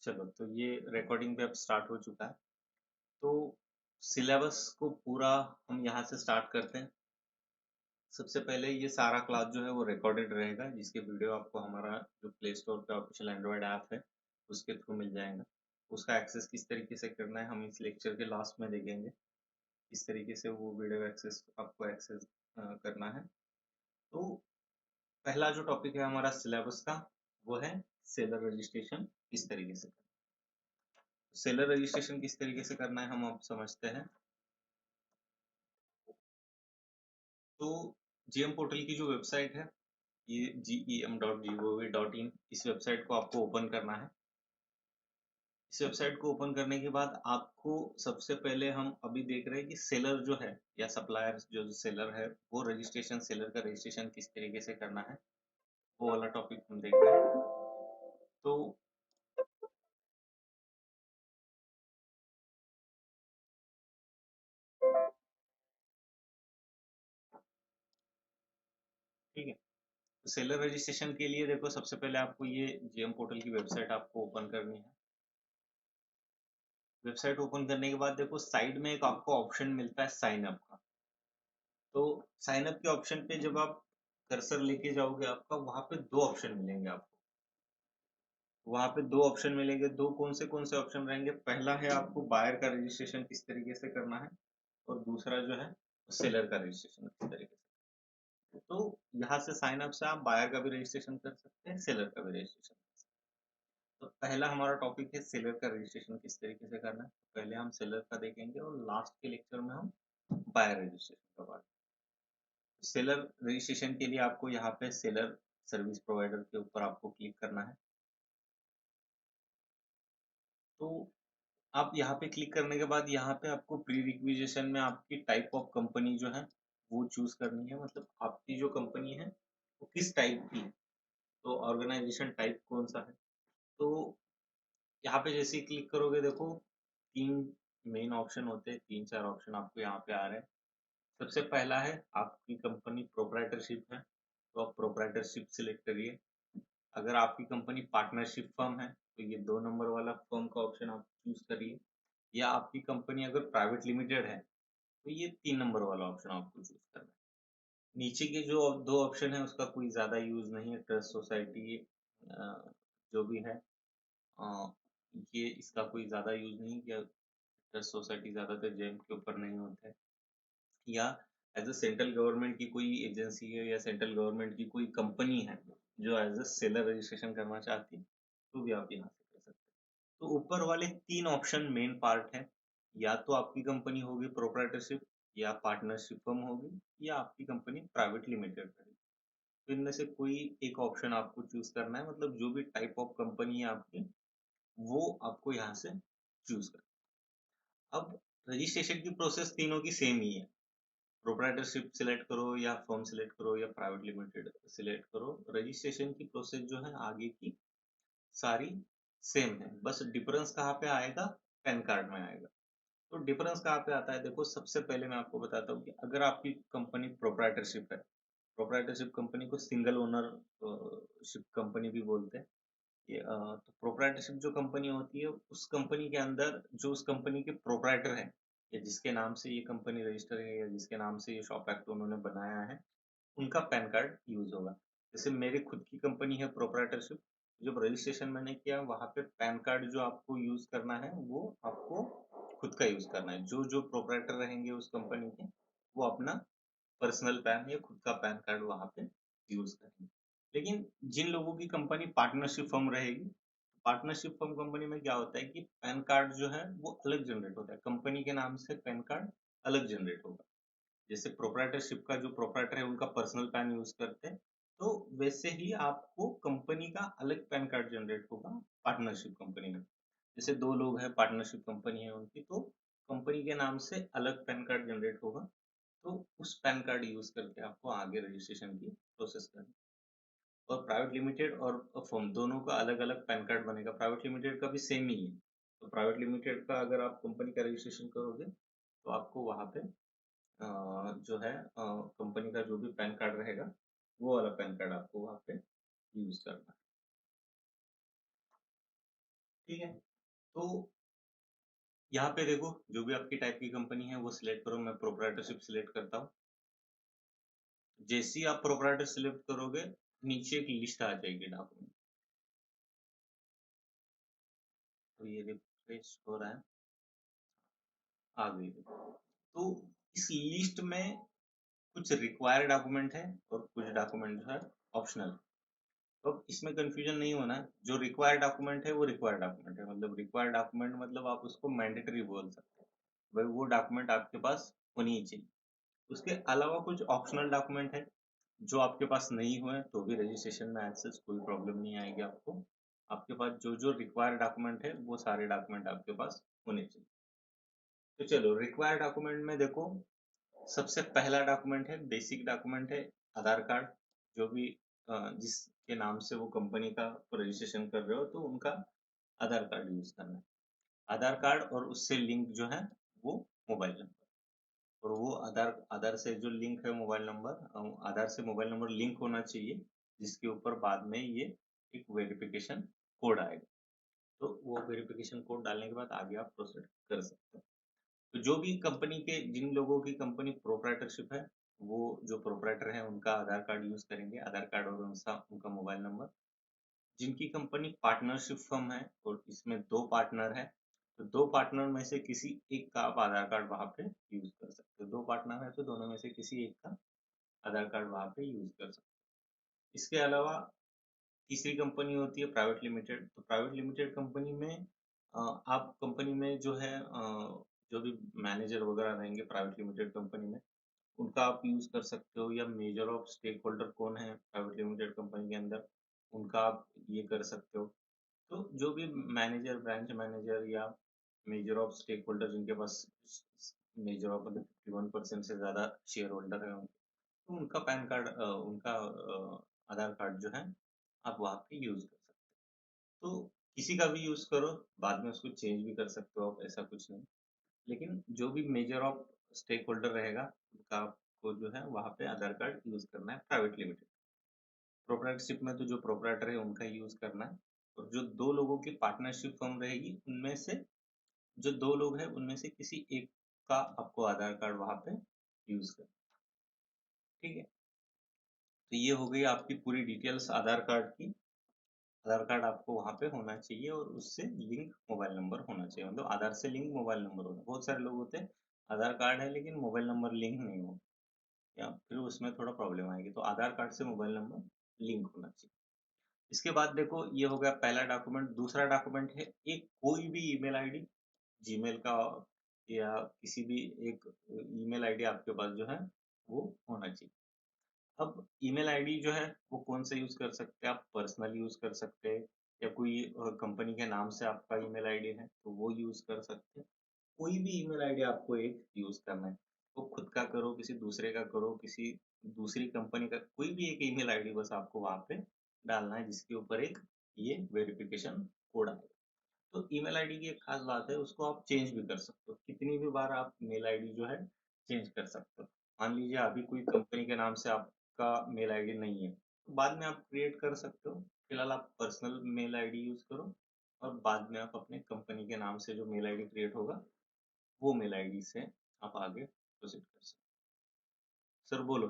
चलो तो ये रिकॉर्डिंग भी अब स्टार्ट हो चुका है। तो सिलेबस को पूरा हम यहाँ से स्टार्ट करते हैं। सबसे पहले ये सारा क्लास जो है वो रिकॉर्डेड रहेगा, जिसके वीडियो आपको हमारा जो प्ले स्टोर पे ऑफिशियल एंड्रॉयड ऐप है उसके थ्रू मिल जाएगा। उसका एक्सेस किस तरीके से करना है हम इस लेक्चर के लास्ट में देखेंगे। किस तरीके से वो वीडियो एक्सेस आपको एक्सेस करना है। तो पहला जो टॉपिक है हमारा सिलेबस का वो है सेलर रजिस्ट्रेशन किस तरीके से। सेलर रजिस्ट्रेशन किस तरीके से करना है हम अब समझते हैं। तो जीएम पोर्टल की जो वेबसाइट है ये gem.gov.in, इस वेबसाइट को आपको ओपन करना है। इस वेबसाइट को ओपन करने के बाद आपको सबसे पहले हम अभी देख रहे हैं कि सेलर जो है या सप्लायर जो सेलर है वो रजिस्ट्रेशन, सेलर का रजिस्ट्रेशन किस तरीके से करना है वो वाला टॉपिक हम देख रहे हैं। तो ठीक है, तो सेलर रजिस्ट्रेशन के लिए देखो सबसे पहले आपको ये जीएम पोर्टल की वेबसाइट आपको ओपन करनी है। वेबसाइट ओपन करने के बाद देखो साइड में एक आपको ऑप्शन मिलता है साइन अप का। तो साइन अप के ऑप्शन पे जब आप कर्सर लेके जाओगे आपका वहां पे दो ऑप्शन मिलेंगे आपको। वहां पे दो ऑप्शन मिलेंगे, दो कौन से ऑप्शन रहेंगे। पहला है आपको बायर का रजिस्ट्रेशन किस तरीके से करना है और दूसरा जो है सेलर का रजिस्ट्रेशन किस तरीके से। तो यहाँ से साइन अप से आप बायर का भी रजिस्ट्रेशन कर सकते हैं, सेलर का भी रजिस्ट्रेशन कर सकते हैं। तो पहला हमारा टॉपिक है सेलर का रजिस्ट्रेशन किस तरीके से करना है। पहले हम सेलर का देखेंगे और लास्ट के लेक्चर में हम बायर रजिस्ट्रेशन का बात। सेलर रजिस्ट्रेशन के लिए आपको यहाँ पे सेलर सर्विस प्रोवाइडर के ऊपर आपको क्लिक करना है। तो आप यहाँ पे क्लिक करने के बाद यहाँ पे आपको प्री रिक्विजिशन में आपकी टाइप ऑफ कंपनी जो है वो चूज करनी है। मतलब आपकी जो कंपनी है वो किस टाइप की है, तो ऑर्गेनाइजेशन टाइप कौन सा है। तो यहाँ पे जैसे ही क्लिक करोगे देखो तीन मेन ऑप्शन होते हैं, तीन चार ऑप्शन आपको यहाँ पे आ रहे हैं। सबसे पहला है आपकी कंपनी प्रोप्राइटरशिप है, तो आप प्रोप्राइटरशिप सिलेक्ट करिए। अगर आपकी कंपनी पार्टनरशिप फर्म है तो ये 2 नंबर वाला फर्म का ऑप्शन आप चूज करिए। या आपकी कंपनी अगर प्राइवेट लिमिटेड है तो ये 3 नंबर वाला ऑप्शन आपको चूज करना है। नीचे के जो दो ऑप्शन है उसका कोई ज्यादा यूज नहीं है, ट्रस्ट सोसाइटी जो भी है अ, ये इसका कोई ज्यादा यूज नहीं किया। ट्रस्ट सोसाइटी ज्यादातर जेम के ऊपर नहीं होता है। या एज अ सेंट्रल गवर्नमेंट की कोई एजेंसी है या सेंट्रल गवर्नमेंट की कोई कंपनी है जो एज अ सेलर रजिस्ट्रेशन करना चाहती है तो भी आप यहाँ से कर सकते हैं। तो ऊपर वाले तीन ऑप्शन मेन पार्ट है। या तो आपकी कंपनी होगी प्रोप्राइटरशिप या पार्टनरशिप फर्म होगी या आपकी कंपनी प्राइवेट लिमिटेड होगी। तो इनमें से कोई एक ऑप्शन आपको चूज करना है। मतलब जो भी टाइप ऑफ कंपनी है आपकी वो आपको यहाँ से चूज करना है। अब रजिस्ट्रेशन की प्रोसेस तीनों की सेम ही है। प्रोप्राइटरशिप सिलेक्ट करो या फर्म सिलेक्ट करो या प्राइवेट लिमिटेड सिलेक्ट करो, रजिस्ट्रेशन की प्रोसेस जो है आगे की सारी सेम है। बस डिफरेंस कहाँ पे आएगा, पैन कार्ड में आएगा। तो डिफरेंस कहाँ पे आता है देखो, सबसे पहले मैं आपको बताता हूँ कि अगर आपकी कंपनी प्रोप्राइटरशिप है, प्रोप्राइटरशिप कंपनी को सिंगल ओनर शिप कंपनी भी बोलते हैं। तो प्रोप्राइटरशिप जो कंपनी होती है उस कंपनी के अंदर जो उस कंपनी के प्रोप्राइटर है या जिसके नाम से ये कंपनी रजिस्टर है या जिसके नाम से ये शॉप एक्ट उन्होंने बनाया है उनका पैन कार्ड यूज होगा। जैसे मेरी खुद की कंपनी है प्रोप्राइटरशिप, जब रजिस्ट्रेशन मैंने किया वहां पे पैन कार्ड जो आपको यूज करना है वो आपको खुद का यूज करना है। जो जो प्रोप्राइटर रहेंगे उस कंपनी के वो अपना पर्सनल पैन या खुद का पैन कार्ड वहां पे यूज करेंगे। लेकिन जिन लोगों की कंपनी पार्टनरशिप फर्म रहेगी, पार्टनरशिप फर्म कंपनी में क्या होता है कि पैन कार्ड जो है वो अलग जनरेट होता है, कंपनी के नाम से पैन कार्ड अलग जनरेट होगा। जैसे प्रोप्राइटरशिप का जो प्रोप्राइटर है उनका पर्सनल पैन यूज करते हैं, तो वैसे ही आपको कंपनी का अलग पैन कार्ड जनरेट होगा पार्टनरशिप कंपनी में। जैसे दो लोग हैं, पार्टनरशिप कंपनी है उनकी, तो कंपनी के नाम से अलग पैन कार्ड जनरेट होगा। तो उस पैन कार्ड यूज करके आपको आगे रजिस्ट्रेशन की प्रोसेस करनी। और प्राइवेट लिमिटेड और फर्म दोनों का अलग अलग पैन कार्ड बनेगा, प्राइवेट लिमिटेड का भी सेम ही है। तो प्राइवेट लिमिटेड का अगर आप कंपनी का रजिस्ट्रेशन करोगे तो आपको वहां पे जो है कंपनी का जो भी पैन कार्ड रहेगा वो वाला पैन कार्ड आपको वहाँ पे यूज करना है। ठीक है। तो यहाँ पे देखो जो भी आपकी टाइप की कंपनी है वो सिलेक्ट करो, मैं प्रोप्राइटरशिप सिलेक्ट करता हूँ। जैसे ही आप प्रोप्राइटर सिलेक्ट करोगे नीचे एक लिस्ट आ जाएगी डॉक्यूमेंट, तो ये रिफ्रेश हो रहा है, आ गई। तो इस लिस्ट में कुछ रिक्वायर्ड डॉक्यूमेंट है और कुछ डॉक्यूमेंट जो है ऑप्शनल। तो अब इसमें कंफ्यूजन नहीं होना है, जो रिक्वायर्ड डॉक्यूमेंट है वो रिक्वायर्ड डॉक्यूमेंट है, मतलब रिक्वायर्ड डॉक्यूमेंट मतलब आप उसको मैंडेटरी बोल सकते हैं, भाई वो डॉक्यूमेंट आपके पास होनी ही चाहिए। उसके अलावा कुछ ऑप्शनल डॉक्यूमेंट है जो आपके पास नहीं हुए तो भी रजिस्ट्रेशन में एक्सेस कोई प्रॉब्लम नहीं आएगी आपको। आपके पास जो जो रिक्वायर्ड डॉक्यूमेंट है वो सारे डॉक्यूमेंट आपके पास होने चाहिए। तो चलो रिक्वायर्ड डॉक्यूमेंट में देखो, सबसे पहला डॉक्यूमेंट है, बेसिक डॉक्यूमेंट है, आधार कार्ड। जो भी जिसके नाम से वो कंपनी का रजिस्ट्रेशन कर रहे हो तो उनका आधार कार्ड यूज करना है। आधार कार्ड और उससे लिंक जो है वो मोबाइल नंबर, और वो आधार आधार से जो लिंक है मोबाइल नंबर, आधार से मोबाइल नंबर लिंक होना चाहिए, जिसके ऊपर बाद में ये एक वेरिफिकेशन कोड आएगा। तो वो वेरिफिकेशन कोड डालने के बाद आगे आप प्रोसीड कर सकते हो। तो जो भी कंपनी के, जिन लोगों की कंपनी प्रोप्राइटरशिप है, वो जो प्रोप्राइटर है उनका आधार कार्ड यूज करेंगे, आधार कार्ड और उनका उनका मोबाइल नंबर। जिनकी कंपनी पार्टनरशिप फर्म है और इसमें दो पार्टनर है, तो दो पार्टनर में से किसी एक का आप आधार कार्ड वहां पे यूज कर सकते हो। दो पार्टनर है तो दोनों में से किसी एक का आधार कार्ड वहां पे यूज कर सकते हो। इसके अलावा तीसरी कंपनी होती है प्राइवेट लिमिटेड। तो प्राइवेट लिमिटेड कंपनी में आप कंपनी में जो है जो भी मैनेजर वगैरह रहेंगे प्राइवेट लिमिटेड कंपनी में, उनका आप यूज कर सकते हो, या मेजर ऑफ स्टेक होल्डर कौन है प्राइवेट लिमिटेड कंपनी के अंदर, उनका आप ये कर सकते हो। तो जो भी मैनेजर, ब्रांच मैनेजर या मेजर ऑफ स्टेक होल्डर जिनके पास मेजर ऑफ मतलब 51% से ज्यादा शेयर होल्डर है, तो उनका पैन कार्ड, उनका आधार कार्ड जो है आप वहाँ पे यूज कर सकते हो। तो किसी का भी यूज करो, बाद में उसको चेंज भी कर सकते हो आप, ऐसा कुछ नहीं। लेकिन जो भी मेजर ऑफ स्टेक होल्डर रहेगा उनका आपको जो है वहाँ पे आधार कार्ड यूज करना है प्राइवेट लिमिटेड। प्रोप्राइटरशिप में तो जो प्रोप्राइटर है उनका यूज करना है, और जो दो लोगों की पार्टनरशिप फर्म रहेगी उनमें से जो दो लोग हैं उनमें से किसी एक का आपको आधार कार्ड वहाँ पे यूज करना है। ठीक है। तो ये हो गई आपकी पूरी डिटेल्स आधार कार्ड की। आधार कार्ड आपको वहाँ पे होना चाहिए और उससे लिंक मोबाइल नंबर होना चाहिए, मतलब आधार से लिंक मोबाइल नंबर होना। बहुत सारे लोग होते हैं आधार कार्ड है लेकिन मोबाइल नंबर लिंक नहीं हो, या फिर उसमें थोड़ा प्रॉब्लम आएगी। तो आधार कार्ड से मोबाइल नंबर लिंक होना चाहिए। इसके बाद देखो ये हो गया पहला डॉक्यूमेंट। दूसरा डॉक्यूमेंट है एक कोई भी ईमेल आईडी, जीमेल का या किसी भी एक ईमेल आईडी आपके पास जो है वो होना चाहिए। अब ईमेल आईडी जो है वो कौन सा यूज कर सकते हैं आप, पर्सनल यूज कर सकते हैं, या कोई कंपनी के नाम से आपका ईमेल आईडी है तो वो यूज कर सकते हैं। कोई भी ईमेल आईडी आपको एक यूज करना है, वो खुद का करो, किसी दूसरे का करो, किसी दूसरी कंपनी का, कोई भी एक ईमेल आईडी बस आपको वहां पे डालना है जिसके ऊपर एक ये वेरिफिकेशन कोड आएगा। तो ईमेल आईडी की एक खास बात है, उसको आप चेंज भी कर सकते हो, कितनी भी बार आप मेल आईडी जो है चेंज कर सकते हो। मान लीजिए अभी कोई कंपनी के नाम से आपका मेल आईडी नहीं है, तो बाद में आप क्रिएट कर सकते हो। फिलहाल आप पर्सनल मेल आईडी यूज करो, और बाद में आप अपने कंपनी के नाम से जो मेल आईडी क्रिएट होगा वो मेल आईडी से आप आगे प्रोसीड कर सकते हो। सर बोलो।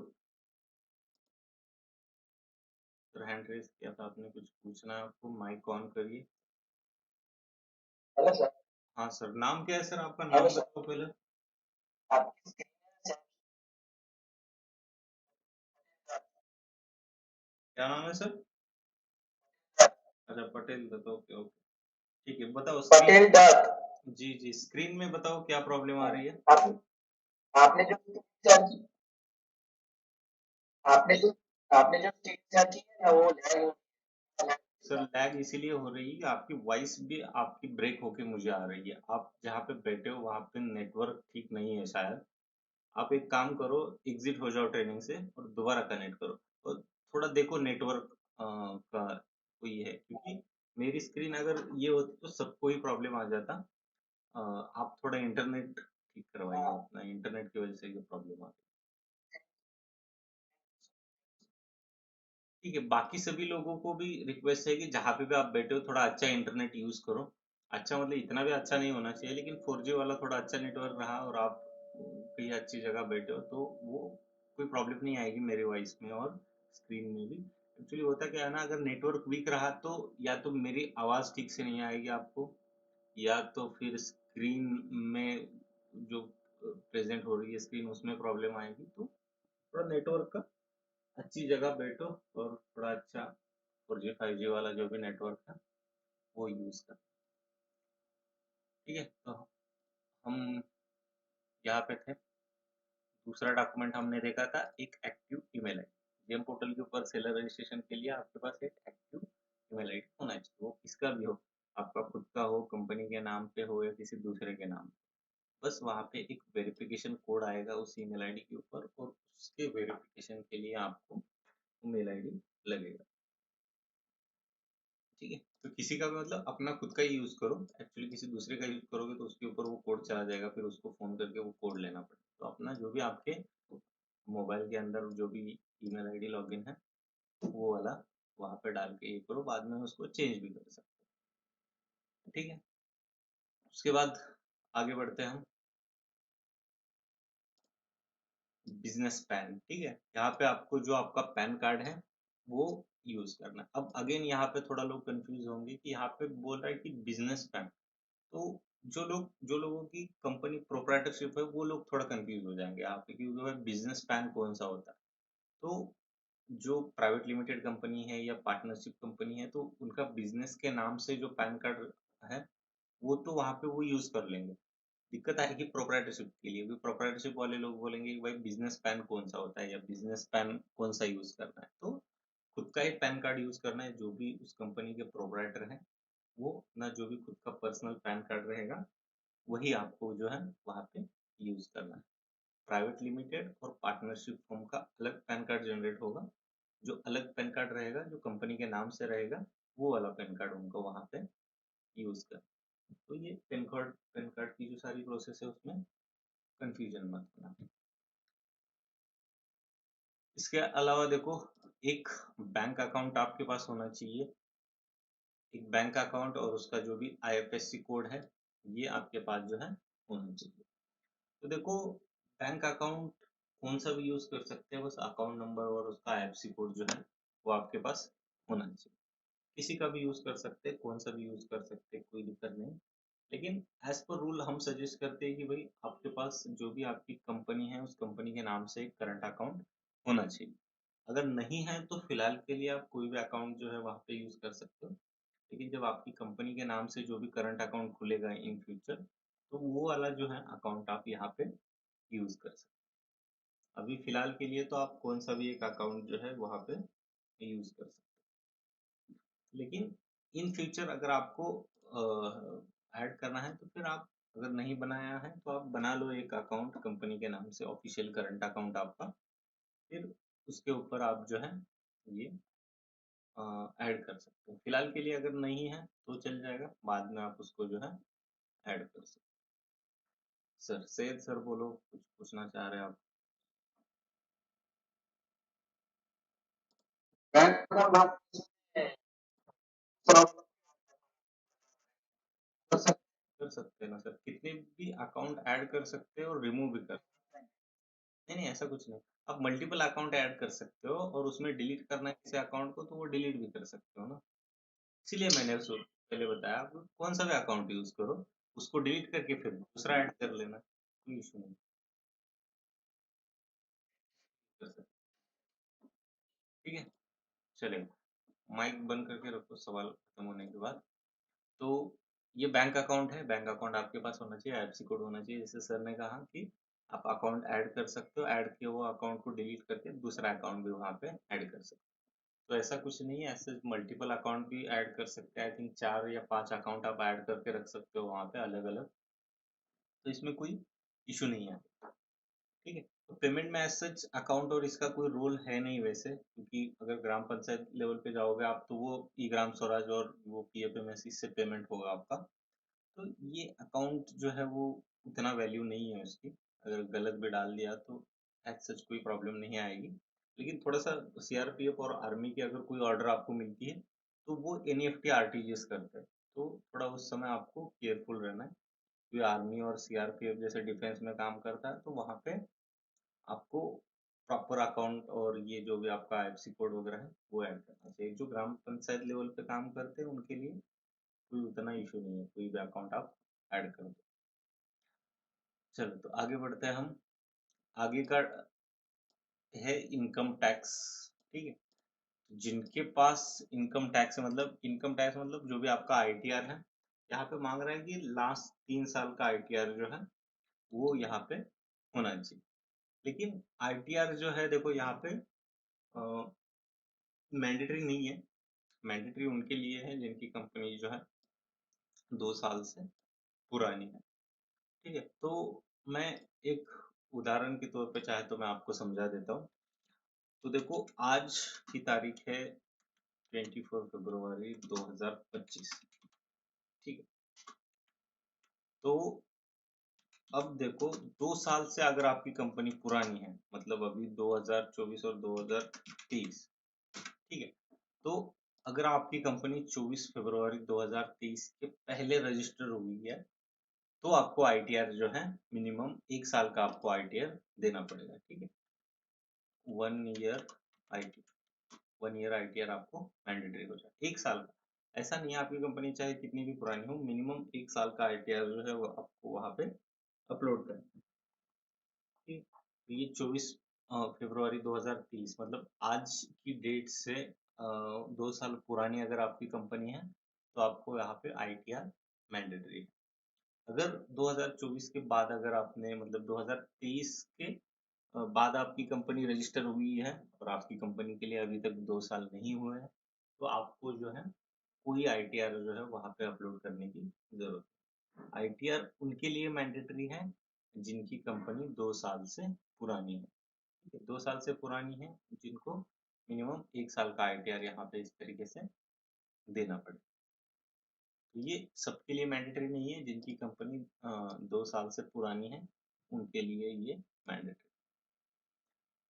सर हैंड रेस किया था आपने, कुछ पूछना है आपको, माइक ऑन करिए। Hello sir. हाँ सर, नाम क्या है सर आपका, हेलो नाम सर। बताओ पहले। आपकी स्क्रीन में क्या नाम है सर? अच्छा पटेल दत्त, ओके ओके। ठीक है, बताओ स्क्रीन। पटेल दत्त। जी जी, स्क्रीन में बताओ क्या प्रॉब्लम आ रही है। आप, आपने जो स्क्रीन शेयर की, आपने जो आपने जो स्क्रीन शेयर की है ना वो लैग हो रही है। सर लैग इसीलिए हो रही है, आपकी वॉइस भी आपकी ब्रेक होके मुझे आ रही है। आप जहाँ पे बैठे हो वहाँ पे नेटवर्क ठीक नहीं है शायद। आप एक काम करो, एग्जिट हो जाओ ट्रेनिंग से और दोबारा कनेक्ट करो, और थोड़ा देखो नेटवर्क का कोई है, क्योंकि मेरी स्क्रीन अगर ये होती तो सबको ही प्रॉब्लम आ जाता। आप थोड़ा इंटरनेट ठीक करवाइए अपना, इंटरनेट की वजह से ये प्रॉब्लम आ रही है। ठीक है, बाकी सभी लोगों को भी रिक्वेस्ट है कि जहाँ पे भी आप बैठे हो थोड़ा अच्छा इंटरनेट यूज करो। अच्छा मतलब इतना भी अच्छा नहीं होना चाहिए, लेकिन 4G वाला थोड़ा अच्छा नेटवर्क रहा और आप कहीं अच्छी जगह बैठे हो तो वो कोई प्रॉब्लम नहीं आएगी मेरे वॉइस में और स्क्रीन में भी। एक्चुअली होता क्या है ना, अगर नेटवर्क वीक रहा तो या तो मेरी आवाज़ ठीक से नहीं आएगी आपको, या तो फिर स्क्रीन में जो प्रेजेंट हो रही है स्क्रीन उसमें प्रॉब्लम आएगी। तो थोड़ा नेटवर्क का अच्छी जगह बैठो और थोड़ा अच्छा 4G 5G वाला जो भी नेटवर्क है वो यूज़ कर। ठीक है, तो हम यहाँ पे थे। दूसरा डॉक्यूमेंट हमने देखा था एक active email ID. GeM portal के ऊपर सेलर रजिस्ट्रेशन के लिए आपके पास एक एक्टिव ईमेल आईडी होना चाहिए, वो किसका भी हो, आपका खुद का हो, कंपनी के नाम पे हो या किसी दूसरे के नाम पे। बस वहाँ पे एक वेरिफिकेशन कोड आएगा उस ईमेल आईडी के ऊपर और उसके वेरिफिकेशन के लिए आपको ईमेल आईडी लगेगा। ठीक है, तो किसी का भी मतलब अपना खुद का ही यूज करो। एक्चुअली किसी दूसरे का यूज करोगे तो उसके ऊपर वो कोड चला जाएगा, फिर उसको फोन करके वो कोड लेना पड़ेगा। तो अपना जो भी आपके मोबाइल के अंदर जो भी ईमेल आईडी लॉगिन है वो वाला वहां पे डाल के ये करो, बाद में उसको चेंज भी कर सकते हो। ठीक है, उसके बाद आगे बढ़ते हैं हम। बिजनेस पैन, ठीक है, यहाँ पे आपको जो आपका पैन कार्ड है वो यूज करना है। अब अगेन यहाँ पे थोड़ा लोग कंफ्यूज होंगे कि यहाँ पे बोल रहा है कि बिजनेस पैन, तो जो लोगों की कंपनी प्रोप्राइटरशिप है वो लोग थोड़ा कंफ्यूज हो जाएंगे यहाँ पे, क्योंकि भाई बिजनेस पैन कौन सा होता है। तो जो प्राइवेट लिमिटेड कंपनी है या पार्टनरशिप कंपनी है तो उनका बिजनेस के नाम से जो पैन कार्ड है वो तो वहां पे वो यूज कर लेंगे। दिक्कत आएगी प्रोप्राइटरशिप के लिए भी, प्रोप्राइटरशिप वाले लोग बोलेंगे कि भाई बिजनेस पैन कौन सा होता है या बिजनेस पैन कौन सा यूज करना है। तो खुद का ही पैन कार्ड यूज करना है, जो भी उस कंपनी के प्रोप्राइटर है वो अपना जो भी खुद का पर्सनल पैन कार्ड रहेगा वही आपको जो है वहाँ पे यूज करना है। प्राइवेट लिमिटेड और पार्टनरशिप फर्म का अलग पैन कार्ड जनरेट होगा, जो अलग पैन कार्ड रहेगा जो कंपनी के नाम से रहेगा वो वाला पैन कार्ड उनको वहाँ पे यूज कर। तो ये पैन कार्ड की जो सारी प्रोसेस है उसमें कंफ्यूजन मत होना। इसके अलावा देखो, एक बैंक अकाउंट आपके पास होना चाहिए। एक बैंक अकाउंट और उसका जो भी आईएफएससी कोड है ये आपके पास जो है होना चाहिए। तो देखो, बैंक अकाउंट कौन सा भी यूज कर सकते हैं, बस अकाउंट नंबर और उसका आईएफएससी कोड जो है वो आपके पास होना चाहिए। किसी का भी यूज कर सकते हैं, कौन सा भी यूज कर सकते हैं, कोई दिक्कत नहीं। लेकिन एज पर रूल हम सजेस्ट करते हैं कि भाई आपके पास जो भी आपकी कंपनी है उस कंपनी के नाम से एक करंट अकाउंट होना चाहिए। अगर नहीं है तो फिलहाल के लिए आप कोई भी अकाउंट जो है वहाँ पे यूज कर सकते हो। लेकिन जब आपकी कंपनी के नाम से जो भी करंट अकाउंट खुलेगा इन फ्यूचर तो वो वाला जो है अकाउंट आप यहाँ पे यूज कर सकते हो। अभी फिलहाल के लिए तो आप कौन सा भी एक अकाउंट जो है वहाँ पे यूज कर सकते हो। लेकिन इन फ्यूचर अगर आपको ऐड करना है तो फिर आप, अगर नहीं बनाया है तो आप बना लो एक अकाउंट कंपनी के नाम से, ऑफिशियल करंट अकाउंट आपका। फिर उसके ऊपर आप जो है ये ऐड कर सकते हो। फिलहाल के लिए अगर नहीं है तो चल जाएगा, बाद में आप उसको जो है ऐड कर सकते हो। सर सैयद सर बोलो, कुछ पूछना चाह रहे हैं आप? बैंक का बात प्रॉब्लम कर सकते कर सकते हैं ना सर, कितने भी अकाउंट ऐड कर सकते हो और रिमूव भी कर। हैं। नहीं नहीं ऐसा कुछ नहीं, आप मल्टीपल अकाउंट ऐड कर सकते हो और उसमें डिलीट करना है किसी अकाउंट को तो वो डिलीट भी कर सकते हो ना। इसीलिए मैंने पहले बताया आप कौन सा भी अकाउंट यूज करो, उसको डिलीट करके फिर दूसरा ऐड कर लेना, कोई इशू नहीं कर सकते। ठीक है, चलेगा। माइक बंद करके रखो सवाल खत्म होने के बाद। तो ये बैंक अकाउंट है, बैंक अकाउंट आपके पास होना चाहिए, आईएफएससी कोड होना चाहिए। जैसे सर ने कहा कि आप अकाउंट ऐड कर सकते हो, ऐड किए वो अकाउंट को डिलीट करके दूसरा अकाउंट भी वहाँ पे ऐड कर सकते हो। तो ऐसा कुछ नहीं है, ऐसे मल्टीपल अकाउंट भी ऐड कर सकते हैं। आई थिंक 4 या 5 अकाउंट आप ऐड करके रख सकते हो वहाँ पे अलग अलग। तो इसमें कोई इशू नहीं है। ठीक है, तो पेमेंट में एज सच अकाउंट और इसका कोई रोल है नहीं वैसे, क्योंकि अगर ग्राम पंचायत लेवल पे जाओगे आप तो वो ई ग्राम स्वराज और वो पीएफएमएस इससे पेमेंट होगा आपका। तो ये अकाउंट जो है वो उतना वैल्यू नहीं है उसकी, अगर गलत भी डाल दिया तो एज सच कोई प्रॉब्लम नहीं आएगी। लेकिन थोड़ा सा सीआरपीएफ और आर्मी की अगर कोई ऑर्डर आपको मिलती है तो वो एनईएफटी आरटीजीएस करते हैं, तो थोड़ा उस समय आपको केयरफुल रहना है, क्योंकि आर्मी और सीआरपीएफ जैसे डिफेंस में काम करता है, तो वहाँ पे आपको प्रॉपर अकाउंट और ये जो भी आपका आईएफएससी कोड वगैरह है वो ऐड करना चाहिए। जो ग्राम पंचायत लेवल पे काम करते हैं उनके लिए कोई उतना इशू नहीं है, कोई भी अकाउंट आप ऐड कर दो। चलो तो आगे बढ़ते हैं हम। आगे का है इनकम टैक्स। ठीक है, जिनके पास इनकम टैक्स मतलब जो भी आपका आईटीआर है, यहाँ पे मांग रहा है कि लास्ट 3 साल का आईटीआर जो है वो यहाँ पे होना चाहिए। लेकिन आईटीआर जो है देखो यहाँ पे मैंडेटरी नहीं है। मैंडेटरी उनके लिए है जिनकी कंपनी जो है 2 साल से पुरानी है। ठीक है, तो मैं एक उदाहरण के तौर पे चाहे तो मैं आपको समझा देता हूँ। तो देखो आज की तारीख है 24 फरवरी 2025। ठीक है, तो अब देखो 2 साल से अगर आपकी कंपनी पुरानी है, मतलब अभी 2024 और 2023। ठीक है, तो अगर आपकी कंपनी 24 फरवरी 2023 के पहले रजिस्टर हुई है, तो आपको आईटीआर जो है मिनिमम 1 साल का आपको आईटीआर देना पड़ेगा। ठीक है, 1 ईयर आई 1 ईयर आईटीआर आपको मैंडेटरी हो जाए 1 साल का। ऐसा नहीं है, आपकी कंपनी चाहे कितनी भी पुरानी हो, मिनिमम 1 साल का आईटीआर जो है वो आपको वहां पे अपलोड करना है। ठीक, तो ये 24 फरवरी 2030 मतलब आज की डेट से 2 साल पुरानी अगर आपकी कंपनी है, तो आपको यहाँ पे आईटीआर मैंडेटरी है। अगर 2024 के बाद अगर आपने मतलब 2023 के बाद आपकी कंपनी रजिस्टर हुई है और आपकी कंपनी के लिए अभी तक 2 साल नहीं हुए हैं, तो आपको जो है कोई आईटीआर जो है वहां पे अपलोड करने की जरूरत है। आईटीआर उनके लिए मैंडेटरी है जिनकी कंपनी 2 साल से पुरानी है। ठीक है, 2 साल से पुरानी है, जिनको मिनिमम 1 साल का आईटीआर यहाँ पे इस तरीके से देना पड़े। तो ये सबके लिए मैंडेटरी नहीं है, जिनकी कंपनी 2 साल से पुरानी है उनके लिए ये मैंडेटरी।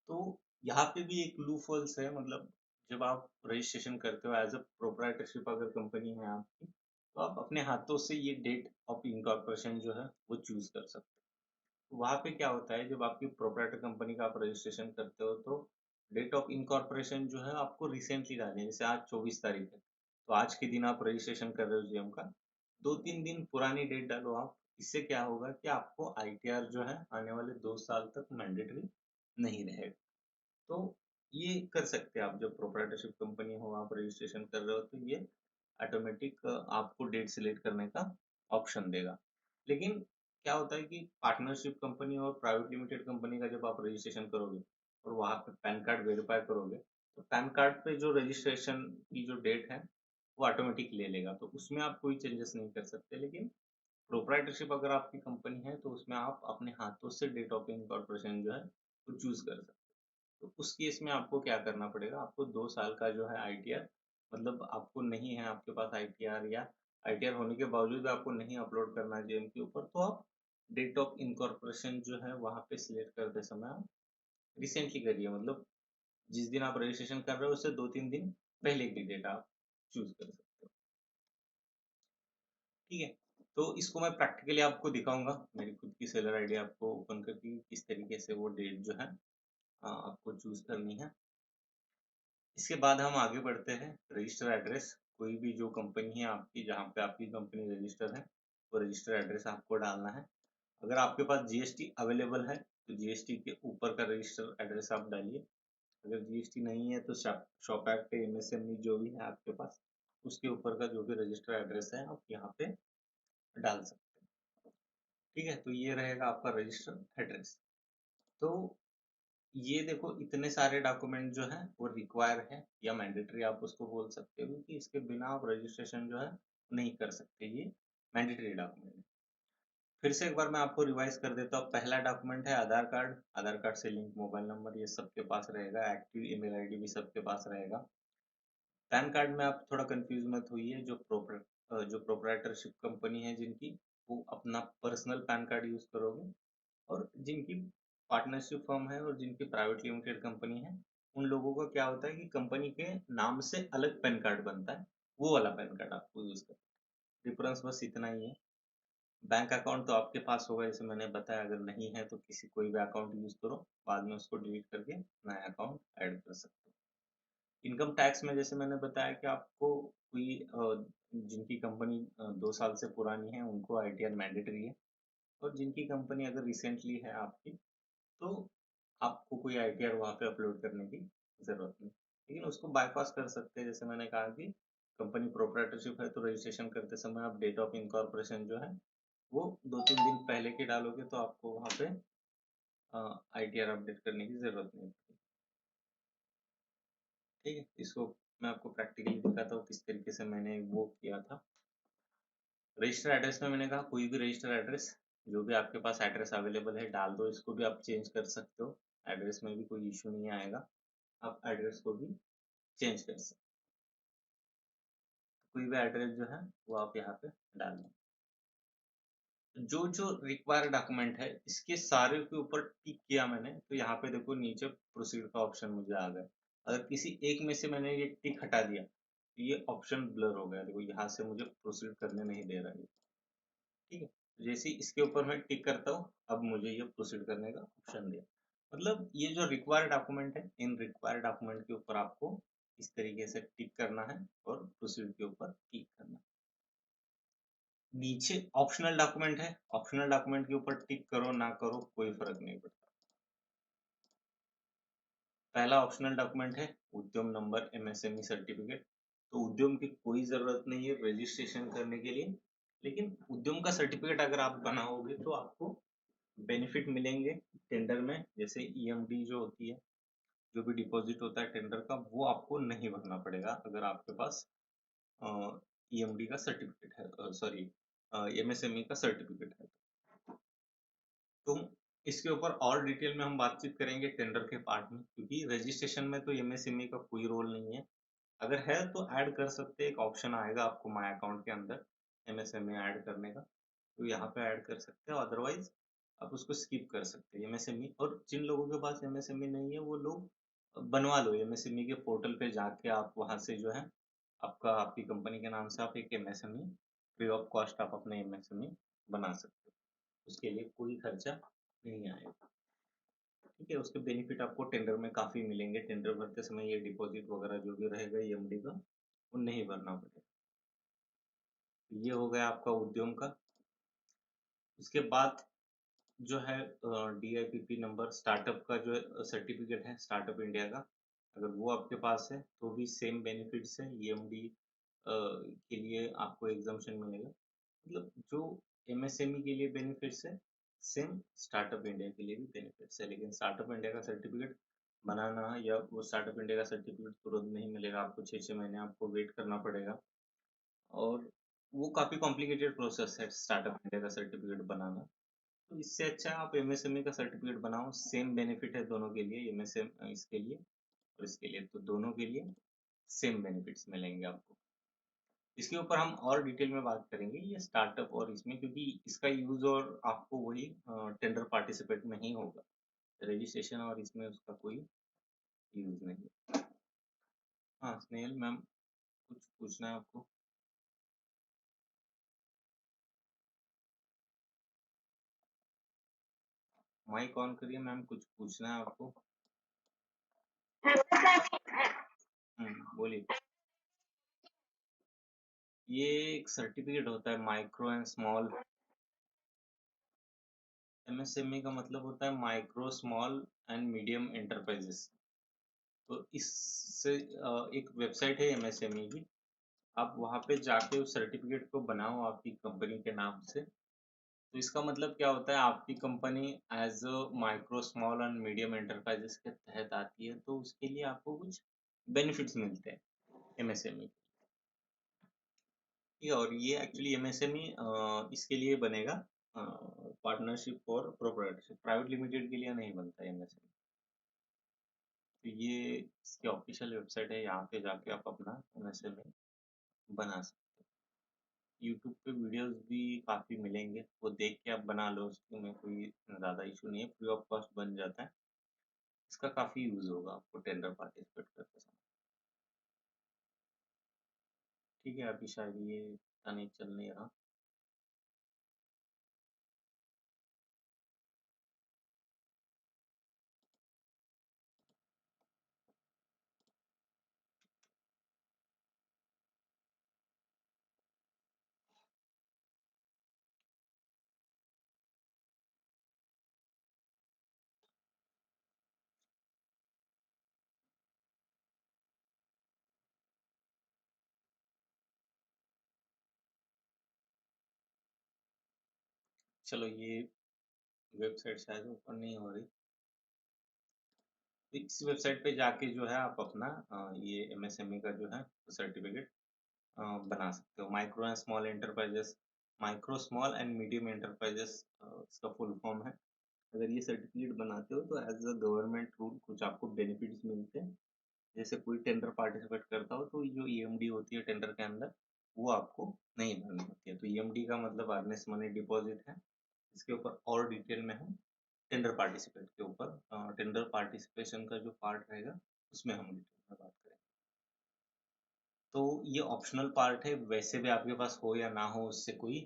तो यहाँ पे भी एक लूप होल्स है, मतलब जब आप रजिस्ट्रेशन करते हो एज अ प्रोप्राइटरशिप अगर कंपनी है आपकी, तो आप अपने हाथों से ये डेट ऑफ इनकॉर्पोरेशन जो है वो चूज कर सकते हो। तो वहाँ पे क्या होता है, जब आपकी प्रोप्राइटर कंपनी का आप रजिस्ट्रेशन करते हो, तो डेट ऑफ इनकॉर्पोरेशन जो है आपको रिसेंटली डालनी है। जैसे आज 24 तारीख है, तो आज के दिन आप रजिस्ट्रेशन कर रहे हो जीएम का, 2-3 दिन पुरानी डेट डालो आप। इससे क्या होगा कि आपको आईटीआर जो है आने वाले 2 साल तक मैंडेटरी नहीं रहेगा। तो ये कर सकते हैं आप, जब प्रोप्राइटरशिप कंपनी हो आप रजिस्ट्रेशन कर रहे हो, तो ये ऑटोमेटिक आपको डेट सिलेक्ट करने का ऑप्शन देगा। लेकिन क्या होता है कि पार्टनरशिप कंपनी और प्राइवेट लिमिटेड कंपनी का जब आप रजिस्ट्रेशन करोगे और वहाँ पे पैन कार्ड वेरीफाई करोगे, तो पैन कार्ड पे जो रजिस्ट्रेशन की जो डेट है वो ऑटोमेटिक ले लेगा, तो उसमें आप कोई चेंजेस नहीं कर सकते। लेकिन प्रोप्राइटरशिप अगर आपकी कंपनी है, तो उसमें आप अपने हाथों से डेट ऑफ इनकॉर्पोरेशन जो है वो चूज कर सकते हो। तो उस केस में आपको क्या करना पड़ेगा, आपको 2 साल का जो है आईटीआर, मतलब आपको नहीं है आपके पास आईटीआर, या आईटीआर होने के बावजूद आपको नहीं अपलोड करना है जेएम के ऊपर, तो आप डेट ऑफ इनकॉर्पोरेशन जो है वहाँ पे सिलेक्ट करते समय आप रिसेंटली करिए, मतलब जिस दिन आप रजिस्ट्रेशन कर रहे हो उससे 2-3 दिन पहले की डेट आप चूज कर सकते हो। ठीक है, तो इसको मैं प्रैक्टिकली आपको दिखाऊंगा, मेरी खुद की सेलर आईडी आपको ओपन करके किस तरीके से वो डेट जो है आपको चूज करनी है। इसके बाद हम आगे बढ़ते हैं। रजिस्टर एड्रेस, कोई भी जो कंपनी है आपकी जहाँ पे आपकी कंपनी रजिस्टर है, वो रजिस्टर एड्रेस आपको डालना है। अगर आपके पास जीएसटी अवेलेबल है, तो जीएसटी के ऊपर का रजिस्टर एड्रेस आप डालिए। अगर जीएसटी नहीं है, तो शॉप एक्ट एमएसएमई जो भी है आपके पास, उसके ऊपर का जो भी रजिस्टर एड्रेस है आप यहाँ पे डाल सकते हैं। ठीक है, तो ये रहेगा आपका रजिस्टर एड्रेस। तो ये देखो इतने सारे डॉक्यूमेंट जो है वो रिक्वायर है, या मैंडेटरी आप उसको बोल सकते हो, कि इसके बिना आप रजिस्ट्रेशन जो है नहीं कर सकते, ये मैंडेटरी डॉक्यूमेंट है। फिर से एक बार मैं आपको रिवाइज कर देता हूँ। पहला डॉक्यूमेंट है आधार कार्ड, आधार कार्ड से लिंक मोबाइल नंबर, ये सबके पास रहेगा, एक्टिव ईमेल आईडी भी सबके पास रहेगा। पैन कार्ड में आप थोड़ा कंफ्यूज मत होइए, जो प्रोप्राइटरशिप कंपनी है जिनकी, वो अपना पर्सनल पैन कार्ड यूज करोगे, और जिनकी पार्टनरशिप फर्म है और जिनकी प्राइवेट लिमिटेड कंपनी है, उन लोगों का क्या होता है कि कंपनी के नाम से अलग पैन कार्ड बनता है, वो वाला पैन कार्ड आपको यूज करना है। डिफरेंस बस इतना ही है। बैंक अकाउंट तो आपके पास होगा, जैसे मैंने बताया, अगर नहीं है तो किसी कोई भी अकाउंट यूज करो, बाद में उसको डिलीट करके नया अकाउंट ऐड कर सकते हो। इनकम टैक्स में जैसे मैंने बताया कि आपको कोई जिनकी कंपनी 2 साल से पुरानी है उनको आईटीआर मैंडेटरी है, और जिनकी कंपनी अगर रिसेंटली है आपकी, तो आपको कोई आईटीआर वहाँ पे अपलोड करने की जरूरत नहीं, लेकिन उसको बाईपास कर सकते हैं। जैसे मैंने कहा कि कंपनी प्रोप्राइटरशिप है तो रजिस्ट्रेशन करते समय आप डेट ऑफ इनकॉर्पोरेशन जो है वो 2-3 दिन पहले की डालोगे, तो आपको वहाँ पे आईटीआर अपडेट करने की जरूरत नहीं पड़ेगी। ठीक है, इसको मैं आपको प्रैक्टिकली दिखाता हूँ किस तरीके से मैंने वो किया था। रजिस्टर एड्रेस में मैंने कहा कोई भी रजिस्टर एड्रेस, जो भी आपके पास एड्रेस अवेलेबल है डाल दो, इसको भी आप चेंज कर सकते हो, एड्रेस में भी कोई इशू नहीं आएगा, आप एड्रेस को भी चेंज कर सकते हो। कोई भी एड्रेस जो है वो आप यहाँ पे डाल दो। जो जो रिक्वायर्ड डॉक्यूमेंट है इसके सारे के ऊपर टिक किया मैंने, तो यहाँ पे देखो नीचे प्रोसीड का ऑप्शन मुझे आ गया। अगर किसी एक में से मैंने ये टिक हटा दिया तो ये ऑप्शन ब्लर हो गया, देखो यहाँ से मुझे प्रोसीड करने नहीं दे रहा है। ठीक है, जैसे ही इसके ऊपर मैं टिक करता हूँ अब मुझे ये प्रोसीड करने का ऑप्शन दिया। मतलब ये जो रिक्वायर्ड डॉक्यूमेंट है, इन रिक्वायर्ड डॉक्यूमेंट के ऊपर आपको इस तरीके से टिक करना है और प्रोसीड के ऊपर क्लिक करना है। नीचे ऑप्शनल डॉक्यूमेंट है, ऑप्शनल डॉक्यूमेंट के ऊपर टिक करो ना करो कोई फर्क नहीं पड़ता। पहला ऑप्शनल डॉक्यूमेंट है उद्यम नंबर एमएसएमई सर्टिफिकेट, तो उद्यम की कोई जरूरत नहीं है रजिस्ट्रेशन करने के लिए, लेकिन उद्यम का सर्टिफिकेट अगर आप बनाओगे तो आपको बेनिफिट मिलेंगे टेंडर में। जैसे ईएमडी जो होती है, जो भी डिपॉजिट होता है टेंडर का, वो आपको नहीं भरना पड़ेगा अगर आपके पास ईएमडी का सर्टिफिकेट है, सॉरी एमएसएमई का सर्टिफिकेट है। तो इसके ऊपर और डिटेल में हम बातचीत करेंगे टेंडर के पार्ट में, क्योंकि रजिस्ट्रेशन में तो एमएसएमई का कोई रोल नहीं है। अगर है तो ऐड कर सकते हैं, एक ऑप्शन आएगा आपको माय अकाउंट के अंदर एमएसएमई ऐड करने का, तो यहाँ पे ऐड कर सकते हैं, अदरवाइज आप उसको स्किप कर सकते हैं एमएसएमई। और जिन लोगों के पास एमएसएमई नहीं है वो लोग बनवा लो, एमएसएमई के पोर्टल पे जाके आप वहां से जो है आपका आपकी कंपनी के नाम से आप एक एमएसएमई फ्री ऑफ कॉस्ट आप अपने एमएसएमई बना सकते हो, उसके लिए कोई खर्चा नहीं आएगा। ठीक है, उसके बेनिफिट आपको टेंडर में काफी मिलेंगे, टेंडर भरते समय ये डिपॉजिट वगैरह जो भी रहेगा ईएमडी का वो नहीं भरना पड़ेगा। ये हो गया आपका उद्यम का। उसके बाद जो है डीआईपीपी नंबर स्टार्टअप का जो सर्टिफिकेट है स्टार्टअप इंडिया का, अगर वो आपके पास है तो भी सेम बेनिफिट्स है, ईएमडी के लिए आपको एग्जाम्पशन मिलेगा। मतलब जो एमएसएमई के लिए बेनिफिट्स है सेम स्टार्टअप इंडिया के लिए भी बेनिफिट्स है, लेकिन स्टार्टअप इंडिया का सर्टिफिकेट बनाना या वो स्टार्टअप इंडिया का सर्टिफिकेट तुरंत नहीं मिलेगा, आपको 6-6 महीने आपको वेट करना पड़ेगा, और वो काफी कॉम्प्लिकेटेड प्रोसेस है स्टार्टअप इंडिया का सर्टिफिकेट बनाना। तो इससे अच्छा आप एमएसएमई का सर्टिफिकेट बनाओ, सेम बेनिफिट है दोनों के लिए, एमएसएम इसके लिए और इसके लिए, तो दोनों के लिए सेम बेनिफिट्स मिलेंगे आपको। इसके ऊपर हम और डिटेल में बात करेंगे ये स्टार्टअप और इसमें, क्योंकि इसका यूज और आपको वही टेंडर पार्टिसिपेट में ही होगा, रजिस्ट्रेशन और इसमें उसका कोई यूज नहीं है। हाँ स्नेहल मैम, कुछ पूछना है आपको? माइक ऑन करिए मैम, कुछ पूछना है आपको? बोलिए। ये एक सर्टिफिकेट होता है माइक्रो एंड स्मॉल, एमएसएमई का मतलब होता है micro small and medium enterprises. तो इससे एक वेबसाइट है एमएसएमई की, आप वहाँ पे जाके उस सर्टिफिकेट को बनाओ आपकी कंपनी के नाम से। तो इसका मतलब क्या होता है, आपकी company as a micro small and medium enterprises के तहत आती है, तो उसके लिए आपको कुछ बेनिफिट्स मिलते हैं एमएसएमई। और ये एक्चुअली एमएसएमई इसके लिए बनेगा, पार्टनरशिप और प्रोप्राइटरशिप, प्राइवेट लिमिटेड के लिए नहीं बनता एमएसएमई। तो ये इसकी ऑफिशियल वेबसाइट है, यहाँ पे जाके आप अपना एमएसएमई बना सकते हो। यूट्यूब पे वीडियोस भी काफ़ी मिलेंगे, वो देख के आप बना लो, उसमें कोई ज़्यादा इशू नहीं है, फ्री ऑफ कॉस्ट बन जाता है। इसका काफ़ी यूज़ होगा आपको टेंडर पार्टिसिपेट करते समय। ठीक है, अभी शायद ये पता नहीं चल नहीं रहा। चलो ये वेबसाइट शायद ओपन नहीं हो रही। तो इस वेबसाइट पे जाके जो है आप अपना ये एमएसएमई का जो है सर्टिफिकेट बना सकते हो। Micro small and medium enterprises इसका फुल फॉर्म है। अगर ये सर्टिफिकेट बनाते हो तो एज अ गवर्नमेंट रूल कुछ आपको बेनिफिट्स मिलते हैं। जैसे कोई टेंडर पार्टिसिपेट करता हो तो जो ईएमडी होती है टेंडर के अंदर वो आपको नहीं भरनी होती है। तो ईएमडी का मतलब अर्नेस्ट मनी डिपॉजिट है। इसके ऊपर और डिटेल में हम टेंडर पार्टिसिपेट के ऊपर टेंडर पार्टिसिपेशन का जो पार्ट रहेगा उसमें हम डिटेल में बात करेंगे। तो ये ऑप्शनल पार्ट है, वैसे भी आपके पास हो या ना हो उससे कोई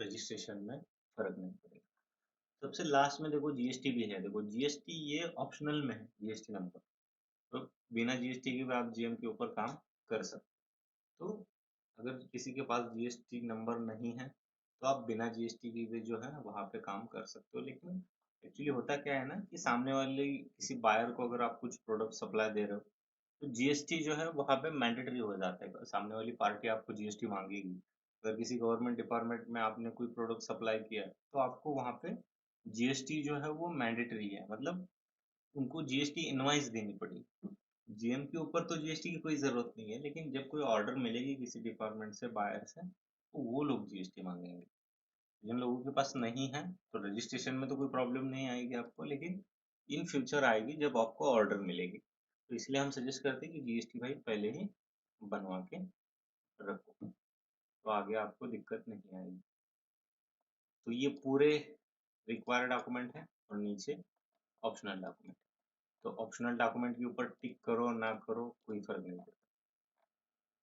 रजिस्ट्रेशन में फर्क नहीं पड़ेगा। सबसे लास्ट में देखो जीएसटी भी है। देखो जीएसटी ये ऑप्शनल में है, जीएसटी नंबर। तो बिना जीएसटी के भी आप जीएम के ऊपर काम कर सकते हो। तो अगर किसी के पास जीएसटी नंबर नहीं है तो आप बिना जीएसटी के भी जो है वहाँ पे काम कर सकते हो। लेकिन एक्चुअली होता क्या है ना कि सामने वाले किसी बायर को अगर आप कुछ प्रोडक्ट सप्लाई दे रहे हो तो जीएसटी जो है वहाँ पे मैंडेटरी हो जाता है। सामने वाली पार्टी आपको जीएसटी मांगेगी। अगर किसी गवर्नमेंट डिपार्टमेंट में आपने कोई प्रोडक्ट सप्लाई किया है तो आपको वहाँ पे जीएसटी जो है वो मैंडेटरी है। मतलब उनको जीएसटी इनवाइस देनी पड़ेगी। जीएम के ऊपर तो जीएसटी की कोई जरूरत नहीं है, लेकिन जब कोई ऑर्डर मिलेगी किसी डिपार्टमेंट से बायर से तो वो लोग जीएसटी मांगेंगे। जिन लोगों के पास नहीं है तो रजिस्ट्रेशन में तो कोई प्रॉब्लम नहीं आएगी आपको, लेकिन इन फ्यूचर आएगी जब आपको ऑर्डर मिलेगी। तो इसलिए हम सजेस्ट करते हैं कि जीएसटी भाई पहले ही बनवा के रखो, तो आगे आपको दिक्कत नहीं आएगी। तो ये पूरे रिक्वायर्ड डॉक्यूमेंट है और नीचे ऑप्शनल डॉक्यूमेंट। तो ऑप्शनल डॉक्यूमेंट के ऊपर टिक करो ना करो कोई फर्क नहीं पड़ता।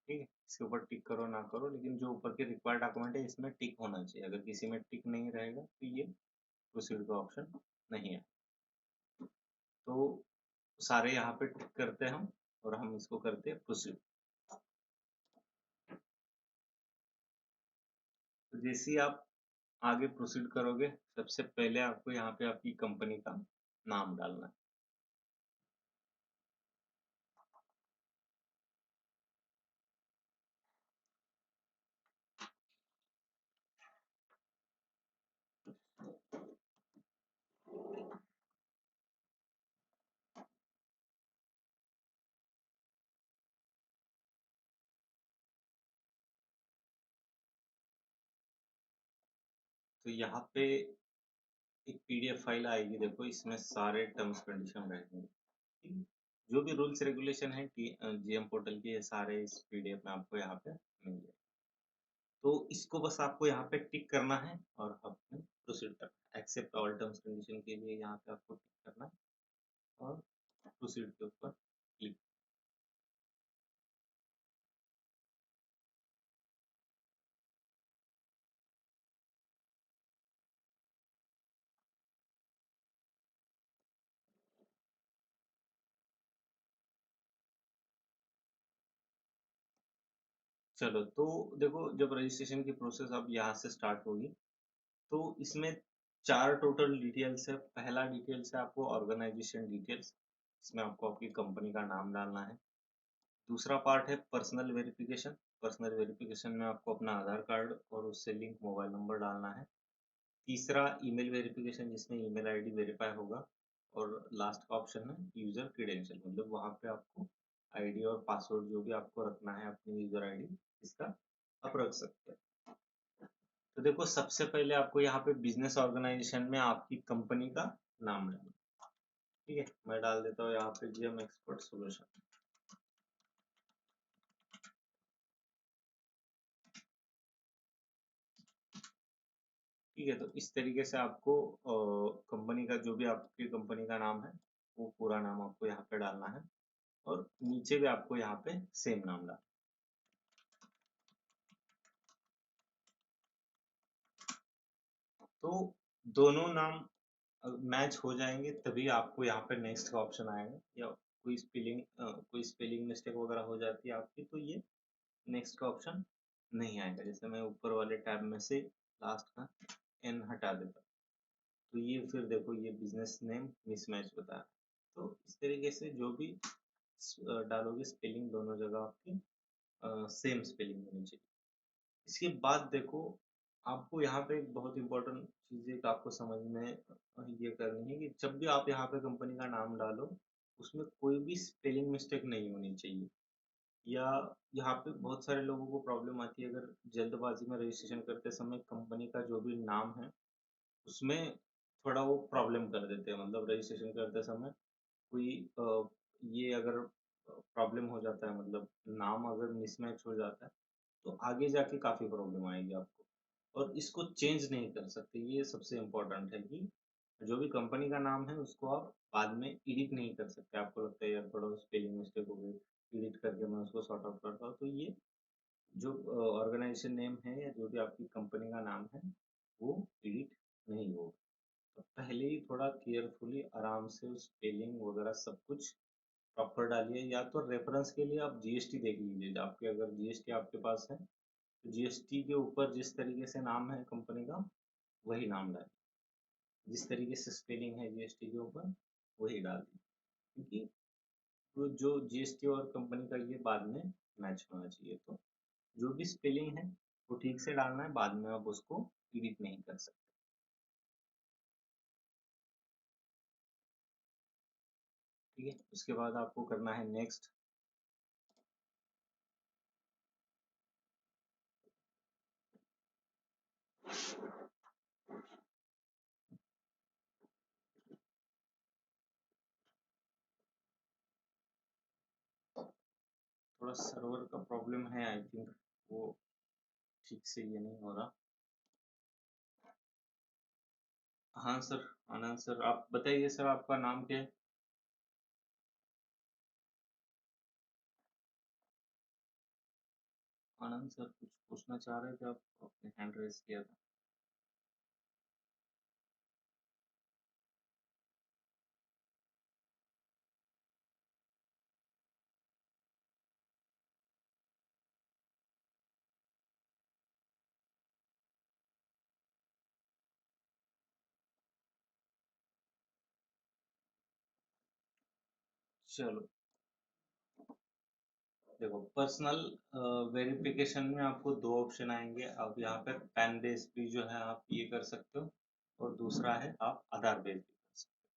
ठीक है, इसके ऊपर टिक करो ना करो, लेकिन जो ऊपर के रिक्वायर्ड डॉक्यूमेंट है इसमें टिक होना चाहिए। अगर किसी में टिक नहीं रहेगा तो ये प्रोसीड का ऑप्शन नहीं है। तो सारे यहाँ पे टिक करते हैं हम और हम इसको करते हैं प्रोसीड। तो जैसे ही आप आगे प्रोसीड करोगे सबसे पहले आपको यहाँ पे आपकी कंपनी का नाम डालना है। तो यहाँ पे एक पीडीएफ फाइल आएगी, देखो इसमें सारे टर्म्स कंडीशन रहेंगे। ठीक है? जो भी रूल्स रेगुलेशन है जीएम पोर्टल के, ये सारे इस पीडीएफ में आपको यहाँ पे मिल जाएंगे। तो इसको बस आपको यहाँ पे टिक करना है और आपको प्रोसीड करना है। एक्सेप्ट ऑल टर्म्स कंडीशन के लिए यहाँ पे आपको टिक करना है और प्रोसीड के ऊपर क्लिक। चलो तो देखो जब रजिस्ट्रेशन की प्रोसेस अब यहाँ से स्टार्ट होगी तो इसमें 4 टोटल डिटेल्स है। पहला डिटेल्स है आपको ऑर्गेनाइजेशन डिटेल्स, इसमें आपको आपकी कंपनी का नाम डालना है। दूसरा पार्ट है पर्सनल वेरिफिकेशन। पर्सनल वेरिफिकेशन में आपको अपना आधार कार्ड और उससे लिंक मोबाइल नंबर डालना है। तीसरा ईमेल वेरिफिकेशन जिसमें ईमेल आईडी वेरीफाई होगा। और लास्ट का ऑप्शन है यूजर क्रीडेंशियल, मतलब वहाँ पे आपको आईडी और पासवर्ड जो भी आपको रखना है अपनी यूजर आईडी इसका आप रख सकते हैं। तो देखो सबसे पहले आपको यहाँ पे बिजनेस ऑर्गेनाइजेशन में आपकी कंपनी का नाम डालना। ठीक है, मैं डाल देता हूँ यहाँ पे जीएम एक्सपर्ट सोल्यूशन। ठीक है, तो इस तरीके से आपको कंपनी का जो भी आपकी कंपनी का नाम है वो पूरा नाम आपको यहाँ पे डालना है और नीचे भी आपको यहाँ पे सेम नाम डालना है। तो दोनों नाम मैच हो जाएंगे तभी आपको यहाँ पे नेक्स्ट का ऑप्शन आएगा, या कोई स्पेलिंग मिस्टेक वगैरह हो जाती है आपकी तो ये नेक्स्ट का ऑप्शन नहीं आएगा। जैसे मैं ऊपर वाले टैब में से लास्ट का एन हटा देता तो ये फिर देखो ये बिजनेस नेम मिसमैच बता रहा है। तो इस तरीके से जो भी डालोगे स्पेलिंग दोनों जगह आपकी सेम स्पेलिंग होनी चाहिए। इसके बाद देखो आपको यहाँ पे एक बहुत इंपॉर्टेंट चीज़ एक आपको समझ में ये करनी है कि जब भी आप यहाँ पे कंपनी का नाम डालो उसमें कोई भी स्पेलिंग मिस्टेक नहीं होनी चाहिए। या यहाँ पे बहुत सारे लोगों को प्रॉब्लम आती है अगर जल्दबाजी में रजिस्ट्रेशन करते समय कंपनी का जो भी नाम है उसमें थोड़ा वो प्रॉब्लम कर देते हैं, मतलब रजिस्ट्रेशन करते समय कोई ये अगर प्रॉब्लम हो जाता है, मतलब नाम अगर मिसमैच हो जाता है तो आगे जाके काफ़ी प्रॉब्लम आएगी आपको, और इसको चेंज नहीं कर सकते। ये सबसे इम्पोर्टेंट है कि जो भी कंपनी का नाम है उसको आप बाद में एडिट नहीं कर सकते। आपको लगता है यार थोड़ा स्पेलिंग मिस्टेक हो गई, एडिट करके मैं उसको सॉर्ट आउट करता हूँ, तो ये जो ऑर्गेनाइजेशन नेम है या जो भी आपकी कंपनी का नाम है वो एडिट नहीं होगा। तो पहले ही थोड़ा केयरफुली आराम से स्पेलिंग वगैरह सब कुछ प्रॉपर डालिए, या तो रेफरेंस के लिए आप जीएसटी देख लीजिए। आपके अगर जीएसटी आपके पास है तो जीएसटी के ऊपर जिस तरीके से नाम है कंपनी का वही नाम डालिए, जिस तरीके से स्पेलिंग है जीएसटी के ऊपर वही डाल दीजिए, क्योंकि वो जो जीएसटी और कंपनी का ये बाद में मैच होना चाहिए। तो जो भी स्पेलिंग है वो ठीक से डालना है, बाद में आप उसको एडिट नहीं कर सकते। ठीक है, उसके बाद आपको करना है नेक्स्ट। थोड़ा सर्वर का प्रॉब्लम है आई थिंक, वो ठीक से ये नहीं हो रहा। हाँ सर, आनंद सर आप बताइए सर आपका नाम क्या है? आनंद सर कुछ पूछना चाह रहे थे आप, आपने हैंड रेज किया था। चलो देखो, पर्सनल वेरिफिकेशन में आपको दो ऑप्शन आएंगे। अब यहाँ पे पैन बेस भी जो है आप ये कर सकते हो, और दूसरा है आप आधार बेस भी कर सकते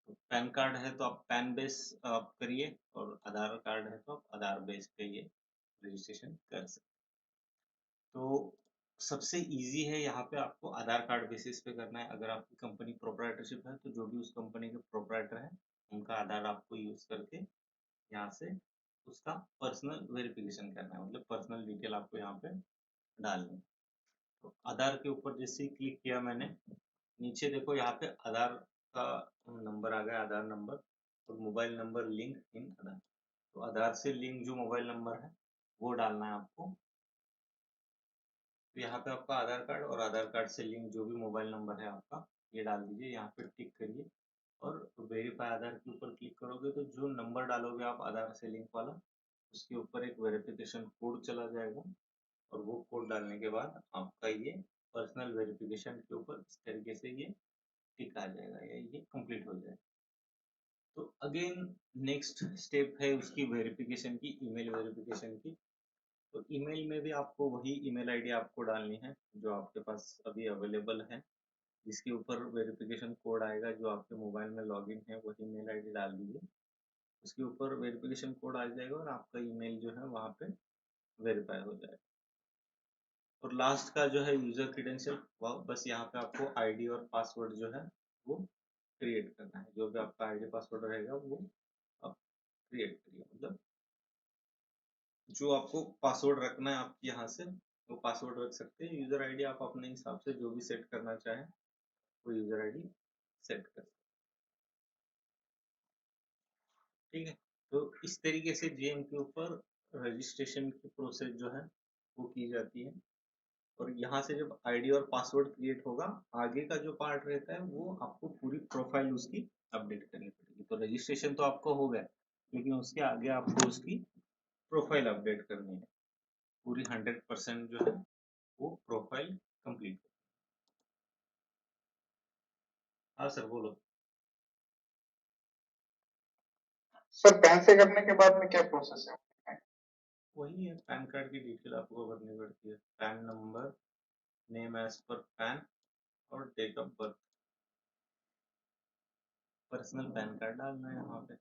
हो। तो पैन कार्ड है तो आप पैन बेस आप करिए, और आधार कार्ड है तो आप आधार बेस पे ये रजिस्ट्रेशन कर सकते हो। तो सबसे इजी है यहाँ पे आपको आधार कार्ड बेसिस पे करना है। अगर आपकी कंपनी प्रोप्राइटरशिप है तो जो भी उस कंपनी के प्रोप्राइटर है उनका आधार आपको यूज करके यहाँ से उसका पर्सनल वेरिफिकेशन करना है, मतलब पर्सनल डिटेल आपको यहाँ पे डालनी है। तो आधार के ऊपर जैसे ही क्लिक किया मैंने, नीचे देखो यहाँ पे आधार का नंबर आ गया, आधार नंबर और मोबाइल नंबर लिंक इन आधार। तो आधार से लिंक जो मोबाइल नंबर है वो डालना है आपको। तो यहाँ पे आपका आधार कार्ड और आधार कार्ड से लिंक जो भी मोबाइल नंबर है आपका ये डाल दीजिए, यहाँ पे टिक करिए, और वेरीफाई आधार के ऊपर क्लिक करोगे तो जो नंबर डालोगे आप आधार से लिंक वाला उसके ऊपर एक वेरिफिकेशन कोड चला जाएगा, और वो कोड डालने के बाद आपका ये पर्सनल वेरिफिकेशन के ऊपर इस तरीके से ये टिक आ जाएगा या ये कंप्लीट हो जाएगा। तो अगेन नेक्स्ट स्टेप है उसकी वेरिफिकेशन की, ईमेल वेरिफिकेशन की। तो ईमेल में भी आपको वही ईमेल आईडी आपको डालनी है जो आपके पास अभी अवेलेबल है, जिसके ऊपर वेरिफिकेशन कोड आएगा। जो आपके मोबाइल में लॉगिन है वही मेल आईडी डाल दीजिए, उसके ऊपर वेरिफिकेशन कोड आ जाएगा और आपका ईमेल जो है वहाँ पे वेरीफाई हो जाएगा। और लास्ट का जो है यूजर क्रीडेंशियल, वह बस यहाँ पे आपको आईडी और पासवर्ड जो है वो क्रिएट करना है। जो भी आपका आईडी पासवर्ड रहेगा वो आप क्रिएट करिए, मतलब जो आपको पासवर्ड रखना है आप यहाँ से वो पासवर्ड रख सकते हैं। यूजर आईडी आप अपने हिसाब से जो भी सेट करना चाहें वो यूजर आईडी सेट कर सकते हैं। ठीक है, तो इस तरीके से जेएम के ऊपर रजिस्ट्रेशन की प्रोसेस जो है वो की जाती है। और यहाँ से जब आईडी और पासवर्ड क्रिएट होगा, आगे का जो पार्ट रहता है वो आपको पूरी प्रोफाइल उसकी अपडेट करनी पड़ेगी। तो रजिस्ट्रेशन तो आपका हो गया, लेकिन उसके आगे आपको उसकी प्रोफाइल अपडेट करनी है, पूरी 100% जो है वो प्रोफाइल कंप्लीट। हाँ सर बोलो। सर पैन से करने के बाद में क्या प्रोसेस है? वही है, पैन कार्ड की डिटेल आपको भरनी पड़ती है, पैन नंबर, नेम एज पर पैन और date of birth. Personal PAN card डालना है यहाँ पे।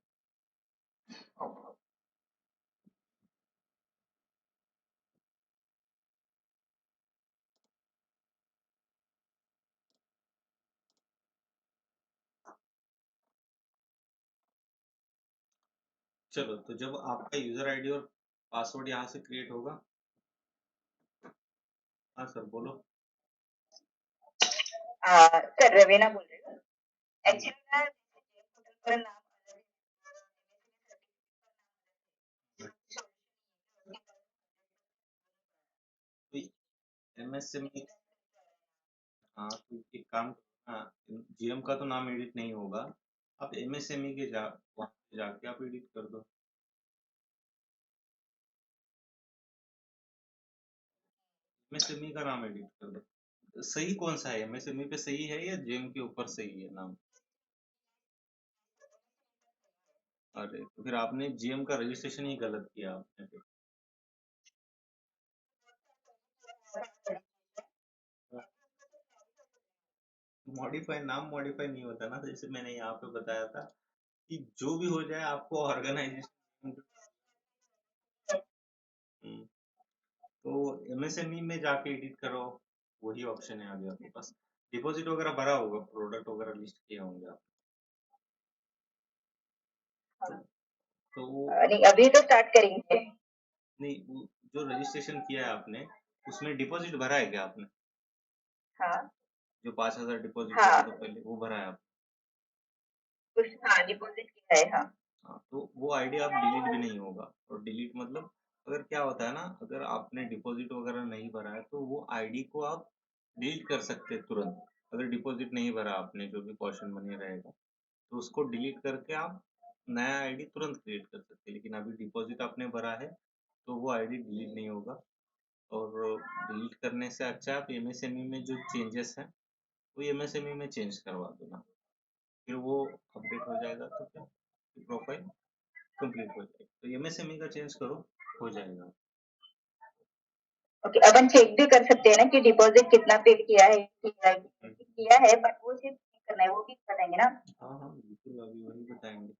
चलो, तो जब आपका यूजर आईडी और पासवर्ड यहाँ से क्रिएट होगा। हाँ सर बोलो। सर रवीना बोल रही हूँ। एक्चुअली ना होटल का नाम एमएसएमई। हाँ तो एक काम, हाँ, जीएम का तो नाम एडिट नहीं होगा, आप एमएसएमई के वहाँ पे जाके आप एडिट कर दो। एमएसएमई का नाम एडिट कर दो। सही कौन सा है, एमएसएमई पे सही है या जीएम के ऊपर सही है नाम? अरे तो फिर आपने जीएम का रजिस्ट्रेशन ही गलत किया आपने फिर। मॉडिफाई, नाम मॉडिफाई नहीं होता ना, जैसे मैंने यहाँ पे बताया था कि जो भी हो जाए आपको ऑर्गेनाइजेशन। तो एमएसएमई में जाके एडिट करो, वही ऑप्शन है अभी आपके पास। डिपॉजिट वगैरह भरा होगा, प्रोडक्ट वगैरह लिस्ट किए होंगे आप। तो वो नहीं अभी तो स्टार्ट करेंगे। नहीं, वो जो रजिस्ट्रेशन किया है आपने, उसमें डिपॉजिट भरा है क्या आपने? हाँ जो 5,000 डिपॉजिट किया हाँ था पहले, वो भरा है आप? कुछ हाँ डिपॉजिट किया है हाँ। हाँ, तो वो आईडी आप डिलीट भी नहीं होगा। और डिलीट मतलब, अगर क्या होता है ना, अगर आपने डिपॉजिट वगैरह नहीं भरा है तो वो आईडी को आप डिलीट कर सकते हैं तुरंत। अगर डिपॉजिट नहीं भरा आपने, जो भी कॉशन बने रहेगा, तो उसको डिलीट करके आप नया आईडी तुरंत क्रिएट कर सकते हैं। लेकिन अभी डिपॉजिट आपने भरा है तो वो आईडी डिलीट नहीं होगा। और डिलीट करने से अच्छा आप एमएसएमई में जो चेंजेस हैं वो एमएसएमई में चेंज करवा दो ना, फिर वो अपडेट हो जाएगा, तो क्या प्रोफाइल कंप्लीट हो जाएगी। तो एमएसएमई का चेंज करो, हो जाएगा। ओके अपन चेक भी कर सकते हैं ना कि डिपॉजिट कितना पे किया है किया है बट वो चेक करना है वो भी बताएंगे ना। हाँ हाँ बिल्कुल, अभी वही बताएंगे।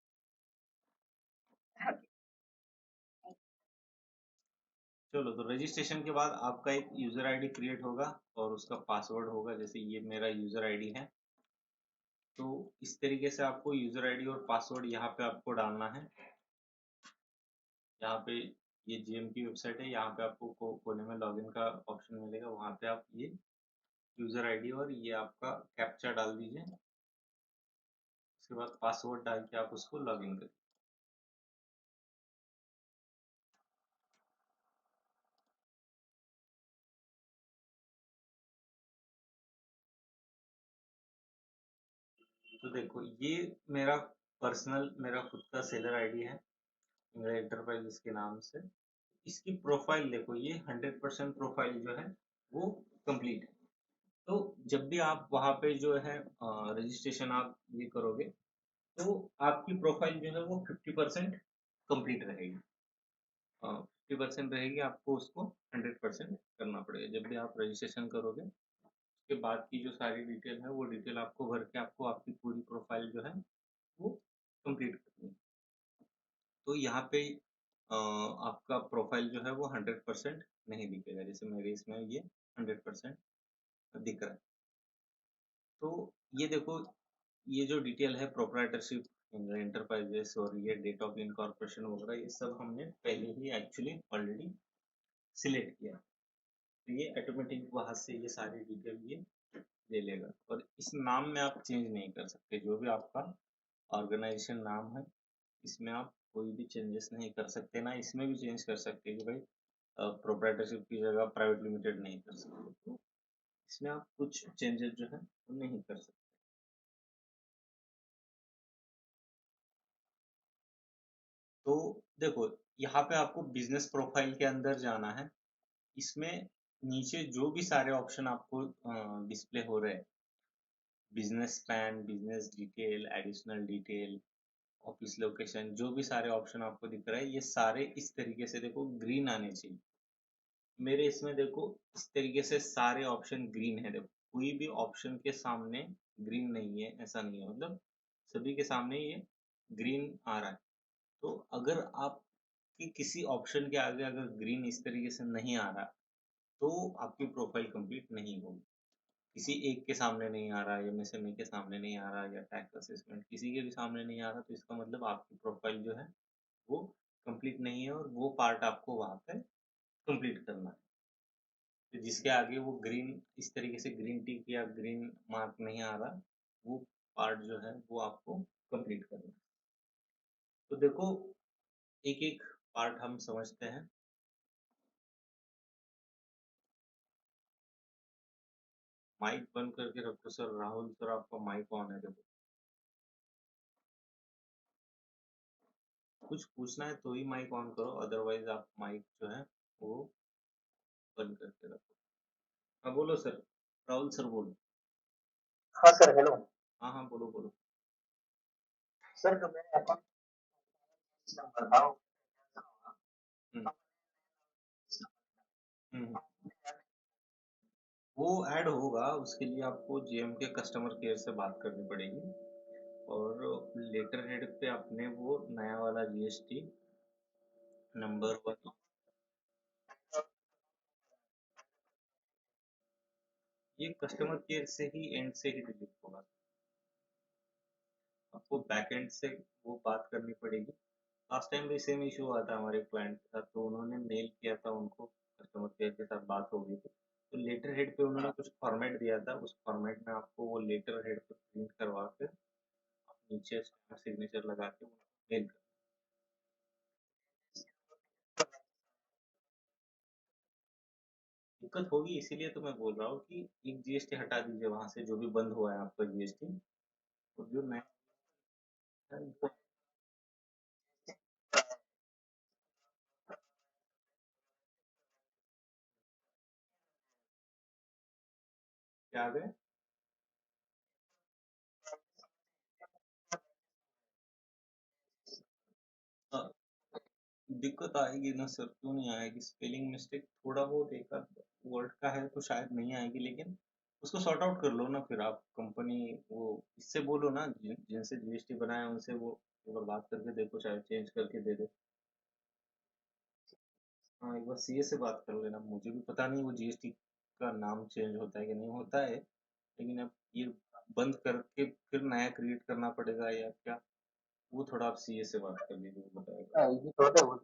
चलो, तो रजिस्ट्रेशन के बाद आपका एक यूजर आईडी क्रिएट होगा और उसका पासवर्ड होगा। जैसे ये मेरा यूजर आईडी है, तो इस तरीके से आपको यूजर आईडी और पासवर्ड यहाँ पे आपको डालना है। यहाँ पे ये जीएम की वेबसाइट है, यहाँ पे आपको कोने में लॉगिन का ऑप्शन मिलेगा, वहाँ पे आप ये यूजर आईडी और ये आपका कैप्चा डाल दीजिए। उसके बाद पासवर्ड डाल के आप उसको लॉगिन करिए। तो देखो, ये मेरा पर्सनल, मेरा खुद का सेलर आईडी है, मेरा एंटरप्राइज इसके नाम से। इसकी प्रोफाइल देखो, ये 100% प्रोफाइल जो है वो कंप्लीट है। तो जब भी आप वहाँ पे जो है रजिस्ट्रेशन आप ये करोगे, तो आपकी प्रोफाइल जो है वो 50% कंप्लीट रहेगी। 50% रहेगी, आपको उसको 100% करना पड़ेगा। जब भी आप रजिस्ट्रेशन करोगे, उसके बाद की जो सारी डिटेल है वो डिटेल आपको भर के आपको आपकी पूरी प्रोफाइल जो है वो कंप्लीट करनी है। तो यहाँ पे आपका प्रोफाइल जो है वो 100% नहीं दिखेगा, जैसे मेरे इसमें ये 100% दिख रहा है। तो ये देखो, ये जो डिटेल है प्रोप्राइटरशिप, एंटरप्राइजेस और ये डेट ऑफ इनकॉर्पोरेशन वगैरह, ये सब हमने पहले ही एक्चुअली ऑलरेडी सिलेक्ट किया। तो ये ऑटोमेटिक वहाँ से ये सारी डिटेल ये ले लेगा। और इस नाम में आप चेंज नहीं कर सकते, जो भी आपका ऑर्गेनाइजेशन नाम है इसमें आप कोई भी चेंजेस नहीं कर सकते, ना इसमें भी चेंज कर सकते कि भाई प्रोप्राइटरशिप की जगह प्राइवेट लिमिटेड नहीं कर सकते, तो इसमें आप कुछ चेंजेस जो है वो नहीं कर सकते। तो देखो, यहाँ पे आपको बिजनेस प्रोफाइल के अंदर जाना है। इसमें नीचे जो भी सारे ऑप्शन आपको डिस्प्ले हो रहे हैं, business plan, business detail, additional detail, office location, जो भी सारे ऑप्शन आपको दिख रहा है, ये सारे इस तरीके से देखो ग्रीन आने चाहिए। मेरे इसमें देखो इस तरीके से सारे ऑप्शन ग्रीन है। देखो कोई भी ऑप्शन के सामने ग्रीन नहीं है, ऐसा नहीं है, मतलब सभी के सामने ये ग्रीन आ रहा है। तो अगर आपकी किसी ऑप्शन के आगे अगर ग्रीन इस तरीके से नहीं आ रहा, तो आपकी प्रोफाइल कंप्लीट नहीं होगी। किसी एक के सामने नहीं आ रहा, एमएसएमई के सामने नहीं आ रहा, या टैक्स असेसमेंट किसी के भी सामने नहीं आ रहा, तो इसका मतलब आपकी प्रोफाइल जो है वो कंप्लीट नहीं है, और वो पार्ट आपको वहाँ पे कंप्लीट करना है। तो जिसके आगे वो ग्रीन इस तरीके से ग्रीन टिक या ग्रीन मार्क नहीं आ रहा, वो पार्ट जो है वो आपको कंप्लीट करना है। तो देखो एक एक पार्ट हम समझते हैं। माइक बंद करके रखो सर, राहुल सर आपका माइक ऑन है। देखो कुछ पूछना है तो ही माइक ऑन करो, अदरवाइज आप माइक जो है वो बंद करके रखो। हाँ बोलो सर, राहुल सर बोलो। हाँ सर, हेलो। हाँ हाँ बोलो बोलो। सर, जो मेरे अकाउंट नंबर था हम्म हम्म। वो ऐड होगा, उसके लिए आपको जेएम के कस्टमर केयर से बात करनी पड़ेगी, और लेटर हेड पे आपने वो नया वाला जीएसटी नंबर वन, ये कस्टमर केयर से ही एंड से ही डिलीट होगा। आपको बैक एंड से वो बात करनी पड़ेगी। लास्ट टाइम भी सेम इशू हुआ था हमारे क्लाइंट के साथ, तो उन्होंने मेल किया था, उनको कस्टमर केयर के साथ बात हो गई थी, तो लेटर हेड पे उन्होंने कुछ फॉर्मेट दिया था, उस फॉर्मेट में आपको वो लेटर हेड पे प्रिंट करवा के नीचे सिग्नेचर लगा के मेल कर। दिक्कत होगी, इसीलिए तो मैं बोल रहा हूँ कि एक जीएसटी हटा दीजिए वहां से, जो भी बंद हुआ है आपका जीएसटी, और जो नया है उनको क्या आ गए। हाँ, दिक्कत आएगी ना सर, क्यों नहीं आएगी, स्पेलिंग मिस्टेक थोड़ा बहुत एक आध वर्ड का है तो शायद नहीं आएगी, लेकिन उसको सॉर्ट आउट कर लो ना, फिर आप कंपनी वो इससे बोलो ना, जिनसे जीएसटी बनाया उनसे वो एक बार बात करके देखो, शायद चेंज करके दे दे। हाँ एक बार सीए से बात कर लेना, मुझे भी पता नहीं वो जीएसटी का नाम चेंज होता है कि नहीं होता है, लेकिन अब ये बंद करके फिर नया क्रिएट करना पड़ेगा या क्या, वो थोड़ा आप सीए से बात कर लीजिए, वो बताएगा। ये तो है वो।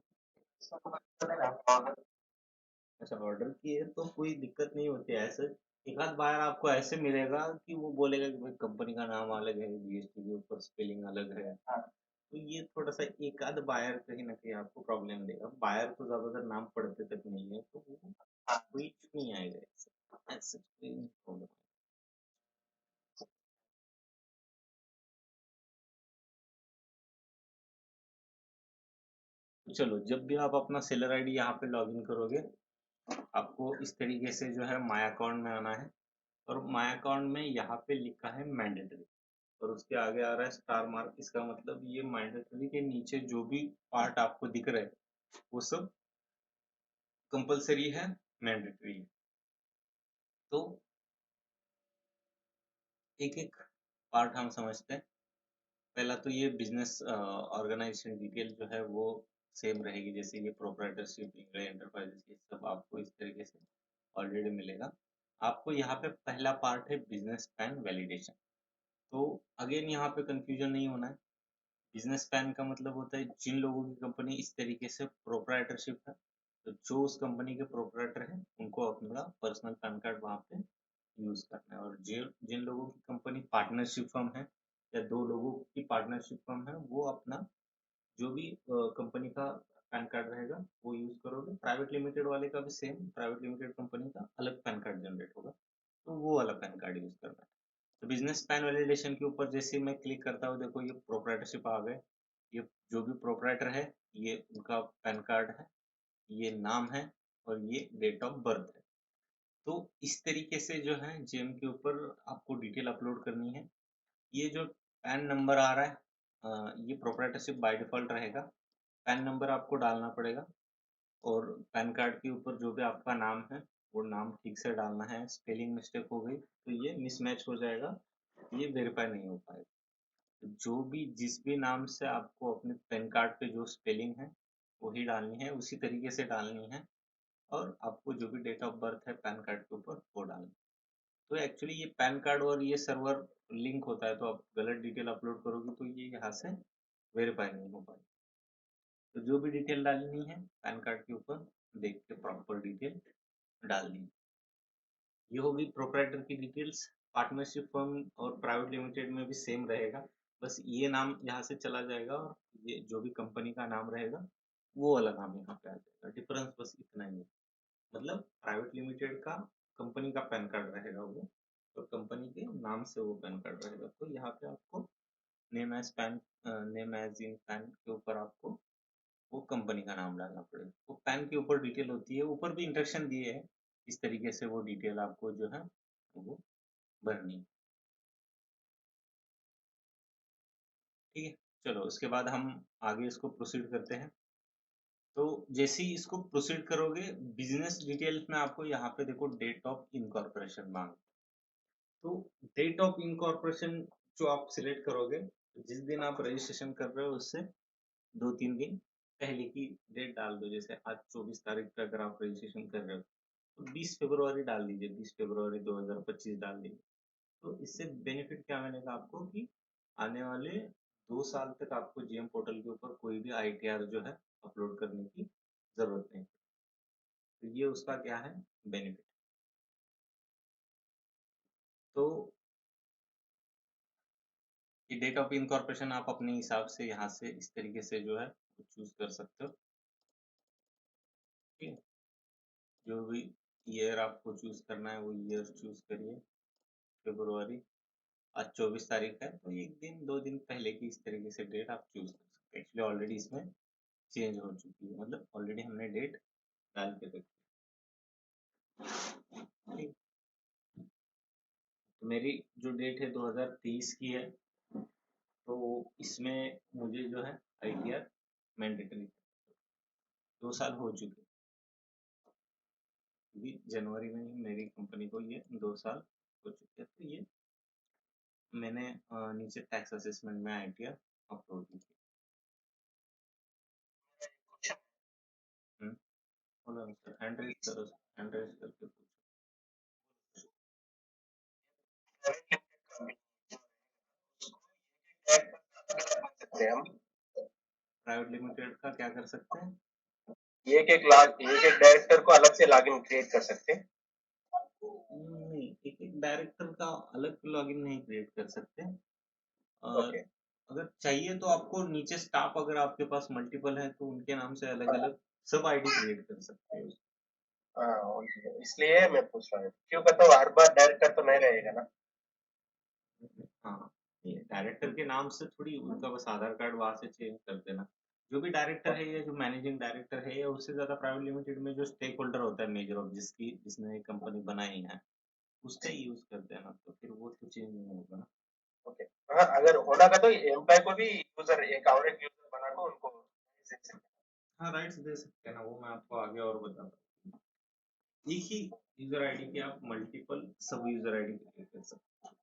अच्छा ऑर्डर किए तो कोई दिक्कत नहीं होती है ऐसे। एक आध बार आपको ऐसे मिलेगा कि वो बोलेगा कि भाई कंपनी का नाम अलग है, जीएसटी के ऊपर स्पेलिंग अलग है, तो ये थोड़ा सा एक आध बायर कहीं ना कहीं आपको प्रॉब्लम देगा। बायर तो ज्यादातर नाम पढ़ते तक नहीं है, तो वो कोई issue नहीं आएगा ऐसे, ऐसे कोई प्रॉब्लम। चलो जब भी आप अपना सेलर आईडी यहाँ पे लॉगिन करोगे, आपको इस तरीके से जो है माय अकाउंट में आना है, और माय अकाउंट में यहाँ पे लिखा है मैंडेटरी, और उसके आगे आ रहा है स्टार मार्क। इसका मतलब ये मैंडेटरी के नीचे जो भी पार्ट आपको दिख रहे हैं वो सब कंपलसरी है, मैंडेटरी है। तो एक एक पार्ट हम समझते हैं। पहला तो ये बिजनेस ऑर्गेनाइजेशन डिटेल जो है वो सेम रहेगी, जैसे ये प्रोप्राइटरशिप, एंटरप्राइजेस, ये सब आपको इस तरीके से ऑलरेडी मिलेगा। आपको यहाँ पे पहला पार्ट है बिजनेस प्लान वैलिडेशन। तो अगेन यहाँ पे कंफ्यूजन नहीं होना है। बिजनेस प्लान का मतलब होता है जिन लोगों की कंपनी इस तरीके से प्रोप्राइटरशिप है, तो जो उस कंपनी के प्रोप्राइटर हैं उनको अपना पर्सनल पैन कार्ड वहाँ पे यूज करना है, और जिन जिन लोगों की कंपनी पार्टनरशिप फर्म है या दो लोगों की पार्टनरशिप फर्म है, वो अपना जो भी कंपनी का पैन कार्ड रहेगा वो यूज करोगे। प्राइवेट लिमिटेड वाले का भी सेम, प्राइवेट लिमिटेड कंपनी का अलग पैन कार्ड जनरेट होगा, तो वो वाला पैन कार्ड यूज करना है। तो बिजनेस पैन वैलिडेशन के ऊपर जैसे मैं क्लिक करता हूँ, देखो ये प्रोप्राइटरशिप आ गए, ये जो भी प्रोप्राइटर है ये उनका पैन कार्ड है, ये नाम है और ये डेट ऑफ बर्थ है। तो इस तरीके से जो है जेम के ऊपर आपको डिटेल अपलोड करनी है। ये जो पैन नंबर आ रहा है ये प्रोप्राइटरशिप बाय डिफॉल्ट रहेगा, पैन नंबर आपको डालना पड़ेगा और पैन कार्ड के ऊपर जो भी आपका नाम है वो नाम ठीक से डालना है। स्पेलिंग मिस्टेक हो गई तो ये मिसमैच हो जाएगा, ये वेरीफाई नहीं हो पाएगा। तो जो भी जिस भी नाम से आपको अपने पैन कार्ड पे जो स्पेलिंग है वही डालनी है, उसी तरीके से डालनी है और आपको जो भी डेट ऑफ बर्थ है पैन कार्ड के ऊपर वो डालना है। तो एक्चुअली ये पैन कार्ड और ये सर्वर लिंक होता है, तो आप गलत डिटेल अपलोड करोगे तो ये यहाँ से वेरीफाई नहीं हो पाएगा। तो जो भी डिटेल डालनी है पैन कार्ड के ऊपर देख के प्रॉपर डिटेल डाल दी। ये होगी प्रोप्राइटर की डिटेल्स। पार्टनरशिप फर्म और प्राइवेट लिमिटेड में भी सेम रहेगा, बस ये नाम यहाँ से चला जाएगा और ये जो भी कंपनी का नाम रहेगा वो वाला नाम यहाँ पे आ जाएगा। डिफरेंस बस इतना ही है, मतलब प्राइवेट लिमिटेड का कंपनी का पैन कार्ड रहेगा वो, और कंपनी के नाम से वो पैन कार्ड रहेगा। तो यहाँ पे आपको name as PAN, name as in PAN के ऊपर आपको वो कंपनी का नाम डालना पड़ेगा। वो पैन के ऊपर डिटेल होती है, ऊपर भी इंस्ट्रक्शन दिए हैं इस तरीके से वो डिटेल आपको जो है वो भरनी है। ठीक है, चलो उसके बाद हम आगे इसको प्रोसीड करते हैं। तो जैसे ही इसको प्रोसीड करोगे, बिजनेस डिटेल्स में आपको यहाँ पे देखो डेट ऑफ इनकॉर्पोरेशन मांग, तो डेट ऑफ इनकॉर्पोरेशन जो आप सिलेक्ट करोगे, जिस दिन आप रजिस्ट्रेशन कर रहे हो उससे 2-3 दिन पहले की डेट डाल दो। जैसे आज 24 तारीख पे अगर आप रजिस्ट्रेशन कर रहे हो तो 20 फरवरी डाल दीजिए, 20 फरवरी 2025 डाल दीजिए। तो इससे बेनिफिट क्या मिलेगा आपको कि आने वाले 2 साल तक आपको जीएम पोर्टल के ऊपर कोई भी आईटीआर जो है अपलोड करने की जरूरत नहीं। तो ये उसका क्या है बेनिफिट। तो ये डेट ऑफ इनकॉर्पोरेशन आप अपने हिसाब से यहाँ से इस तरीके से जो है चूज कर सकते हो। ठीक है, जो भी ईयर आपको चूज करना है वो ईयर चूज करिए। फरवरी, आज 24 तारीख है तो 1 दिन 2 दिन पहले की इस तरीके से डेट आप चूज कर सकते हैं। एक्चुअली ऑलरेडी इसमें चेंज हो चुकी है, मतलब ऑलरेडी हमने डेट डाल के रखी। ठीक, तो मेरी जो डेट है 2023 की है, तो इसमें मुझे जो है आईटीआर मैंडेटरी 2 साल हो चुके, क्योंकि जनवरी में ही मेरी कंपनी को ये 2 साल हो चुके हैं। तो ये मैंने नीचे टैक्स असेसमेंट में आईटीआर अपलोड की थी। बोलो सर, हैंड रेज करो, हैंड रेज करके पूछो। हम प्राइवेट लिमिटेड का क्या कर सकते हैं? एक एक डायरेक्टर को अलग से लॉगिन क्रिएट कर सकते हैं। नहीं, एक एक डायरेक्टर का अलग लॉगिन नहीं क्रिएट कर सकते। और ओके, अगर चाहिए तो आपको नीचे स्टाफ अगर आपके पास मल्टीपल है तो उनके नाम से अलग अलग सब आईडी क्रिएट कर सकते हो। हाँ, इसलिए मैं पूछ रहा हूँ क्यों कहता हूँ हर बार डायरेक्टर तो नहीं रहेगा ना। हाँ, ये डायरेक्टर के नाम से थोड़ी उनका बस आधार कार्ड वहां से चेंज कर देना। जो भी डायरेक्टर है या जो मैनेजिंग डायरेक्टर है या उससे ज्यादा प्राइवेट लिमिटेड में जो स्टेक होल्डर होता है मेजर ऑफ जिसने कंपनी बनाई है उसका यूज कर देना, तो फिर वो तो चेंज नहीं होगा ना। ओके, हाँ, अगर होना का तो एम्प्लॉय को भी यूजर एक और एक यूजर बना को उनको हाँ, राइट्स दे सकते हैं ना, वो मैं आपको आगे और बताता हूँ। एक ही यूजर आईडी के आप मल्टीपल सब यूजर आईडी क्रिएट कर सकते हैं।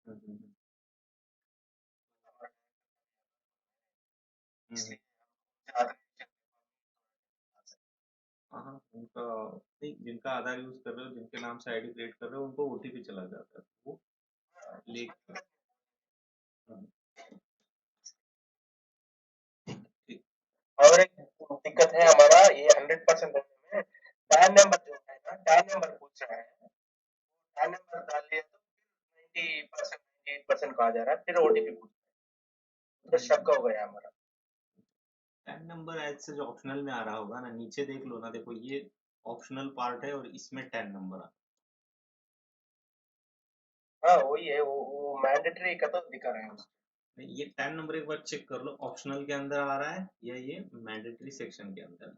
हम्म, हाँ हाँ, उनका नहीं, जिनका आधार यूज कर रहे हो, जिनके नाम से आईडी क्रिएट कर रहे हो उनको ओटीपी चला जाता है, वो ले हाँ, ठीक। और एक दिक्कत है हमारा ये 100% में पैन नंबर जो है ना, पैन नंबर पूछ रहा है। पैन नंबर डाल दिया तो 90% 98% कहा जा रहा है, फिर ओटीपी पूछ तो शक हो गया हमारा। PAN number as such optional में आ रहा होगा ना, नीचे देख लो ना, देखो ये ऑप्शनल पार्ट है और इसमें 10 नंबर आ। हाँ वही है, वो मैंडेटरी का तो दिखा रहे हैं उसको। नहीं, ये 10 नंबर एक बार चेक कर लो, ऑप्शनल के अंदर आ रहा है या ये मैंडेटरी सेक्शन के अंदर है।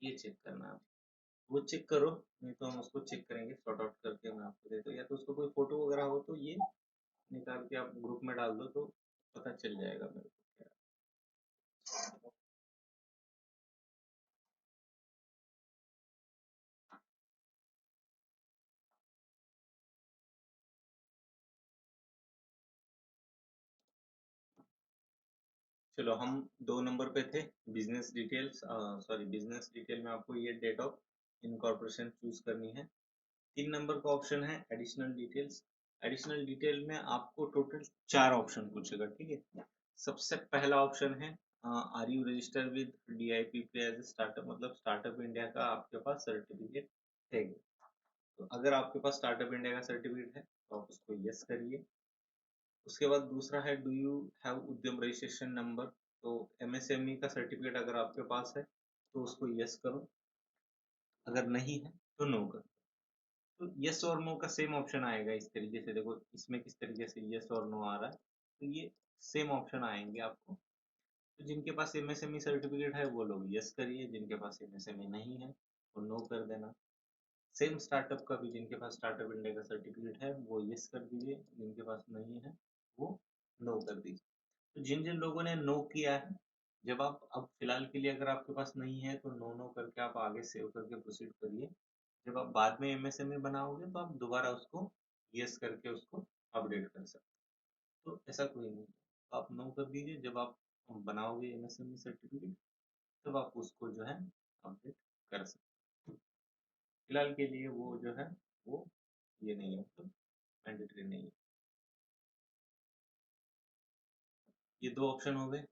ये चेक करना है, वो चेक करो, नहीं तो हम उसको चेक करेंगे, सॉर्ट आउट करके मैं आपको देता हूँ, या तो उसको कोई फोटो वगैरह हो तो ये निकाल के आप ग्रुप में डाल दो तो पता चल जाएगा मेरे को क्या। चलो हम 2 नंबर पे थे, business details, sorry business detail में आपको ये डेट ऑफ इनकॉर्पोरेशन चूज करनी है। 3 नंबर का ऑप्शन है एडिशनल डिटेल्स। एडिशनल डिटेल में आपको टोटल 4 ऑप्शन पूछेगा, ठीक है। सबसे पहला ऑप्शन है are you register with DIPP as a startup, मतलब स्टार्टअप इंडिया का आपके पास सर्टिफिकेट है। तो अगर आपके पास स्टार्टअप इंडिया का सर्टिफिकेट है तो आप उसको यस करिए। उसके बाद दूसरा है डू यू हैव उद्यम रजिस्ट्रेशन नंबर, तो MSME का सर्टिफिकेट अगर आपके पास है तो उसको यस करो, अगर नहीं है तो नो करो। तो यस और नो का सेम ऑप्शन आएगा इस तरीके से, देखो इसमें किस तरीके से यस और नो आ रहा है, तो ये सेम ऑप्शन आएंगे आपको। तो जिनके पास MSME सर्टिफिकेट है वो लोग यस करिए, जिनके पास MSME नहीं है वो नो कर देना। सेम स्टार्टअप का भी, जिनके पास स्टार्टअप इंडिया का सर्टिफिकेट है वो यस कर दीजिए, जिनके पास नहीं है वो नो कर दीजिए। तो जिन जिन लोगों ने नो किया है, जब आप अब फिलहाल के लिए अगर आपके पास नहीं है तो नो नो करके आप आगे सेव करके प्रोसीड करिए। जब आप बाद में MSME बनाओगे तो आप दोबारा उसको यस करके उसको अपडेट कर सकते हो। तो ऐसा कोई नहीं, तो आप नो कर दीजिए, जब आप बनाओगे MSME सर्टिफिकेट तब आप उसको जो है अपडेट कर सकते हो। फिलहाल के लिए वो जो है वो ये नहीं है, मतलब मैंडेटरी नहीं है। ये 2 ऑप्शन हो गए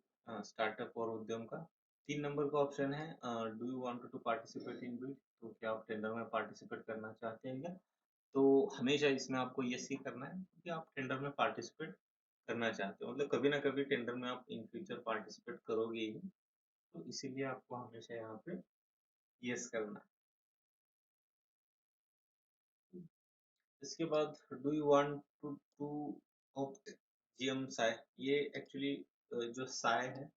स्टार्टअप और उद्यम का। 3 नंबर का ऑप्शन है do you want to participate in bid, तो क्या आप टेंडर में पार्टिसिपेट करना चाहते हैं क्या? तो हमेशा इसमें आपको यस ही करना है क्योंकि आप टेंडर में पार्टिसिपेट करना चाहते हो, मतलब कभी ना कभी टेंडर में आप इन फ्यूचर पार्टिसिपेट करोगे ही, तो इसीलिए आपको हमेशा यहाँ पे यस करना है। इसके बाद do you want to opt GM say, ये एक्चुअली जो साय है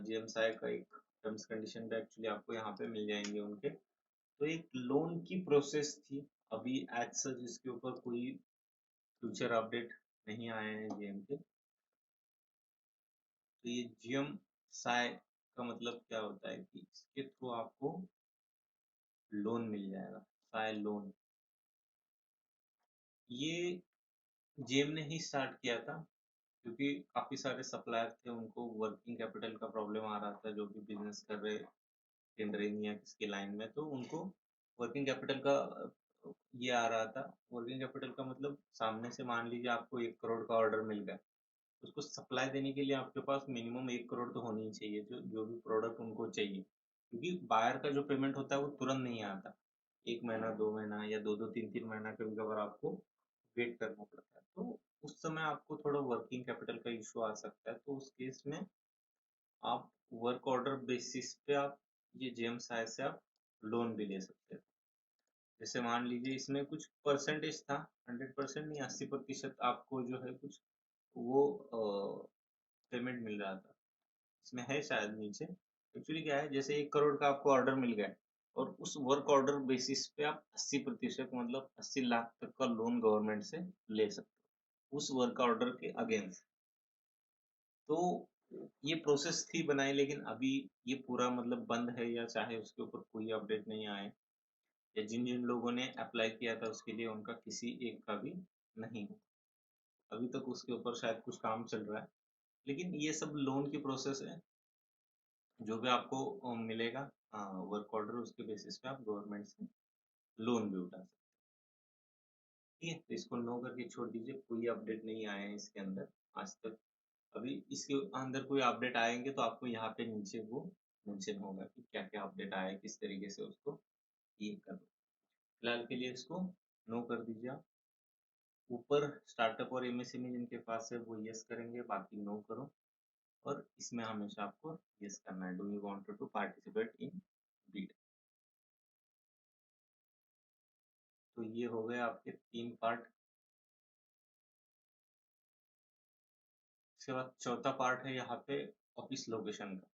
GM साय का एक टर्म्स कंडीशन पे एक्चुअली आपको यहाँ पे मिल जाएंगे उनके। तो एक लोन की प्रोसेस थी, अभी एज सच इसके ऊपर कोई फ्यूचर अपडेट नहीं आए हैं GM के। तो ये GM साय का मतलब क्या होता है कि इसके थ्रू आपको लोन मिल जाएगा, साय लोन। ये GM ने ही स्टार्ट किया था क्योंकि काफी सारे सप्लायर थे, उनको वर्किंग कैपिटल का प्रॉब्लम आ रहा था, जो भी बिजनेस कर रहे टेंडरिंग या किसकी लाइन में, तो उनको वर्किंग कैपिटल का ये आ रहा था। वर्किंग कैपिटल का मतलब सामने से मान लीजिए आपको 1 करोड़ का ऑर्डर मिल गया, उसको सप्लाई देने के लिए आपके पास मिनिमम 1 करोड़ तो होनी ही चाहिए, जो जो भी प्रोडक्ट उनको चाहिए, क्योंकि बायर का जो पेमेंट होता है वो तुरंत नहीं आता, 1 महीना 2 महीना या 2 2 3 3 महीना कभी कभार आपको वेट करना पड़ता है। तो उस समय आपको थोड़ा वर्किंग कैपिटल का इशू आ सकता है, तो उस केस में आप वर्क ऑर्डर बेसिस पे आप ये GM से आप लोन भी ले सकते हैं। जैसे मान लीजिए इसमें कुछ परसेंटेज था, 100% नहीं, 80% आपको जो है कुछ वो पेमेंट मिल रहा था, इसमें है शायद नीचे। एक्चुअली क्या है, जैसे 1 करोड़ का आपको ऑर्डर मिल गया और उस वर्क ऑर्डर बेसिस पे आप 80% मतलब 80 लाख तक का लोन गवर्नमेंट से ले सकते हो उस वर्क ऑर्डर के अगेंस्ट। तो ये प्रोसेस थी बनाई, लेकिन अभी ये पूरा मतलब बंद है, या चाहे उसके ऊपर कोई अपडेट नहीं आए, या जिन जिन लोगों ने अप्लाई किया था उसके लिए उनका किसी एक का भी नहीं हुआ अभी तक, उसके ऊपर शायद कुछ काम चल रहा है। लेकिन ये सब लोन की प्रोसेस है, जो भी आपको मिलेगा वर्क ऑर्डर, उसके बेसिस पे आप गवर्नमेंट से लोन भी उठा सकते हैं। ठीक है, तो इसको नो करके छोड़ दीजिए, कोई अपडेट नहीं आया है इसके अंदर आज तक। अभी इसके अंदर कोई अपडेट आएंगे तो आपको यहाँ पे नीचे वो मेंशन होगा कि क्या क्या अपडेट आया है, किस तरीके से उसको ये कर। फिलहाल के लिए इसको नो कर दीजिए आप। ऊपर स्टार्टअप और एमएसएमई जिनके पास है वो यस करेंगे, बाकी नो करो। और इसमें हमेशा आपको यस करना है, do you want to participate in bid. तो ये हो गए आपके 3 पार्ट। इसके बाद चौथा पार्ट है यहाँ पे ऑफिस लोकेशन का।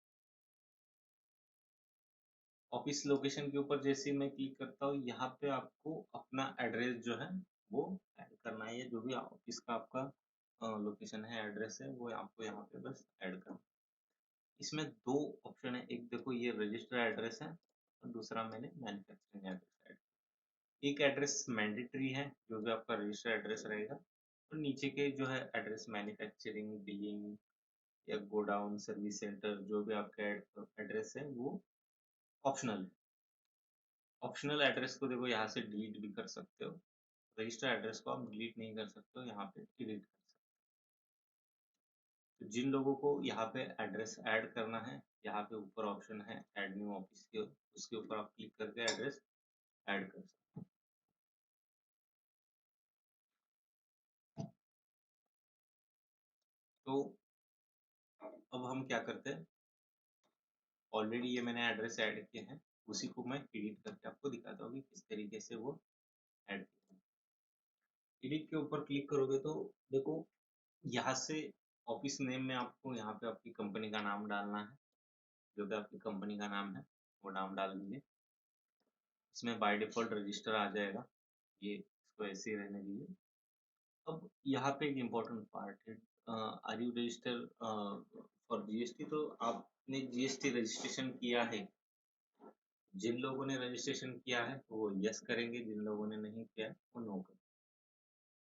ऑफिस लोकेशन के ऊपर जैसे ही मैं क्लिक करता हूँ, यहाँ पे आपको अपना एड्रेस जो है वो ऐड करना है। जो भी ऑफिस का आपका लोकेशन है, एड्रेस है, वो आपको यहाँ पे बस ऐड करना है। इसमें 2 ऑप्शन है, एक देखो ये रजिस्टर एड्रेस है और दूसरा मैंने मैन्युफैक्चरिंग एड्रेस ऐड। एक एड्रेस मैंडेटरी है जो भी आपका रजिस्टर एड्रेस रहेगा, और नीचे के जो है एड्रेस मैन्युफैक्चरिंग, डीलिंग या गोडाउन, सर्विस सेंटर, जो भी आपका एड्रेस है वो ऑप्शनल है। ऑप्शनल एड्रेस को देखो यहाँ से डिलीट भी कर सकते हो, रजिस्टर एड्रेस को आप डिलीट नहीं कर सकते हो, यहाँ पे डिलीट कर सकते हो। तो जिन लोगों को यहाँ पे एड्रेस ऐड करना है, यहाँ पे ऊपर ऑप्शन है ऐड न्यू ऑफिस के, उसके ऊपर आप क्लिक करके एड्रेस ऐड कर सकते हो। तो अब हम क्या करते हैं, ऑलरेडी ये मैंने एड्रेस ऐड किए हैं, उसी को मैं एडिट करके आपको दिखाता हूँ कि किस तरीके से वो ऐड किया है। एडिट के ऊपर क्लिक करोगे तो देखो यहाँ से ऑफिस नेम में आपको यहाँ पे आपकी कंपनी का नाम डालना है, जो भी आपकी कंपनी का नाम है वो नाम डाल दीजिए। इसमें बाय डिफॉल्ट रजिस्टर आ जाएगा, ये इसको ऐसे ही रहने दीजिए। अब यहाँ पे एक इम्पोर्टेंट पार्ट है, are you register for GST. तो आपने जीएसटी रजिस्ट्रेशन किया है, जिन लोगों ने रजिस्ट्रेशन किया है वो यस करेंगे, जिन लोगों ने नहीं किया है वो नो करेंगे।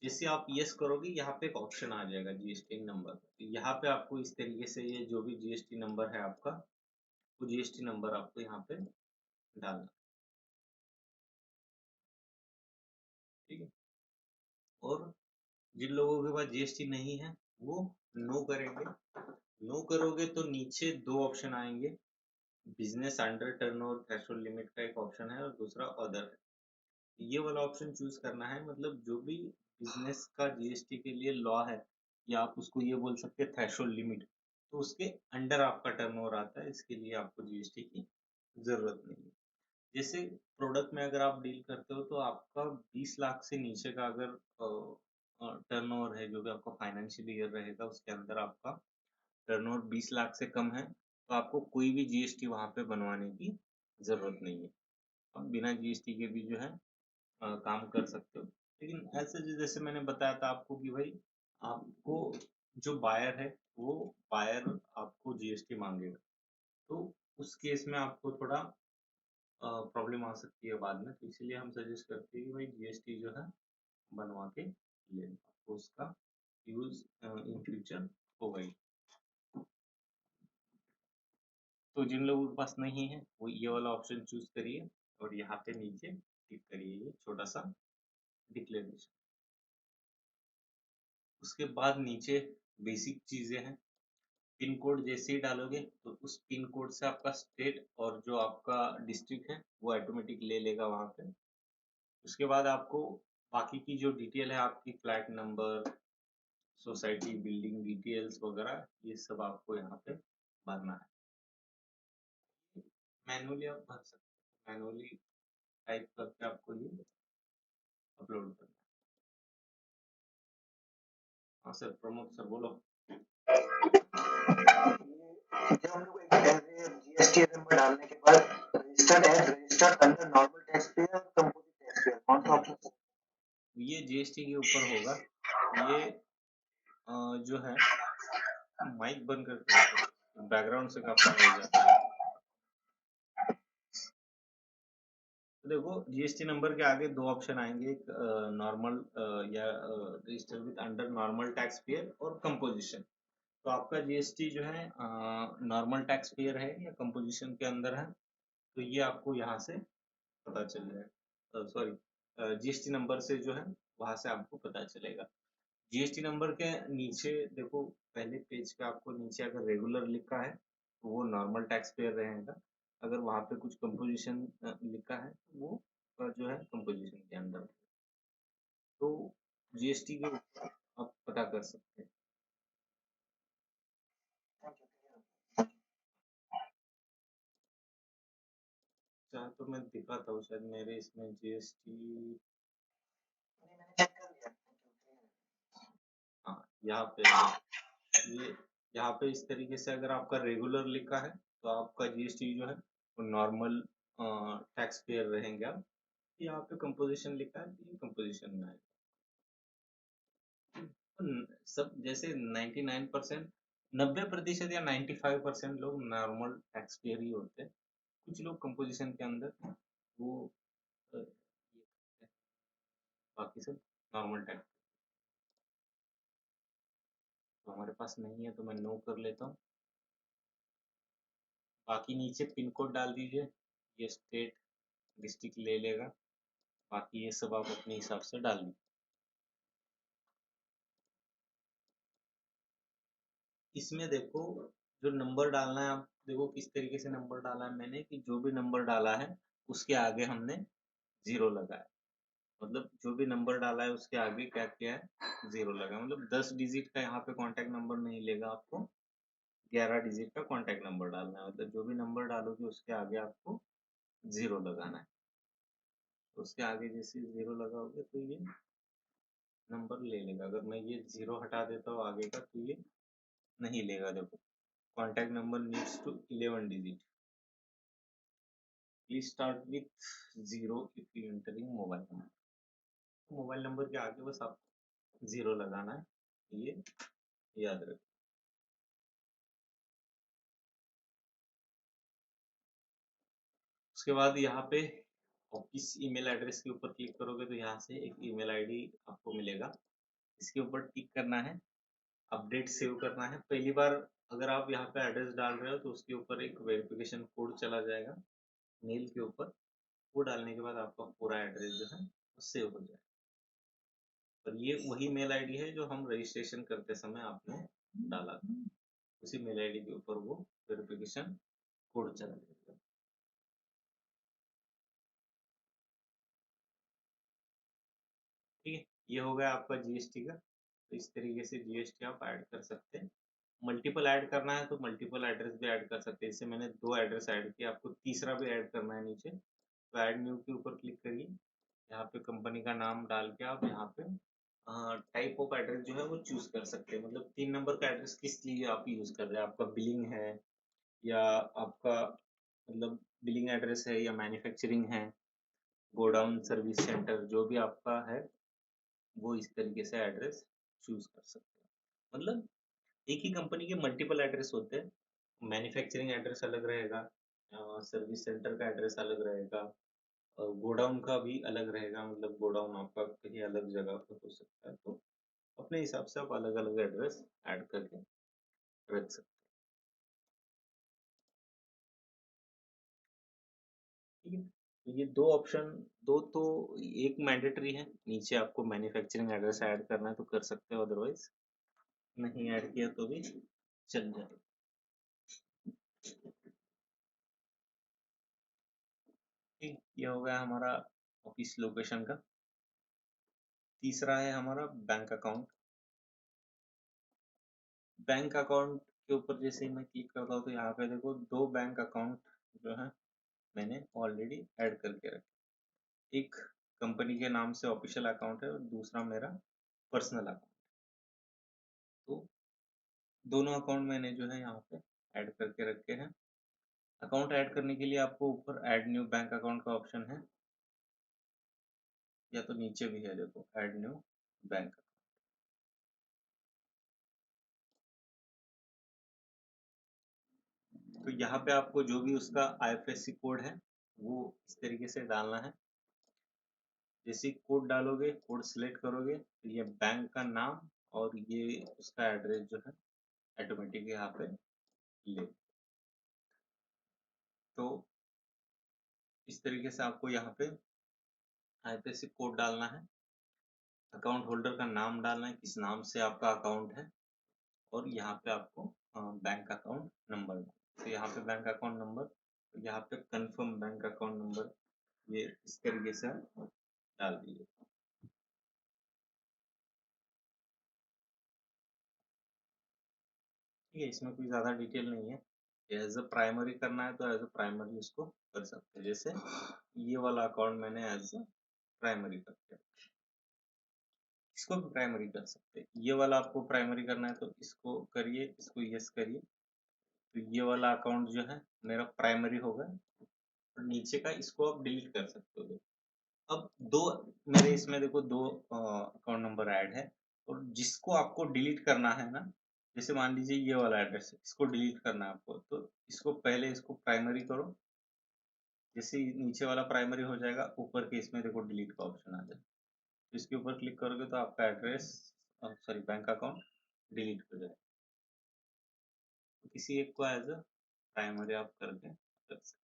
जैसे आप यस करोगे यहाँ पे एक ऑप्शन आ जाएगा जीएसटी नंबर, तो यहाँ पे आपको इस तरीके से ये जो भी जीएसटी नंबर है आपका, वो जीएसटी नंबर आपको यहाँ पे डालना, ठीक है। और जिन लोगों के पास जीएसटी नहीं है वो नो करेंगे। नो करोगे तो नीचे 2 ऑप्शन आएंगे, business under turnover threshold limit का एक ऑप्शन है और दूसरा अदर है। ये वाला ऑप्शन चूज करना है, मतलब जो भी बिजनेस का जीएसटी के लिए लॉ है, या आप उसको ये बोल सकते हैं थ्रेशोल्ड लिमिट, तो उसके अंडर आपका टर्नओवर आता है, इसके लिए आपको जीएसटी की जरूरत नहीं है। जैसे प्रोडक्ट में अगर आप डील करते हो तो आपका 20 लाख से नीचे का अगर टर्नओवर है, जो भी आपका फाइनेंशियल ईयर रहेगा उसके अंदर आपका टर्नओवर 20 लाख से कम है, तो आपको कोई भी जीएसटी वहां पे बनवाने की जरूरत नहीं है। आप बिना जीएसटी के भी जो है काम कर सकते हो। लेकिन ऐसे जैसे मैंने बताया था आपको कि भाई आपको जो बायर है वो बायर आपको जीएसटी मांगेगा, तो उस केस में आपको थोड़ा प्रॉब्लम आ सकती है बाद में, तो इसीलिए हम सजेस्ट करते हैं कि भाई जीएसटी जो है बनवा के ले लो, आपको उसका यूज इन फ्यूचर होगा ही। तो जिन लोगों के पास नहीं है वो ये वाला ऑप्शन चूज करिए और यहाँ पे नीचे क्लिक करिए ये छोटा सा डिक्लेरेशन। उसके बाद नीचे बेसिक चीजें हैं, पिन कोड जैसे ही डालोगे तो उस पिन कोड से आपका स्टेट और जो आपका डिस्ट्रिक्ट है वो ऑटोमेटिक ले लेगा वहां पे। उसके बाद आपको बाकी की जो डिटेल है, आपकी flat number, society, building details वगैरह, ये सब आपको यहाँ पे भरना है। मैनुअली आप भर सकते हो, मैनुअली टाइप करके आपको ये अपलोड करना है। हाँ सर, प्रमोद सर बोलो। जब हम लोग जीएसटी नंबर डालने के बाद registered under normal tax payer और कंपोजिट टैक्स पेयर, कौन सा ऑप्शन? ये जीएसटी के ऊपर होगा। ये जो है, माइक बंद करके रखो, बैकग्राउंड से काफी नॉइज आ रही है। तो देखो जीएसटी नंबर के आगे 2 ऑप्शन आएंगे, एक नॉर्मल या register with under normal tax payer और कंपोजिशन। तो आपका जीएसटी जो है नॉर्मल टैक्स पेयर है या कंपोजिशन के अंदर है, तो ये आपको यहाँ से पता चल जाएगा। सॉरी, जीएसटी नंबर से जो है वहां से आपको पता चलेगा। जीएसटी नंबर के नीचे देखो, पहले पेज पे आपको नीचे अगर रेगुलर लिखा है तो वो नॉर्मल टैक्स पेयर रहेगा, अगर वहां पे कुछ कंपोजिशन लिखा है तो वो जो है कंपोजिशन के अंदर। तो जीएसटी के ऊपर आप पता कर सकते हैं। चाहे तो मैं दिखाता हूँ, शायद मेरे इसमें जीएसटी, हाँ यहाँ पे ये, यहाँ पे इस तरीके से अगर आपका रेगुलर लिखा है तो आपका जीएसटी जो है वो नॉर्मल टैक्स पेयर रहेंगे आप। यहाँ पे कंपोजिशन लिखा है तो ये कंपोजिशन में आएगा। सब जैसे 99%, 90% या 95% लोग नॉर्मल टैक्स पेयर ही होते हैं। कुछ लोग कंपोजिशन के अंदर वो बाकी सब नॉर्मल टैक्स। तो हमारे पास नहीं है तो मैं नो कर लेता हूँ। बाकी नीचे पिन कोड डाल दीजिए, ये स्टेट डिस्ट्रिक्ट ले लेगा। बाकी ये सब आप अपने हिसाब से डाल दीजिए। इसमें देखो जो नंबर डालना है, आप देखो किस तरीके से नंबर डाला है मैंने, कि जो भी नंबर डाला है उसके आगे हमने जीरो लगाया। मतलब जो भी नंबर डाला है उसके आगे क्या किया है, जीरो लगा। मतलब 10 डिजिट का यहाँ पे कॉन्टैक्ट नंबर नहीं लेगा आपको, 11 डिजिट का कॉन्टैक्ट नंबर डालना है। मतलब जो भी नंबर डालोगे उसके आगे आपको जीरो लगाना है। तो उसके आगे जैसे जीरो लगाओगे तो ये नंबर ले लेगा। अगर मैं ये जीरो हटा देता हूँ आगे का तो ये नहीं लेगा। देखो contact number needs to 11 digit, please start with zero if you entering mobile number. Mobile number के आगे बस आपको जीरो लगाना है, ये याद रखो। उसके बाद यहाँ पे किस ईमेल एड्रेस के ऊपर क्लिक करोगे तो यहाँ से एक ईमेल आईडी आपको मिलेगा, इसके ऊपर टिक करना है, अपडेट सेव करना है। पहली बार अगर आप यहाँ पे एड्रेस डाल रहे हो तो उसके ऊपर एक वेरिफिकेशन कोड चला जाएगा मेल के ऊपर। वो डालने के बाद आपका पूरा एड्रेस जो है वो सेव हो जाएगा। और ये वही मेल आईडी है जो हम रजिस्ट्रेशन करते समय आपने डाला था, उसी मेल आईडी के ऊपर वो वेरिफिकेशन कोड चला जाएगा। ठीक है, ये हो गया आपका जीएसटी का। तो इस तरीके से जीएसटी आप ऐड कर सकते हैं। मल्टीपल ऐड करना है तो मल्टीपल एड्रेस भी ऐड कर सकते हैं। जैसे मैंने 2 एड्रेस ऐड किया, आपको तीसरा भी ऐड करना है नीचे तो ऐड न्यू के ऊपर क्लिक करिए। यहाँ पे कंपनी का नाम डाल के आप यहाँ पे टाइप ऑफ एड्रेस जो है वो चूज कर सकते हैं। मतलब 3 नंबर का एड्रेस किस लिए आप यूज कर रहे हैं, आपका बिलिंग है या आपका मतलब बिलिंग एड्रेस है या मैन्युफैक्चरिंग है, गोडाउन सर्विस सेंटर, जो भी आपका है वो इस तरीके से एड्रेस चूज कर सकते हैं। मतलब एक ही कंपनी के मल्टीपल एड्रेस होते हैं, मैन्युफैक्चरिंग एड्रेस अलग रहेगा, सर्विस सेंटर का एड्रेस अलग रहेगा, गोडाउन का भी अलग रहेगा। मतलब गोडाउन आपका कहीं अलग जगह पर हो सकता है। तो अपने हिसाब से आप अलग अलग एड्रेस ऐड करके रख सकते हैं। ठीक है, तो ये दो ऑप्शन, दो तो, एक मैंडेटरी है, नीचे आपको मैन्युफैक्चरिंग एड्रेस ऐड करना है तो कर सकते हो, अदरवाइज नहीं ऐड किया तो भी चल जाएगा। ठीक, ये हो गया हमारा ऑफिस लोकेशन का। तीसरा है हमारा बैंक अकाउंट। बैंक अकाउंट के ऊपर जैसे ही मैं क्लिक करता हूँ तो यहाँ पे देखो 2 बैंक अकाउंट जो है मैंने ऑलरेडी ऐड करके रखे। एक कंपनी के नाम से ऑफिशियल अकाउंट है और दूसरा मेरा पर्सनल अकाउंट। तो दोनों अकाउंट मैंने जो है यहाँ पे ऐड करके रखे हैं। अकाउंट ऐड करने के लिए आपको ऊपर ऐड न्यू बैंक अकाउंट का ऑप्शन है, या तो नीचे भी है, देखो ऐड न्यू बैंक। तो यहाँ पे आपको जो भी उसका आईएफएससी कोड है वो इस तरीके से डालना है। जैसे कोड डालोगे, कोड सिलेक्ट करोगे तो ये बैंक का नाम और ये उसका एड्रेस जो है ऑटोमेटिक यहाँ पे ले। तो इस तरीके से आपको यहाँ पे आईएफएससी कोड डालना है, अकाउंट होल्डर का नाम डालना है, किस नाम से आपका अकाउंट है, और यहाँ पे आपको बैंक अकाउंट नंबर। तो यहाँ पे बैंक अकाउंट नंबर, यहाँ पे कंफर्म बैंक अकाउंट नंबर, ये इस तरीके से डाल दीजिए। ठीक है, इसमें कोई ज़्यादा डिटेल नहीं है। एज अ प्राइमरी करना है तो एज अ प्राइमरी इसको कर सकते हैं। जैसे ये वाला अकाउंट मैंने एज अ प्राइमरी कर दिया, इसको भी प्राइमरी कर सकते हैं। ये वाला आपको प्राइमरी करना है तो इसको करिए, इसको यस करिए, तो ये वाला अकाउंट जो है मेरा प्राइमरी होगा। और नीचे का इसको आप डिलीट कर सकते हो। अब दो मेरे इसमें देखो दो अकाउंट नंबर ऐड है, और जिसको आपको डिलीट करना है ना, जैसे मान लीजिए ये वाला एड्रेस है, इसको डिलीट करना है आपको, तो इसको पहले इसको प्राइमरी करो। जैसे ही नीचे वाला प्राइमरी हो जाएगा, ऊपर के इसमें देखो डिलीट का ऑप्शन आ जाए, तो इसके ऊपर क्लिक करोगे तो आपका address sorry bank account delete हो जाएगा। तो किसी एक को एज अ प्राइमरी आप करके कर सकते हैं।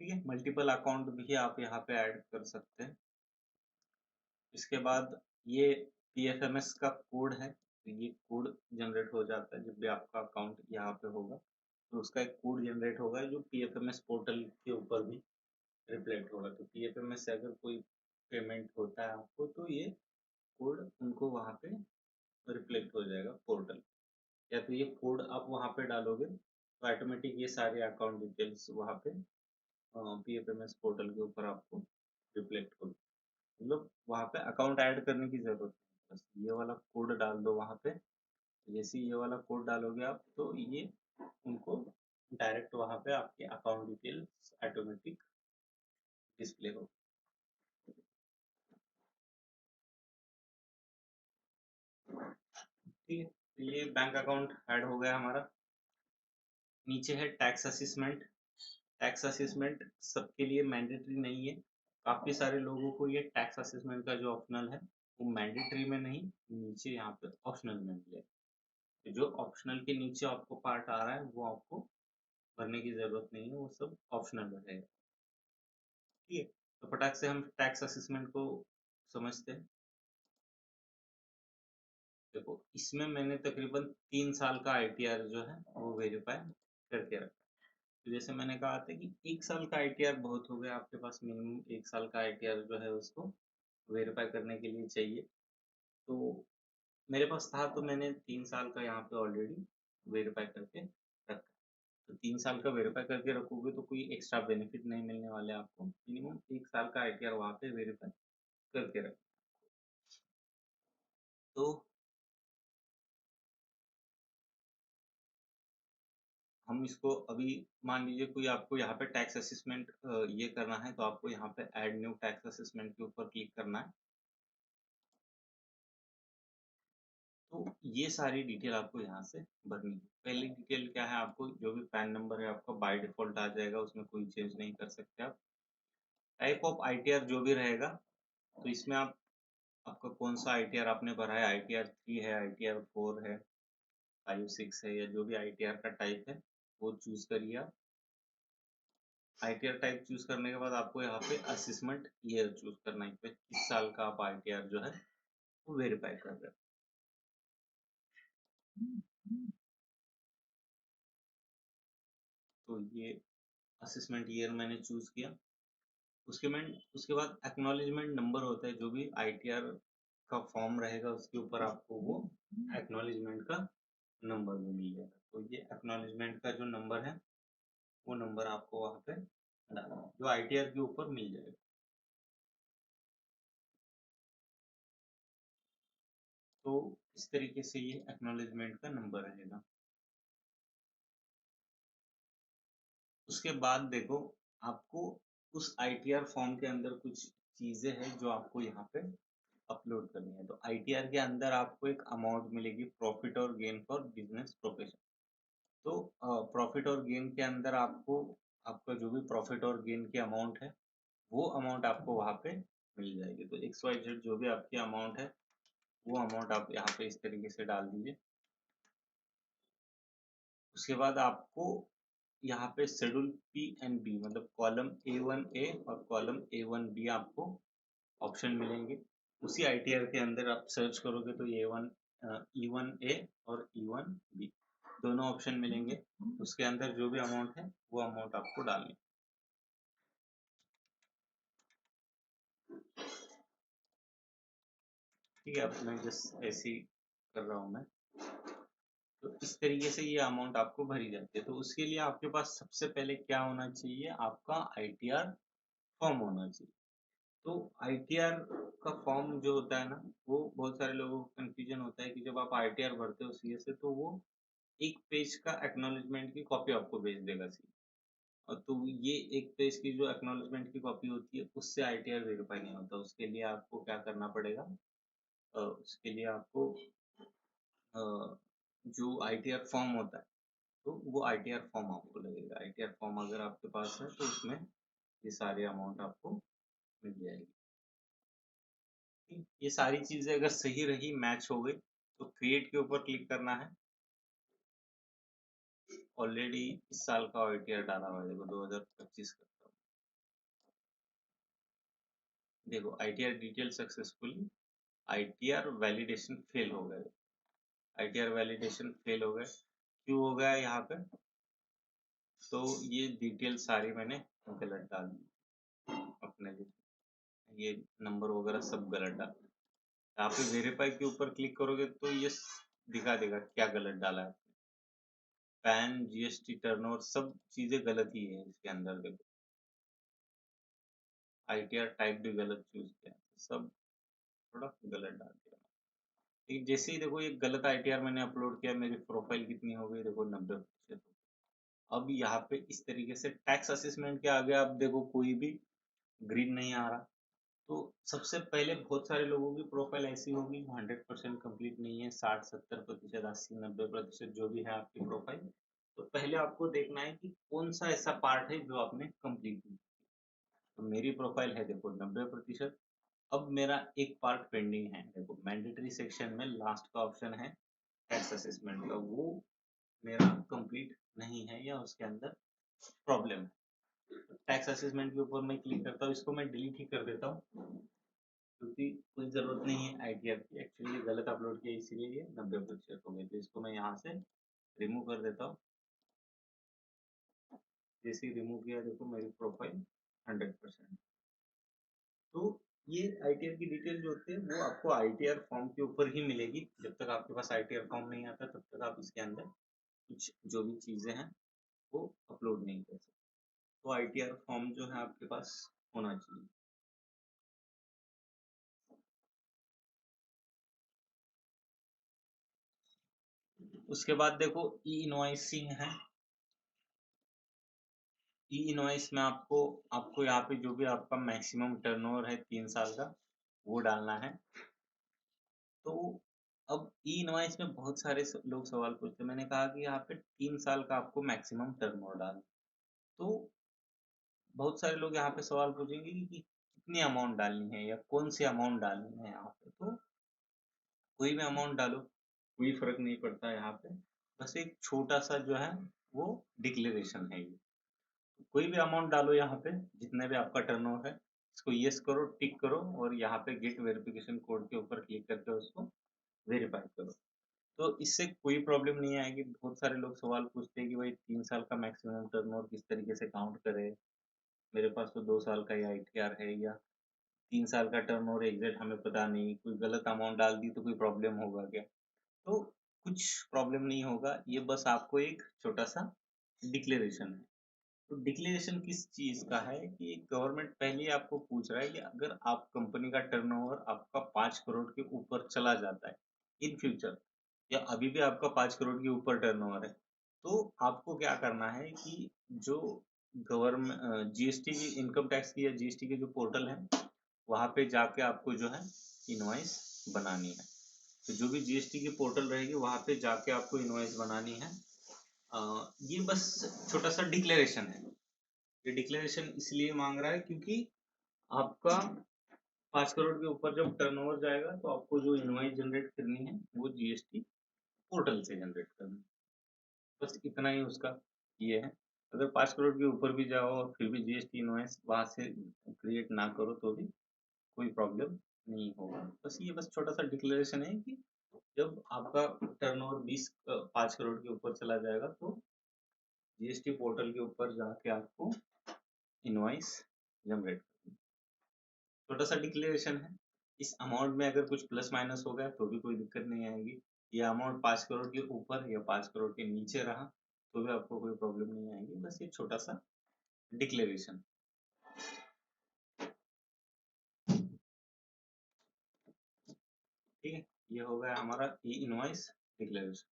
ठीक है, मल्टीपल अकाउंट भी आप यहाँ पे ऐड कर सकते हैं। इसके बाद ये पीएफएमएस का कोड है, तो ये कोड जनरेट हो जाता है जब भी आपका अकाउंट यहाँ पे होगा, तो उसका एक कोड जनरेट होगा जो पीएफएमएस पोर्टल के ऊपर भी रिफ्लेक्ट होगा। तो पीएफएमएस से अगर कोई पेमेंट होता है आपको, तो ये कोड उनको वहाँ पे रिफ्लेक्ट हो जाएगा पोर्टल, या तो ये कोड आप वहाँ पे डालोगे तो ऑटोमेटिक ये सारे अकाउंट डिटेल्स वहाँ पे पीएफएमएस पोर्टल के ऊपर आपको रिफ्लेक्ट होगा। मतलब वहाँ पे अकाउंट ऐड करने की जरूरत है, बस ये वाला कोड डाल दो वहाँ पे। जैसे ही ये वाला कोड डालोगे आप, तो ये उनको डायरेक्ट वहाँ पे आपके अकाउंट डिटेल्स ऑटोमेटिक डिस्प्ले हो। ठीक है, तो ये बैंक अकाउंट ऐड हो गया हमारा। नीचे है टैक्स असेसमेंट। टैक्स असेसमेंट सबके लिए मैंडेटरी नहीं है, काफी सारे लोगों को ये टैक्स असेसमेंट का जो ऑप्शनल है वो मैंडेटरी में नहीं, नीचे यहाँ पे ऑप्शनल में मिलेगा। तो जो ऑप्शनल के नीचे आपको पार्ट आ रहा है वो आपको भरने की जरूरत नहीं है, वो सब ऑप्शनल रहेगा। ठीक है, तो फटाक से हम टैक्स असेसमेंट को समझते हैं। देखो, इसमें मैंने तकरीबन 3 साल का आईटीआर जो है वो वेरीफाई करके रखा। तो जैसे मैंने कहा था कि 1 साल का आईटीआर बहुत हो गया, आपके पास मिनिमम 1 साल का आईटीआर जो है उसको वेरीफाई करने के लिए चाहिए। तो मेरे पास था, तो मैंने 3 साल का यहाँ पे ऑलरेडी वेरीफाई करके रखा। तो 3 साल का वेरीफाई करके रखोगे तो कोई एक्स्ट्रा बेनिफिट नहीं मिलने वाले आपको, मिनिमम 1 साल का आईटीआर वहाँ पे वेरीफाई करके रख। तो हम इसको अभी मान लीजिए कोई आपको यहाँ पे टैक्स असेसमेंट ये करना है, तो आपको यहाँ पे ऐड न्यू टैक्स असेसमेंट के ऊपर क्लिक करना है। तो ये सारी डिटेल आपको यहाँ से भरनी है। पहली डिटेल क्या है, आपको जो भी पैन नंबर है आपका बाय डिफॉल्ट आ जाएगा, उसमें कोई चेंज नहीं कर सकते आप। टाइप ऑफ आईटीआर जो भी रहेगा, तो इसमें आप आपका कौन सा आईटीआर आपने भरा है, आईटीआर 3 है, आईटीआर 4 है, 5 6 है, या जो भी आईटीआर का टाइप है वो चूज करिए आप। आईटीआर टाइप चूज करने के बाद आपको यहाँ पे असेसमेंट ईयर चूज करना है कि किस साल का आप आईटीआर जो है वो वेरीफाई कर रहे हो। तो ये असेसमेंट ईयर मैंने चूज किया। उसके बाद एक्नॉलेजमेंट नंबर होता है, जो भी आईटीआर का फॉर्म रहेगा उसके ऊपर आपको वो एक्नॉलेजमेंट का नंबर भी मिल जाएगा। तो ये एक्नॉलेजमेंट का जो नंबर है वो नंबर आपको वहाँ पे डालना है, जो आईटीआर के ऊपर मिल जाएगा। तो इस तरीके से ये एक्नॉलेजमेंट का नंबर रहेगा। उसके बाद देखो, आपको उस आईटीआर फॉर्म के अंदर कुछ चीजें हैं जो आपको यहाँ पे अपलोड करनी है। तो आईटीआर के अंदर आपको एक अमाउंट मिलेगी, प्रॉफिट और गेन फॉर बिजनेस प्रोफेशन। तो प्रॉफिट और गेन के अंदर आपको आपका जो भी प्रॉफिट और गेन की अमाउंट है वो अमाउंट आपको वहाँ पे मिल जाएगी। तो XYZ जो भी आपकी अमाउंट है वो अमाउंट आप यहाँ पे इस तरीके से डाल दीजिए। उसके बाद आपको यहाँ पे शेड्यूल पी एंड बी, मतलब कॉलम A1A और कॉलम A1B आपको ऑप्शन मिलेंगे। उसी आईटीआर के अंदर आप सर्च करोगे तो E1A और E1B दोनों ऑप्शन मिलेंगे। उसके अंदर जो भी अमाउंट है वो अमाउंट आपको डालनी। ठीक है, अब मैं जस्ट ऐसे ही कर रहा हूँ मैं। तो इस तरीके से ये अमाउंट आपको भरी जाती है। तो उसके लिए आपके पास सबसे पहले क्या होना चाहिए, आपका आईटीआर फॉर्म होना चाहिए। तो आईटीआर का फॉर्म जो होता है ना, वो बहुत सारे लोगों को कंफ्यूजन होता है कि जब आप आईटीआर भरते हो सीए से, तो वो एक पेज का एक्नॉलेजमेंट की कॉपी आपको भेज देगा सीए। और तो ये एक पेज की जो एक्नॉलेजमेंट की कॉपी होती है, उससे आईटीआर वेरीफाई नहीं होता। उसके लिए आपको क्या करना पड़ेगा, उसके लिए आपको अ, जो आईटीआर फॉर्म होता है, तो वो आईटीआर फॉर्म आपको लगेगा। आईटीआर फॉर्म अगर आपके पास है तो उसमें ये सारी अमाउंट आपको मिल जाएगी। ठीक? ये सारी चीजें अगर सही रही, मैच हो गई, तो क्रिएट के ऊपर क्लिक करना है। ऑलरेडी इस साल का आईटीआर डाला हुआ है, देखो 2025 का। देखो ITR detail successfully, ITR validation fail हो गए। आईटीआर वैलिडेशन फेल हो गए, क्यों हो गया यहाँ पे, तो ये डिटेल सारी मैंने गलत डाल दी अपने लिए, ये नंबर वगैरह सब गलत डाल। यहाँ पे वेरीफाई के ऊपर क्लिक करोगे तो ये दिखा देगा क्या गलत डाला है। पैन, जीएसटी, टर्नओवर सब चीजें गलत ही है इसके अंदर। देखो आईटीआर टाइप भी गलत चूज किया, सब थोड़ा गलत डाल दिया। ठीक, जैसे ही देखो ये गलत आईटीआर मैंने अपलोड किया, मेरी प्रोफाइल कितनी हो गई, देखो 90%। अब यहाँ पे इस तरीके से टैक्स असेसमेंट के आगे आप देखो कोई भी ग्रीन नहीं आ रहा। तो सबसे पहले बहुत सारे लोगों की प्रोफाइल ऐसी होगी जो 100% कंप्लीट नहीं है, 60-70%, 80-90% जो भी है आपकी प्रोफाइल। तो पहले आपको देखना है कि कौन सा ऐसा पार्ट है जो आपने कंप्लीट किया। तो मेरी प्रोफाइल है देखो 90%। अब मेरा एक पार्ट पेंडिंग है, देखो मैंडेटरी सेक्शन में लास्ट का ऑप्शन है टैक्स असेसमेंट का, वो मेरा कंप्लीट नहीं है या उसके अंदर प्रॉब्लम है। टैक्स असेसमेंट के ऊपर मैं क्लिक करता हूँ, इसको मैं डिलीट ही कर देता हूँ क्योंकि कोई जरूरत नहीं है आईटीआर की। एक्चुअली ये गलत अपलोड किया इसीलिए ये 90% हो गए। तो इसको मैं यहाँ से रिमूव कर देता हूँ। जैसे ही रिमूव किया देखो मेरी प्रोफाइल 100%। तो ये आईटीआर की डिटेल जो होती है वो आपको आईटीआर फॉर्म के ऊपर ही मिलेगी। जब तक आपके पास आईटीआर फॉर्म नहीं आता तब तक आप इसके अंदर कुछ जो भी चीजें हैं वो अपलोड नहीं कर सकते। तो आईटीआर फॉर्म जो है आपके पास होना चाहिए। उसके बाद देखो ई इनवॉइसिंग है। ई इनवॉइस में आपको आपको यहाँ पे जो भी आपका मैक्सिमम टर्नओवर है 3 साल का, वो डालना है। तो अब ई इनवॉइस में बहुत सारे लोग सवाल पूछते हैं। मैंने कहा कि यहाँ पे 3 साल का आपको मैक्सिमम टर्नओवर डालना। तो बहुत सारे लोग यहाँ पे सवाल पूछेंगे कि कितनी अमाउंट डालनी है या कौन सी अमाउंट डालनी है यहाँ पे। तो कोई भी अमाउंट डालो, कोई फर्क नहीं पड़ता यहाँ पे। बस एक छोटा सा जो है वो डिक्लेरेशन है ये। कोई भी अमाउंट डालो यहाँ पे, जितने भी आपका टर्नओवर है, इसको यस करो, टिक करो और यहाँ पे गेट वेरिफिकेशन कोड के ऊपर क्लिक करके उसको वेरीफाई करो। तो इससे कोई प्रॉब्लम नहीं आएगी। बहुत सारे लोग सवाल पूछते हैं कि भाई 3 साल का मैक्सिमम टर्नओवर किस तरीके से काउंट करे, मेरे पास तो 2 साल का ही आईटीआर है, या 3 साल का टर्नओवर एग्जैक्ट हमें पता नहीं, कोई गलत अमाउंट डाल दी तो कोई प्रॉब्लम होगा क्या। तो कुछ प्रॉब्लम नहीं होगा, ये बस आपको एक छोटा सा डिक्लेरेशन है। तो डिक्लेरेशन किस चीज का है कि गवर्नमेंट पहले ही आपको पूछ रहा है कि अगर आप कंपनी का टर्नओवर आपका 5 करोड़ के ऊपर चला जाता है इन फ्यूचर, या अभी भी आपका 5 करोड़ के ऊपर टर्नओवर है, तो आपको क्या करना है कि जो गवर्नमेंट जीएसटी की, इनकम टैक्स की या जीएसटी के जो पोर्टल है, वहां पे जाके आपको जो है इनवॉइस बनानी है। तो जो भी जीएसटी की पोर्टल रहेगी वहां पे जाके आपको इनवॉइस बनानी है। ये बस छोटा सा डिक्लेरेशन है। ये डिक्लेरेशन इसलिए मांग रहा है क्योंकि आपका 5 करोड़ के ऊपर जब टर्नओवर जाएगा तो आपको जो इनवॉइस जनरेट करनी है वो जीएसटी पोर्टल से जनरेट करनी है। बस इतना ही उसका ये है। अगर 5 करोड़ के ऊपर भी जाओ और फिर भी जीएसटी इनवॉइस वहां से क्रिएट ना करो तो भी कोई प्रॉब्लम नहीं होगा। बस ये बस छोटा सा डिक्लेरेशन है कि जब आपका टर्नओवर 5 करोड़ के ऊपर चला जाएगा तो जीएसटी पोर्टल के ऊपर जाके आपको इनवॉइस जनरेट करनी है। छोटा सा डिक्लेरेशन है। इस अमाउंट में अगर कुछ प्लस माइनस हो गया तो भी कोई दिक्कत नहीं आएगी। ये अमाउंट 5 करोड़ के ऊपर या 5 करोड़ के नीचे रहा तो भी आपको कोई प्रॉब्लम नहीं आएगी। बस ये छोटा सा डिक्लेरेशन। ठीक है, ये हो गया हमारा ई इनवॉइस डिक्लेरेशन।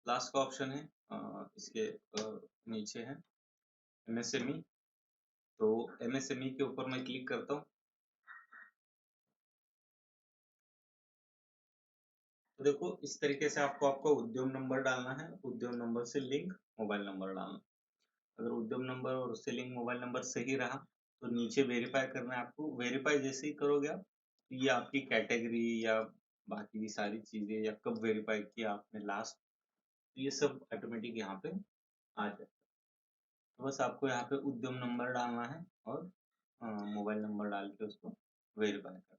लास्ट का ऑप्शन है इसके नीचे है एमएसएमई। तो एमएसएमई के ऊपर मैं क्लिक करता हूँ। तो देखो इस तरीके से आपको आपका उद्यम नंबर डालना है, उद्यम नंबर से लिंक मोबाइल नंबर डालना। अगर उद्यम नंबर और उससे लिंक मोबाइल नंबर सही रहा तो नीचे वेरीफाई करना है आपको। वेरीफाई जैसे ही करोगे आप तो ये आपकी कैटेगरी या बाकी की सारी चीजें या कब वेरीफाई किया आपने लास्ट, ये सब ऑटोमेटिक यहाँ पे आ जाए। तो बस आपको यहाँ पे उद्यम नंबर डालना है और मोबाइल नंबर डाल के उसको वेरीफाई करना।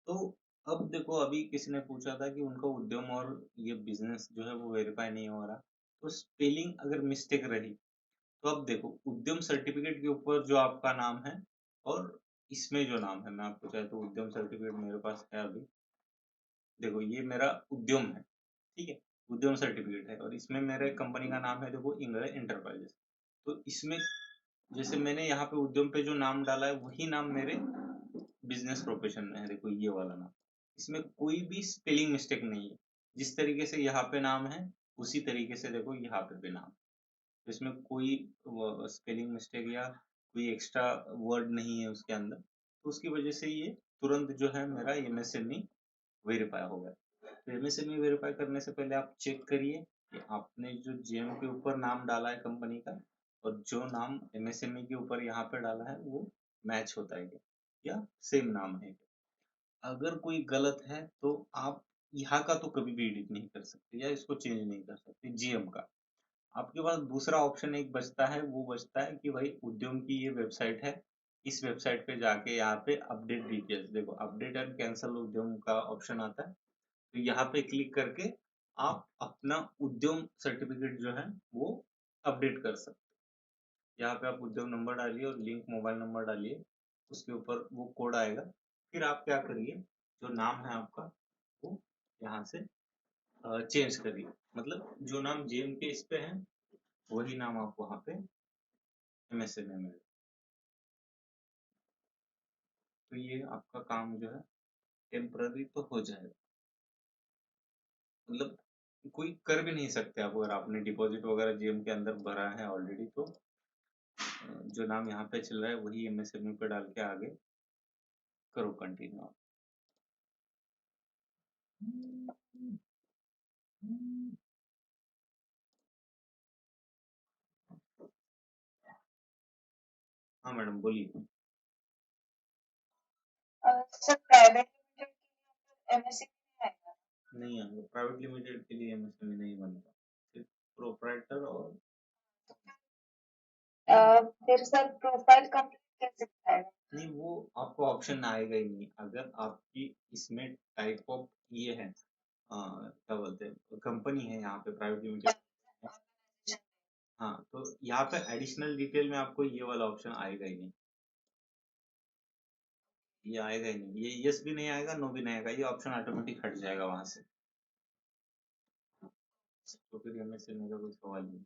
तो अब देखो अभी किसी ने पूछा था कि उनका उद्यम और ये बिजनेस जो है वो वेरीफाई नहीं हो रहा, तो स्पेलिंग अगर मिस्टेक रही तो अब देखो उद्यम सर्टिफिकेट के ऊपर जो आपका नाम है और इसमें जो नाम है, मैं आपको चाहे तो उद्यम सर्टिफिकेट मेरे पास है अभी, देखो ये मेरा उद्यम है, ठीक है, उद्यम सर्टिफिकेट है और इसमें मेरे कंपनी का नाम है देखो इंगल एंटरप्राइजेस। तो इसमें जैसे मैंने यहाँ पे उद्यम पे जो नाम डाला है वही नाम मेरे बिजनेस प्रोफेशन में है, देखो ये वाला नाम। इसमें कोई भी स्पेलिंग मिस्टेक नहीं है। जिस तरीके से यहाँ पे नाम है उसी तरीके से देखो यहाँ पे भी नाम है। तो इसमें कोई स्पेलिंग मिस्टेक या कोई एक्स्ट्रा वर्ड नहीं है उसके अंदर, तो उसकी वजह से ये तुरंत जो है मेरा एमएसएमई वेरीफाई हो गया। तो एमएसएमई वेरीफाई करने से पहले आप चेक करिए कि आपने जो जेम के ऊपर नाम डाला है कंपनी का और जो नाम एमएसएमई के ऊपर यहाँ पे डाला है वो मैच होता है क्या या सेम नाम है क्या। अगर कोई गलत है तो आप यहाँ का तो कभी भी एडिट नहीं कर सकते या इसको चेंज नहीं कर सकते जीएम का। आपके पास दूसरा ऑप्शन एक बचता है, वो बचता है कि भाई उद्यम की ये वेबसाइट है, इस वेबसाइट पे जाके यहाँ पे अपडेट डिटेल्स, देखो अपडेट एंड कैंसिल उद्यम का ऑप्शन आता है। तो यहाँ पे क्लिक करके आप अपना उद्यम सर्टिफिकेट जो है वो अपडेट कर सकते हैं। यहाँ पे आप उद्यम नंबर डालिए और लिंक मोबाइल नंबर डालिए, उसके ऊपर वो कोड आएगा। फिर आप क्या करिए, जो नाम है आपका वो यहाँ से चेंज करिए, मतलब जो नाम जेम के इस पे है वही नाम आप वहाँ पे एमएसए में मिले। तो ये आपका काम जो है टेम्पररी तो हो जाएगा, मतलब कोई कर भी नहीं सकते आप। अगर आपने डिपॉजिट वगैरह जेम के अंदर भरा है ऑलरेडी तो जो नाम यहाँ पे चल रहा है वही एमएसएमई पे डाल के आगे करो कंटिन्यू आप। हाँ मैडम बोलिए। सर प्राइवेट लिमिटेड के लिए एमएससी नहीं आएगा। नहीं आएगा, प्राइवेट लिमिटेड के लिए एमएसएमई नहीं बनेगा, सिर्फ प्रोप्राइटर और फिर सर प्रोफाइल कंप्लीट कैसे दिखाएगा। नहीं, वो आपको ऑप्शन आएगा ही नहीं अगर आपकी इसमें टाइप ऑफ ये है क्या बोलते हैं कंपनी है यहाँ पे प्राइवेट लिमिटेड। हाँ तो यहाँ पे एडिशनल डिटेल में आपको ये वाला ऑप्शन आएगा ही नहीं, ये आएगा ही नहीं, ये यस भी नहीं आएगा, नो भी नहीं आएगा, ये ऑप्शन ऑटोमेटिक हट जाएगा वहां से। तो फिर इनमें से मेरा कोई सवाल नहीं।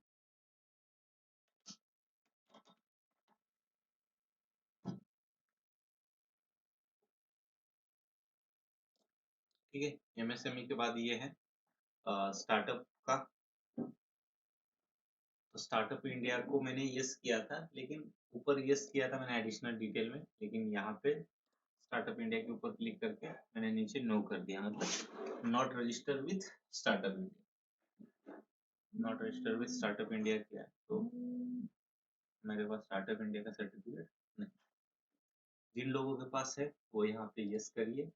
ठीक है, एमएसएमई के बाद ये है स्टार्टअप का। तो स्टार्टअप इंडिया को मैंने यस किया था, लेकिन ऊपर यस किया था मैंने एडिशनल डिटेल में, लेकिन यहाँ पे स्टार्टअप इंडिया के ऊपर क्लिक करके मैंने नीचे नो कर दिया, मतलब not register with startup India, not register with startup India किया तो मेरे पास स्टार्टअप इंडिया का सर्टिफिकेट नहीं। जिन लोगों के पास है वो यहाँ पे यस करिए,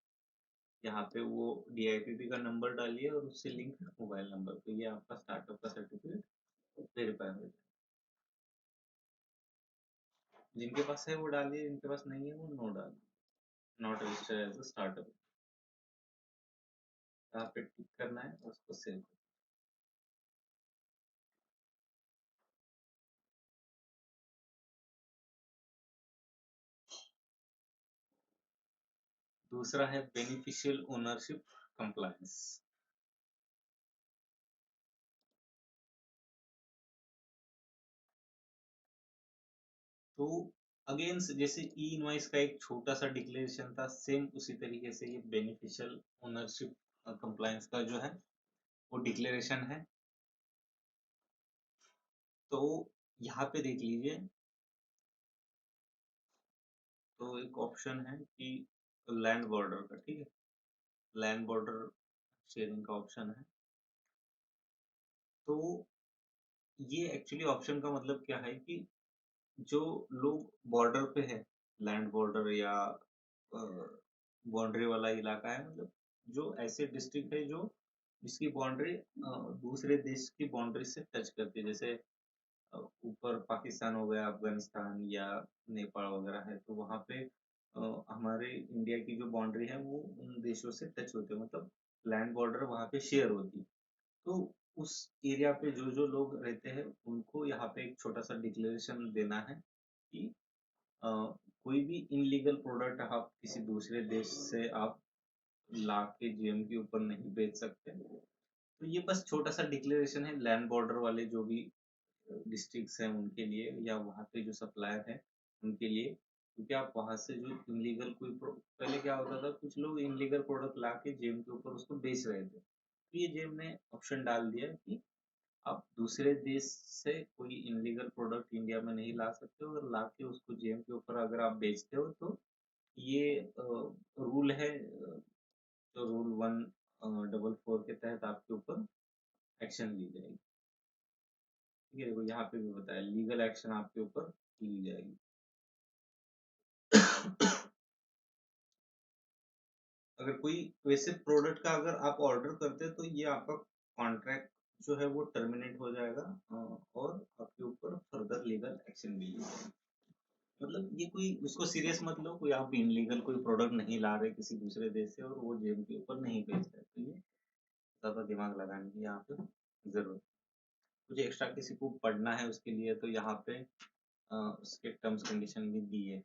यहाँ पे वो डीआईपीपी का नंबर डालिए और उससे लिंक मोबाइल नंबर, तो ये आपका स्टार्टअप का सर्टिफिकेट वेरीफाई हो जाए। जिनके पास है वो डालिए, जिनके पास नहीं है वो नो डालिए, not register as a startup. यहाँ पे टिक करना है और उसको सेव दूसरा है बेनिफिशियल ओनरशिप कंप्लायंस। तो अगेन जैसे ई इनवॉइस का एक छोटा सा डिक्लेरेशन था, सेम उसी तरीके से ये बेनिफिशियल ओनरशिप कंप्लायंस का जो है वो डिक्लेरेशन है। तो यहाँ पे देख लीजिए, तो एक ऑप्शन है कि लैंड बॉर्डर का, ठीक है, लैंड बॉर्डर शेयरिंग का ऑप्शन है। तो ये एक्चुअली ऑप्शन का मतलब क्या है कि जो लोग बॉर्डर पे है, लैंड बॉर्डर या बाउंड्री वाला इलाका है, मतलब जो ऐसे डिस्ट्रिक्ट है जो जिसकी बाउंड्री दूसरे देश की बाउंड्री से टच करती है, जैसे ऊपर पाकिस्तान हो गया, अफगानिस्तान या नेपाल वगैरह है, तो वहाँ पे हमारे इंडिया की जो बाउंड्री है वो उन देशों से टच होती है, मतलब लैंड बॉर्डर वहाँ पे शेयर होती है। तो उस एरिया पे जो जो लोग रहते हैं उनको यहाँ पे एक छोटा सा डिक्लेरेशन देना है कि कोई भी इनलीगल प्रोडक्ट आप किसी दूसरे देश से आप ला के जीएम के ऊपर नहीं बेच सकते। तो ये बस छोटा सा डिक्लेरेशन है लैंड बॉर्डर वाले जो भी डिस्ट्रिक्ट्स हैं उनके लिए, या वहाँ पे जो सप्लायर है उनके लिए, क्योंकि आप वहाँ से जो इनलीगल पहले क्या होता था, कुछ लोग इनलीगल प्रोडक्ट ला के जेम के ऊपर उसको बेच रहे थे, तो ये जेम ने ऑप्शन डाल दिया कि आप दूसरे देश से कोई इनलीगल प्रोडक्ट इंडिया में नहीं ला सकते हो, और ला के उसको जेम के ऊपर अगर आप बेचते हो तो ये रूल है, तो रूल 144 के तहत आपके ऊपर एक्शन ली जाएगी। ठीक है, देखो यहाँ पे भी बताया लीगल एक्शन आपके ऊपर ली जाएगी। अगर कोई वैसे प्रोडक्ट का अगर आप ऑर्डर करते हैं तो ये आपका कॉन्ट्रैक्ट जो है वो टर्मिनेट हो जाएगा, और आपके ऊपर फर्दर लीगल एक्शन भी लिया जाएगा। मतलब ये कोई उसको सीरियस मत लो, कोई आप इनलीगल कोई प्रोडक्ट नहीं ला रहे किसी दूसरे देश से और वो जेब के ऊपर नहीं बेच रहे, तो ये ज्यादा दिमाग लगाने की यहाँ पे जरूरत। मुझे एक्स्ट्रा किसी को पढ़ना है उसके लिए तो यहाँ पे उसके टर्म्स कंडीशन भी दी है।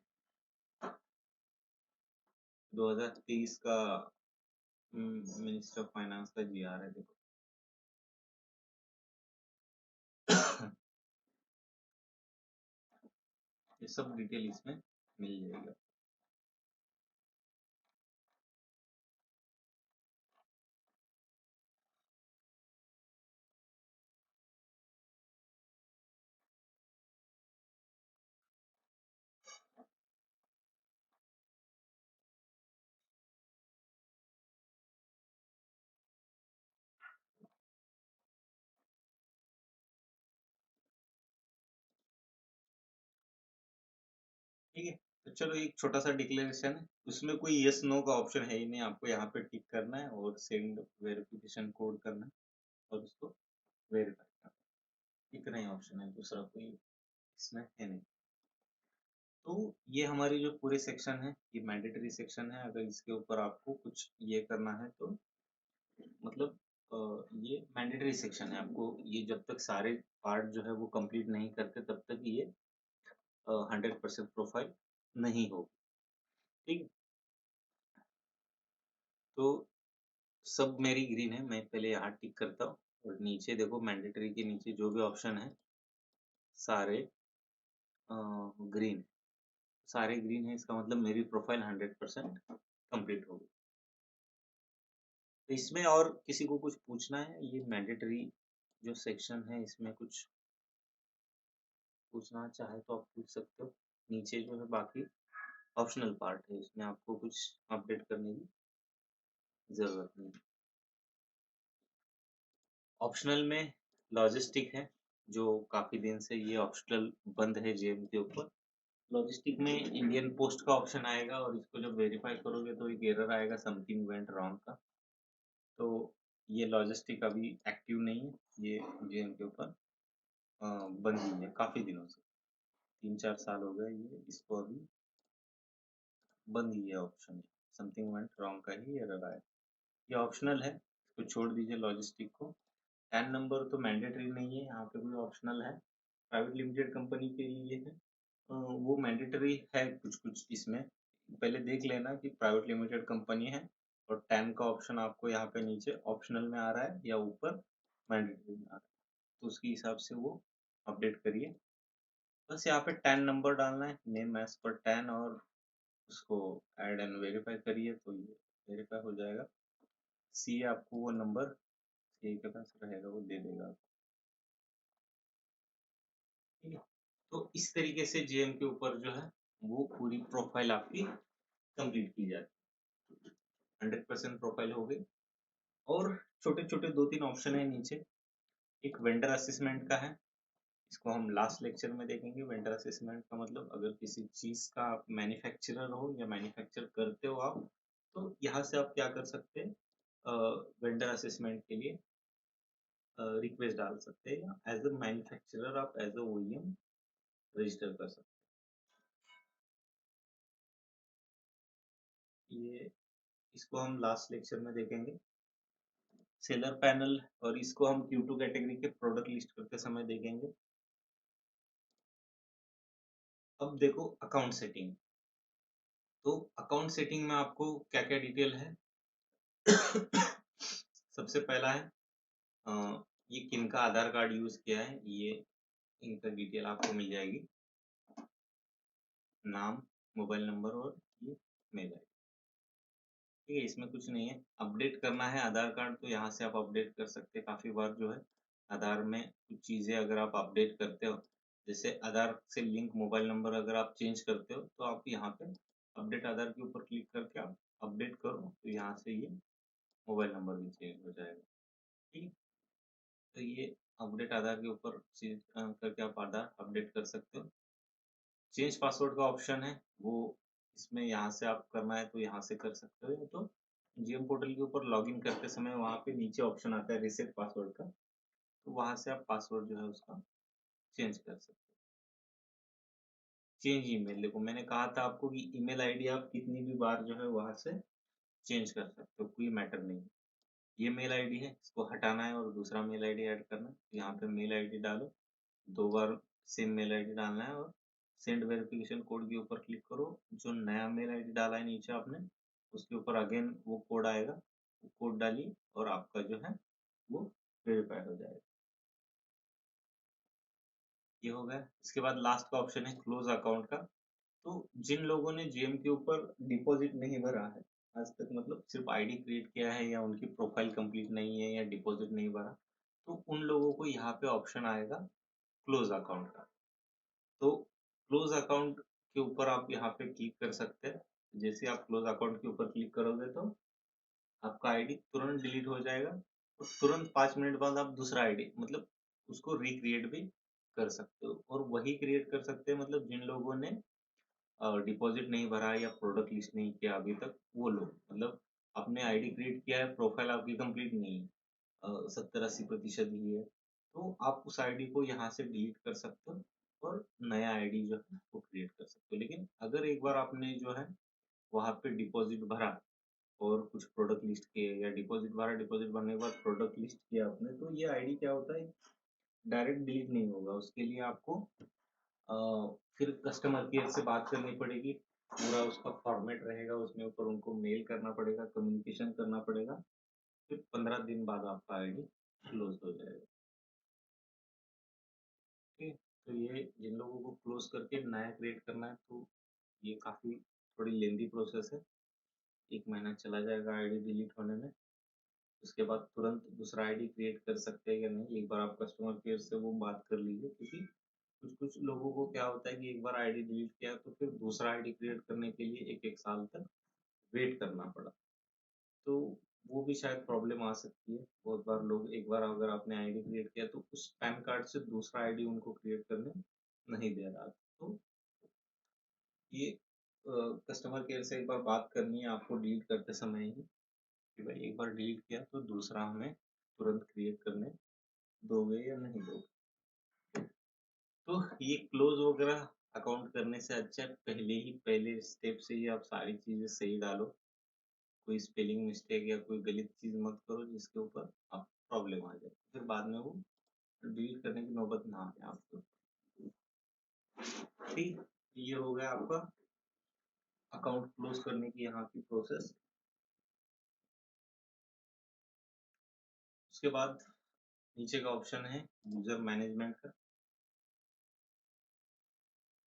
2023 का मिनिस्टर ऑफ फाइनेंस का जीआर है, देखो। ये सब डिटेल इसमें मिल जाएगा। ठीक है, तो चलो एक छोटा सा डिक्लेरेशन है, उसमें कोई यस नो का ऑप्शन है ही नहीं, आपको यहाँ पे टिक करना है और सेंड वेरिफिकेशन कोड करना है और उसको वेरीफाई करना है, इतना ही ऑप्शन है, दूसरा कोई इसमें है नहीं। तो ये हमारी जो पूरे सेक्शन है ये मैंडेटरी सेक्शन है। अगर इसके ऊपर आपको कुछ ये करना है तो मतलब ये मैंडेटरी सेक्शन है, आपको ये जब तक सारे पार्ट जो है वो कंप्लीट नहीं करते तब तक ये 100% प्रोफाइल नहीं होगी। ठीक है, तो सब मेरी ग्रीन है, मैं पहले यहाँ टिक करता हूँ और नीचे देखो मैंडेटरी के नीचे जो भी ऑप्शन है सारे ग्रीन, सारे ग्रीन है, इसका मतलब मेरी प्रोफाइल 100% कंप्लीट हो गई। तो इसमें और किसी को कुछ पूछना है, ये मैंडेटरी जो सेक्शन है इसमें कुछ पूछना चाहे तो आप पूछ सकते हो। नीचे जो है बाकी ऑप्शनल पार्ट है, इसमें आपको कुछ अपडेट करने की जरूरत नहीं। ऑप्शनल में लॉजिस्टिक है, जो काफी दिन से ये ऑप्शनल बंद है जेम के ऊपर। लॉजिस्टिक में इंडियन पोस्ट का ऑप्शन आएगा और इसको जब वेरीफाई करोगे तो एक एरर आएगा समथिंग वेंट रॉन्ग का। तो ये लॉजिस्टिक अभी एक्टिव नहीं है, ये जेम के ऊपर बंद ही है काफी दिनों से, 3-4 साल हो गए ये इसको अभी बंद ही है ऑप्शन, समथिंग वेंट रॉन्ग का ही एरर आया। ये ऑप्शनल है, इसको छोड़ दीजिए लॉजिस्टिक को। पैन नंबर तो मैंडेटरी नहीं है, यहाँ पे कोई ऑप्शनल है, प्राइवेट लिमिटेड कंपनी के लिए है। वो मैंडेटरी है कुछ कुछ इसमें, पहले देख लेना कि प्राइवेट लिमिटेड कंपनी है और 10 का ऑप्शन आपको यहाँ पे नीचे ऑप्शनल में आ रहा है या ऊपर मैंडेटरी में आ रहा है, तो उसके हिसाब से वो अपडेट करिए। बस यहाँ पे 10 नंबर डालना है, नेम एज पर 10, और उसको ऐड एंड वेरीफाई करिए तो ये वेरीफाई हो जाएगा। सी आपको वो नंबर सी के पास रहेगा, वो दे देगा। ठीक है, तो इस तरीके से जेएम के ऊपर जो है वो पूरी प्रोफाइल आपकी कंप्लीट की जाती है। 100% प्रोफाइल हो गई। और छोटे छोटे 2-3 ऑप्शन है नीचे। एक वेंडर असेसमेंट का है, इसको हम लास्ट लेक्चर में देखेंगे। वेंडर असेसमेंट का मतलब अगर किसी चीज का आप मैन्युफैक्चरर हो या मैन्युफैक्चर करते हो आप, तो यहाँ से आप क्या कर सकते हैं, वेंडर असेसमेंट के लिए रिक्वेस्ट डाल सकते हैं, या एज अ मैन्युफैक्चरर आप एज अ ओईएम रजिस्टर कर सकते हैं। ये इसको हम लास्ट लेक्चर में देखेंगे। सेलर पैनल, और इसको हम Q2 कैटेगरी के प्रोडक्ट लिस्ट करते समय देखेंगे। अब देखो अकाउंट सेटिंग। तो अकाउंट सेटिंग में आपको क्या क्या डिटेल है। सबसे पहला है ये किनका आधार कार्ड यूज किया है, ये इनका डिटेल आपको मिल जाएगी, नाम, मोबाइल नंबर और ये मेल आईडी। ठीक है, इसमें कुछ नहीं है। अपडेट करना है आधार कार्ड, तो यहाँ से आप अपडेट कर सकते हैं। काफी बार जो है आधार में कुछ चीजें अगर आप अपडेट करते हो, जैसे आधार से लिंक मोबाइल नंबर अगर आप चेंज करते हो, तो आप यहाँ पे अपडेट आधार के ऊपर क्लिक करके आप अपडेट करो, तो यहाँ से ये मोबाइल नंबर भी चेंज हो जाएगा। ठीक है, तो ये अपडेट आधार के ऊपर चेंज करके आप आधार अपडेट कर सकते हो। चेंज पासवर्ड का ऑप्शन है, वो इसमें यहाँ से आप करना है तो यहाँ से कर सकते हो, तो जीएम पोर्टल के ऊपर लॉगिन करते समय वहाँ पे नीचे ऑप्शन आता है रीसेट पासवर्ड का, तो वहाँ से आप पासवर्ड जो है उसका चेंज कर सकते हो। चेंज ईमेल, देखो मैंने कहा था आपको कि ईमेल आईडी आप कितनी भी बार जो है वहाँ से चेंज कर सकते हो, कोई मैटर नहीं। ये मेल आईडी है, इसको हटाना है और दूसरा मेल आईडी ऐड करना है। यहाँ पे मेल आईडी डालो, 2 बार सेम मेल आईडी डालना है, और सेंड वेरिफिकेशन कोड के ऊपर क्लिक करो। जो नया मेल आईडी डाला है नीचे आपने, उसके ऊपर अगेन वो कोड आएगा, वो कोड डालिए और आपका जो है वो वेरीफाई हो जाएगा। ये हो गया। इसके बाद लास्ट का ऑप्शन है क्लोज अकाउंट का। तो जिन लोगों ने जेएम के ऊपर डिपॉजिट नहीं भरा है आज तक, मतलब सिर्फ आईडी क्रिएट किया है या उनकी प्रोफाइल कंप्लीट नहीं है या डिपॉजिट नहीं भरा, तो उन लोगों को यहाँ पे ऑप्शन आएगा क्लोज अकाउंट का। तो क्लोज अकाउंट के ऊपर आप यहाँ पे क्लिक कर सकते हैं। जैसे आप क्लोज अकाउंट के ऊपर क्लिक करोगे तो आपका आईडी तुरंत डिलीट हो जाएगा, और तुरंत 5 मिनट बाद आप दूसरा आईडी मतलब उसको रिक्रिएट भी कर सकते हो। और वही क्रिएट कर सकते हैं मतलब जिन लोगों ने डिपॉजिट नहीं भरा या प्रोडक्ट लिस्ट नहीं किया अभी तक, वो लोग मतलब आपने आईडी क्रिएट किया है, प्रोफाइल आपकी कंप्लीट नहीं है, 70-80% ही है, तो आप उस आईडी को यहाँ से डिलीट कर सकते हो और नया आईडी जो है वो क्रिएट कर सकते हो। लेकिन अगर एक बार आपने जो है वहाँ पे डिपॉजिट भरा और कुछ प्रोडक्ट लिस्ट किए, या डिपॉजिट भरा, डिपॉजिट भरने के बाद प्रोडक्ट लिस्ट किया आपने, तो ये आईडी क्या होता है, डायरेक्ट डिलीट नहीं होगा। उसके लिए आपको अ, फिर कस्टमर केयर से बात करनी पड़ेगी, पूरा उसका फॉर्मेट रहेगा, उसमें ऊपर उनको मेल करना पड़ेगा, कम्युनिकेशन करना पड़ेगा, फिर 15 दिन बाद आपका आईडी क्लोज हो जाएगा। ठीक है, तो ये जिन लोगों को क्लोज करके नया क्रिएट करना है, तो ये काफ़ी थोड़ी लेंदी प्रोसेस है। 1 महीना चला जाएगा आईडी डिलीट होने में। उसके बाद तुरंत दूसरा आईडी क्रिएट कर सकते हैं या नहीं, एक बार आप कस्टमर केयर से वो बात कर लीजिए, क्योंकि कुछ कुछ लोगों को क्या होता है कि एक बार आईडी डिलीट किया तो फिर दूसरा आईडी क्रिएट करने के लिए 1-1 साल तक वेट करना पड़ा, तो वो भी शायद प्रॉब्लम आ सकती है। बहुत बार लोग, एक बार अगर आपने आईडी क्रिएट किया तो उस पैन कार्ड से दूसरा आईडी उनको क्रिएट करने नहीं दे रहा, तो ये कस्टमर केयर से एक बार बात करनी है आपको डिलीट करते समय ही, कि भाई एक बार डिलीट किया तो दूसरा हमें तुरंत क्रिएट करने दोगे या नहीं दोगे। तो ये क्लोज वगैरह अकाउंट करने से अच्छा है पहले ही, पहले स्टेप से ही आप सारी चीजें सही डालो, कोई स्पेलिंग मिस्टेक या कोई गलत चीज मत करो जिसके ऊपर आप प्रॉब्लम आ जाए, फिर बाद में वो डिलीट करने की नौबत ना आए आपको। ठीक, ये हो गया आपका अकाउंट क्लोज करने की यहाँ की प्रोसेस। उसके बाद नीचे का ऑप्शन है यूजर मैनेजमेंट का।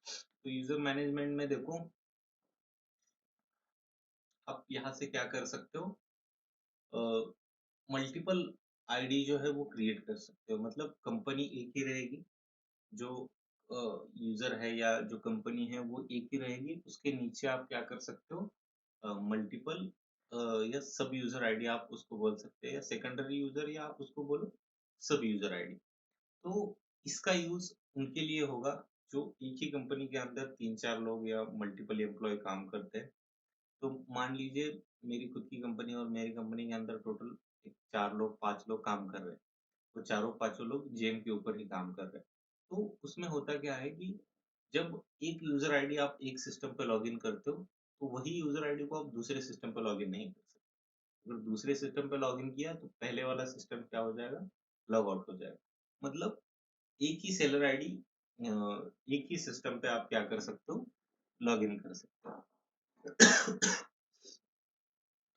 तो यूजर मैनेजमेंट में देखो आप यहाँ से क्या कर सकते हो, मल्टीपल आईडी जो है वो क्रिएट कर सकते हो। मतलब कंपनी एक ही रहेगी, जो यूजर है या जो कंपनी है वो एक ही रहेगी। उसके नीचे आप क्या कर सकते हो, मल्टीपल या सब यूजर आईडी आप उसको बोल सकते हैं, या सेकेंडरी यूजर या आप उसको बोलो सब यूजर आईडी। तो इसका यूज उनके लिए होगा जो एक ही कंपनी के अंदर 3-4 लोग या मल्टीपल एम्प्लॉय काम करते हैं। तो मान लीजिए मेरी खुद की कंपनी और मेरी कंपनी के अंदर टोटल 4 लोग 5 लोग काम कर रहे हैं। तो चारों पांचों लोग जेम के ऊपर ही काम कर रहे हैं। तो उसमें होता क्या है कि जब एक यूजर आईडी आप एक सिस्टम पे लॉगिन करते हो, तो वही यूजर आईडी को आप दूसरे सिस्टम पे लॉगिन नहीं कर सकते। अगर दूसरे सिस्टम पे लॉगिन किया तो पहले वाला सिस्टम क्या हो जाएगा, लॉग आउट हो जाएगा। मतलब एक ही सेलर आईडी एक ही सिस्टम पे आप क्या कर सकते हो, लॉगिन कर सकते हो।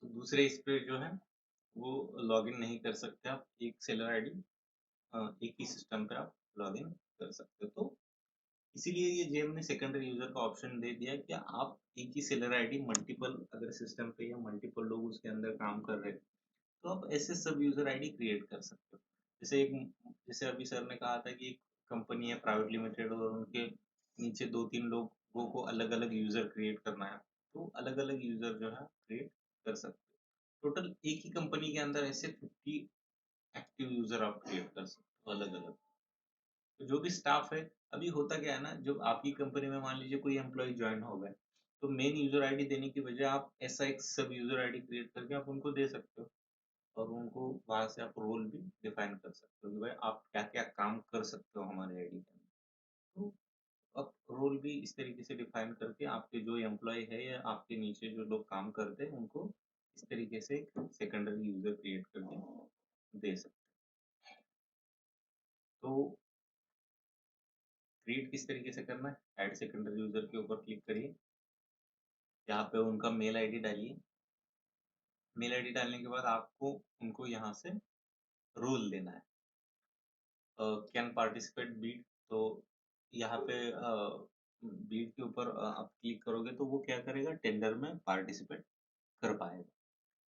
तो दूसरे इस पे जो है वो लॉगिन नहीं कर सकते आप। एक सेलर आईडी एक ही सिस्टम पे आप लॉगिन कर सकते हो। तो इसीलिए ये जेम ने सेकेंडरी यूजर का ऑप्शन दे दिया कि आप एक ही सेलर आईडी मल्टीपल अगर सिस्टम पे या मल्टीपल लोग उसके अंदर काम कर रहे हैं, तो आप ऐसे सब यूजर आईडी क्रिएट कर सकते हो। जैसे अभी सर ने कहा था कि एक कंपनी है प्राइवेट लिमिटेड और उनके नीचे 2-3 लोगों को अलग अलग यूजर क्रिएट करना है, तो अलग अलग यूजर जो है क्रिएट कर सकते हो। टोटल एक ही कंपनी के अंदर ऐसे 50 एक्टिव यूजर आप क्रिएट कर सकते हो अलग अलग। तो जो भी स्टाफ है, अभी होता क्या है ना, जब आपकी कंपनी में मान लीजिए कोई एम्प्लॉय ज्वाइन हो गए, तो मेन यूजर आईडी देने की बजाय आप ऐसा एक सब यूजर आईडी क्रिएट करके आप उनको दे सकते हो, और उनको वहां से आप रोल भी डिफाइन कर सकते हो कि भाई आप क्या क्या काम कर सकते हो हमारे आईडी के अंदर। तो आप रोल भी इस तरीके से डिफाइन करके आपके जो एम्प्लॉय है या आपके नीचे जो लोग काम करते हैं उनको इस तरीके से सेकेंडरी यूजर क्रिएट करके दे सकते हो। तो क्रिएट किस तरीके से करना है, ऐड सेकेंडरी यूजर के ऊपर क्लिक करिए, यहाँ पे उनका मेल आईडी डालिए। मेल आईडी डालने के बाद आपको उनको यहाँ से रोल देना है, कैन पार्टिसिपेट बीट। तो यहाँ पे बीट के ऊपर आप क्लिक करोगे तो वो क्या करेगा, टेंडर में पार्टिसिपेट कर पाएगा।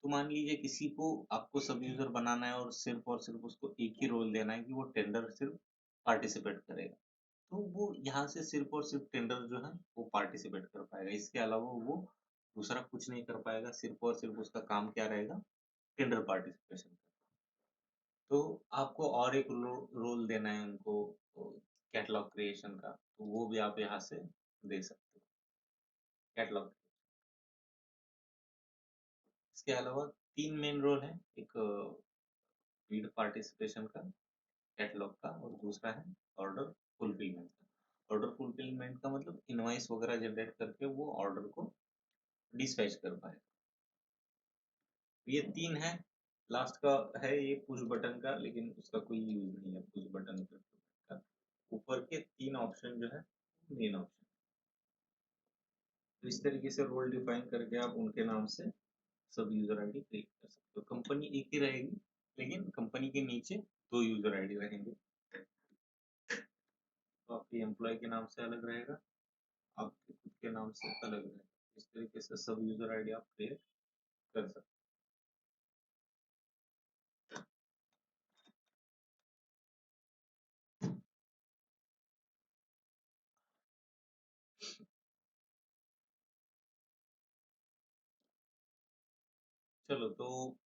तो मान लीजिए किसी को आपको सब यूजर बनाना है और सिर्फ उसको एक ही रोल देना है कि वो टेंडर सिर्फ पार्टिसिपेट करेगा, तो वो यहाँ से सिर्फ और सिर्फ टेंडर जो है वो पार्टिसिपेट कर पाएगा। इसके अलावा वो दूसरा कुछ नहीं कर पाएगा। सिर्फ और सिर्फ उसका काम क्या रहेगा, टेंडर पार्टिसिपेशन। तो आपको और एक रोल देना है उनको कैटलॉग क्रिएशन का, तो वो भी आप यहाँ से दे सकते हो, कैटलॉग। इसके अलावा 3 मेन रोल है, एक लीड पार्टिसिपेशन का, कैटलॉग का, और दूसरा है ऑर्डर फुलफिलमेंट का। ऑर्डर फुलफिलमेंट का मतलब इनवॉइस वगैरह जनरेट करके वो ऑर्डर को डिस्पैच कर पाए। ये 3 है। लास्ट का है ये पुश बटन का, लेकिन उसका कोई यूज नहीं है पुश बटन का। ऊपर के 3 ऑप्शन जो है मेन ऑप्शन। तो इस तरीके से रोल डिफाइन करके आप उनके नाम से सब यूजर आईडी क्रिएट कर सकते हो। कंपनी एक ही रहेगी, लेकिन कंपनी के नीचे 2 यूजर आईडी रहेंगे। तो आपके एम्प्लॉय के नाम से अलग रहेगा, आपके खुद के नाम से अलग रहेगा। इस तरीके से सब यूजर आईडी आप क्रिएट कर सकते हो। चलो तो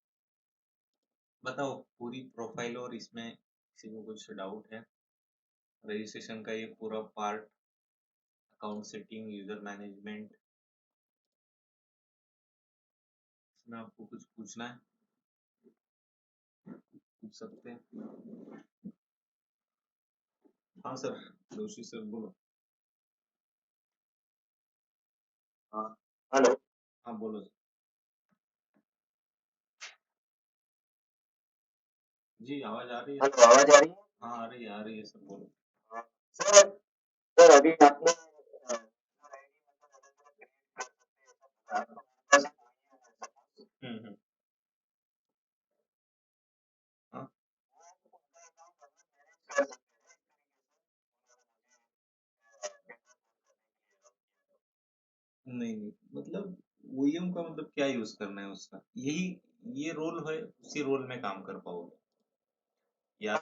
बताओ पूरी प्रोफाइल, और इसमें किसी को कुछ डाउट है? रजिस्ट्रेशन का ये पूरा part, account setting, user management, इसमें आपको कुछ पूछना है, पूछ सकते हैं। हाँ सर, जोशी सर बोलो। हाँ, हेलो हाँ बोलो सर। जी आवाज आ रही है हेलो, सर। आवाज आ रही है? हाँ आ रही है सर, बोलो। हाँ, सर सर अभी आपने यूजर आईडी मतलब अलग अलग क्रिएट कर सकते हैं, हम्म। हाँ, नहीं नहीं, मतलब ओईएम का मतलब क्या यूज करना है उसका, यही ये रोल है, उसी रोल में काम कर पाओगे या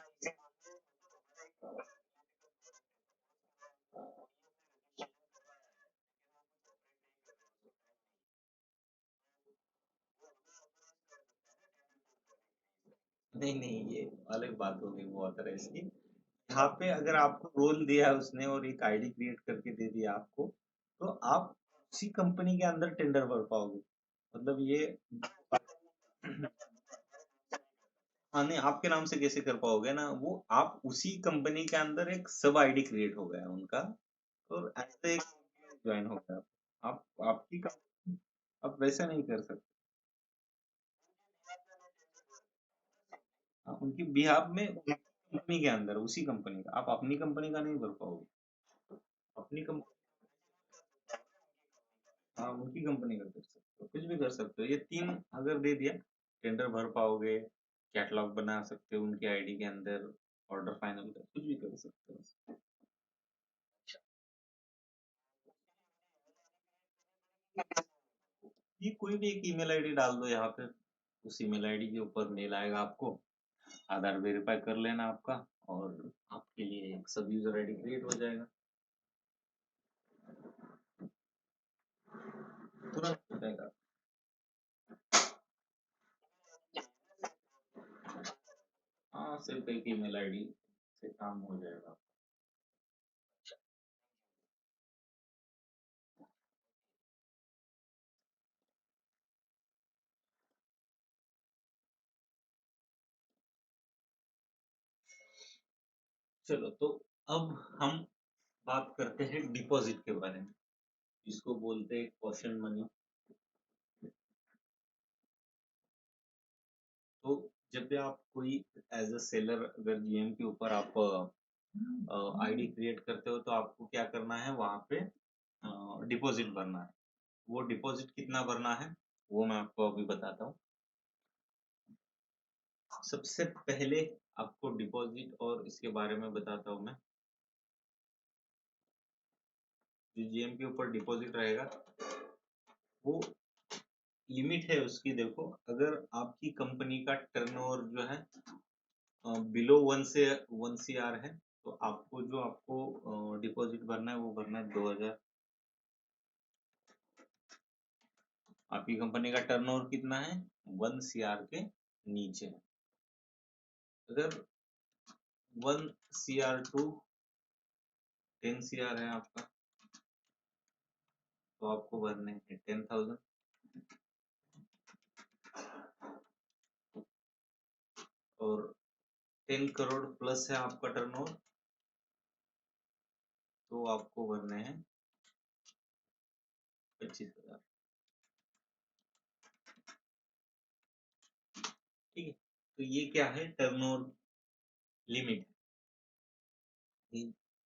नहीं नहीं, ये अलग बात हो गई वो ऑथराइज की। यहाँ पे अगर आपको रोल दिया है उसने और एक आईडी क्रिएट करके दे दिया आपको, तो आप उसी कंपनी के अंदर टेंडर भर पाओगे, मतलब ये हाँ नहीं, आपके नाम से कैसे कर पाओगे ना, वो आप उसी कंपनी के अंदर एक सब आईडी क्रिएट हो गया उनका, और ऐसे एक ज्वाइन हो गया आप आपकी कंपनी, आप वैसा नहीं कर सकते। उनकी बिहाफ में कंपनी के अंदर, उसी कंपनी का, आप अपनी कंपनी का नहीं भर पाओगे, अपनी कंपनी, हाँ उनकी कंपनी का कर सकते हो, कुछ भी कर सकते हो, ये तीन अगर दे दिया, टेंडर भर पाओगे, कैटलॉग बना सकते हो उनकी आईडी के अंदर, ऑर्डर फाइनल कर, कुछ भी कर सकते हो। ये कोई भी एक ईमेल आईडी डाल दो यहाँ पे, उस ईमेल आईडी के ऊपर मेल आएगा आपको, आधार वेरीफाई कर लेना आपका, और आपके लिए एक सब यूजर आईडी क्रिएट हो जाएगा, तुरंत हो जाएगा। हाँ, सिर्फ एक ईमेल आईडी से काम हो जाएगा। चलो तो अब हम बात करते हैं डिपॉजिट के बारे में, जिसको बोलते हैं कॉशन मनी। तो जब भी आप कोई एज अ सेलर अगर जीएम के ऊपर आप आईडी क्रिएट करते हो, तो आपको क्या करना है वहां पे, डिपॉजिट भरना है। वो डिपॉजिट कितना भरना है वो मैं आपको अभी बताता हूँ। सबसे पहले आपको डिपॉजिट और इसके बारे में बताता हूँ मैं। जो जीएम के ऊपर डिपॉजिट रहेगा, वो लिमिट है उसकी, देखो अगर आपकी कंपनी का टर्नओवर जो है बिलो 1 से 1 CR है, तो आपको जो आपको डिपॉजिट भरना है वो भरना है 2000। आपकी कंपनी का टर्नओवर कितना है, 1 CR के नीचे। अगर 1 CR to 10 CR है आपका, तो आपको भरने हैं 10,000। और 10 करोड़ प्लस है आपका टर्नओवर, तो आपको भरने हैं 25,000। ठीक है, तो ये क्या है, टर्नओवर लिमिट। ये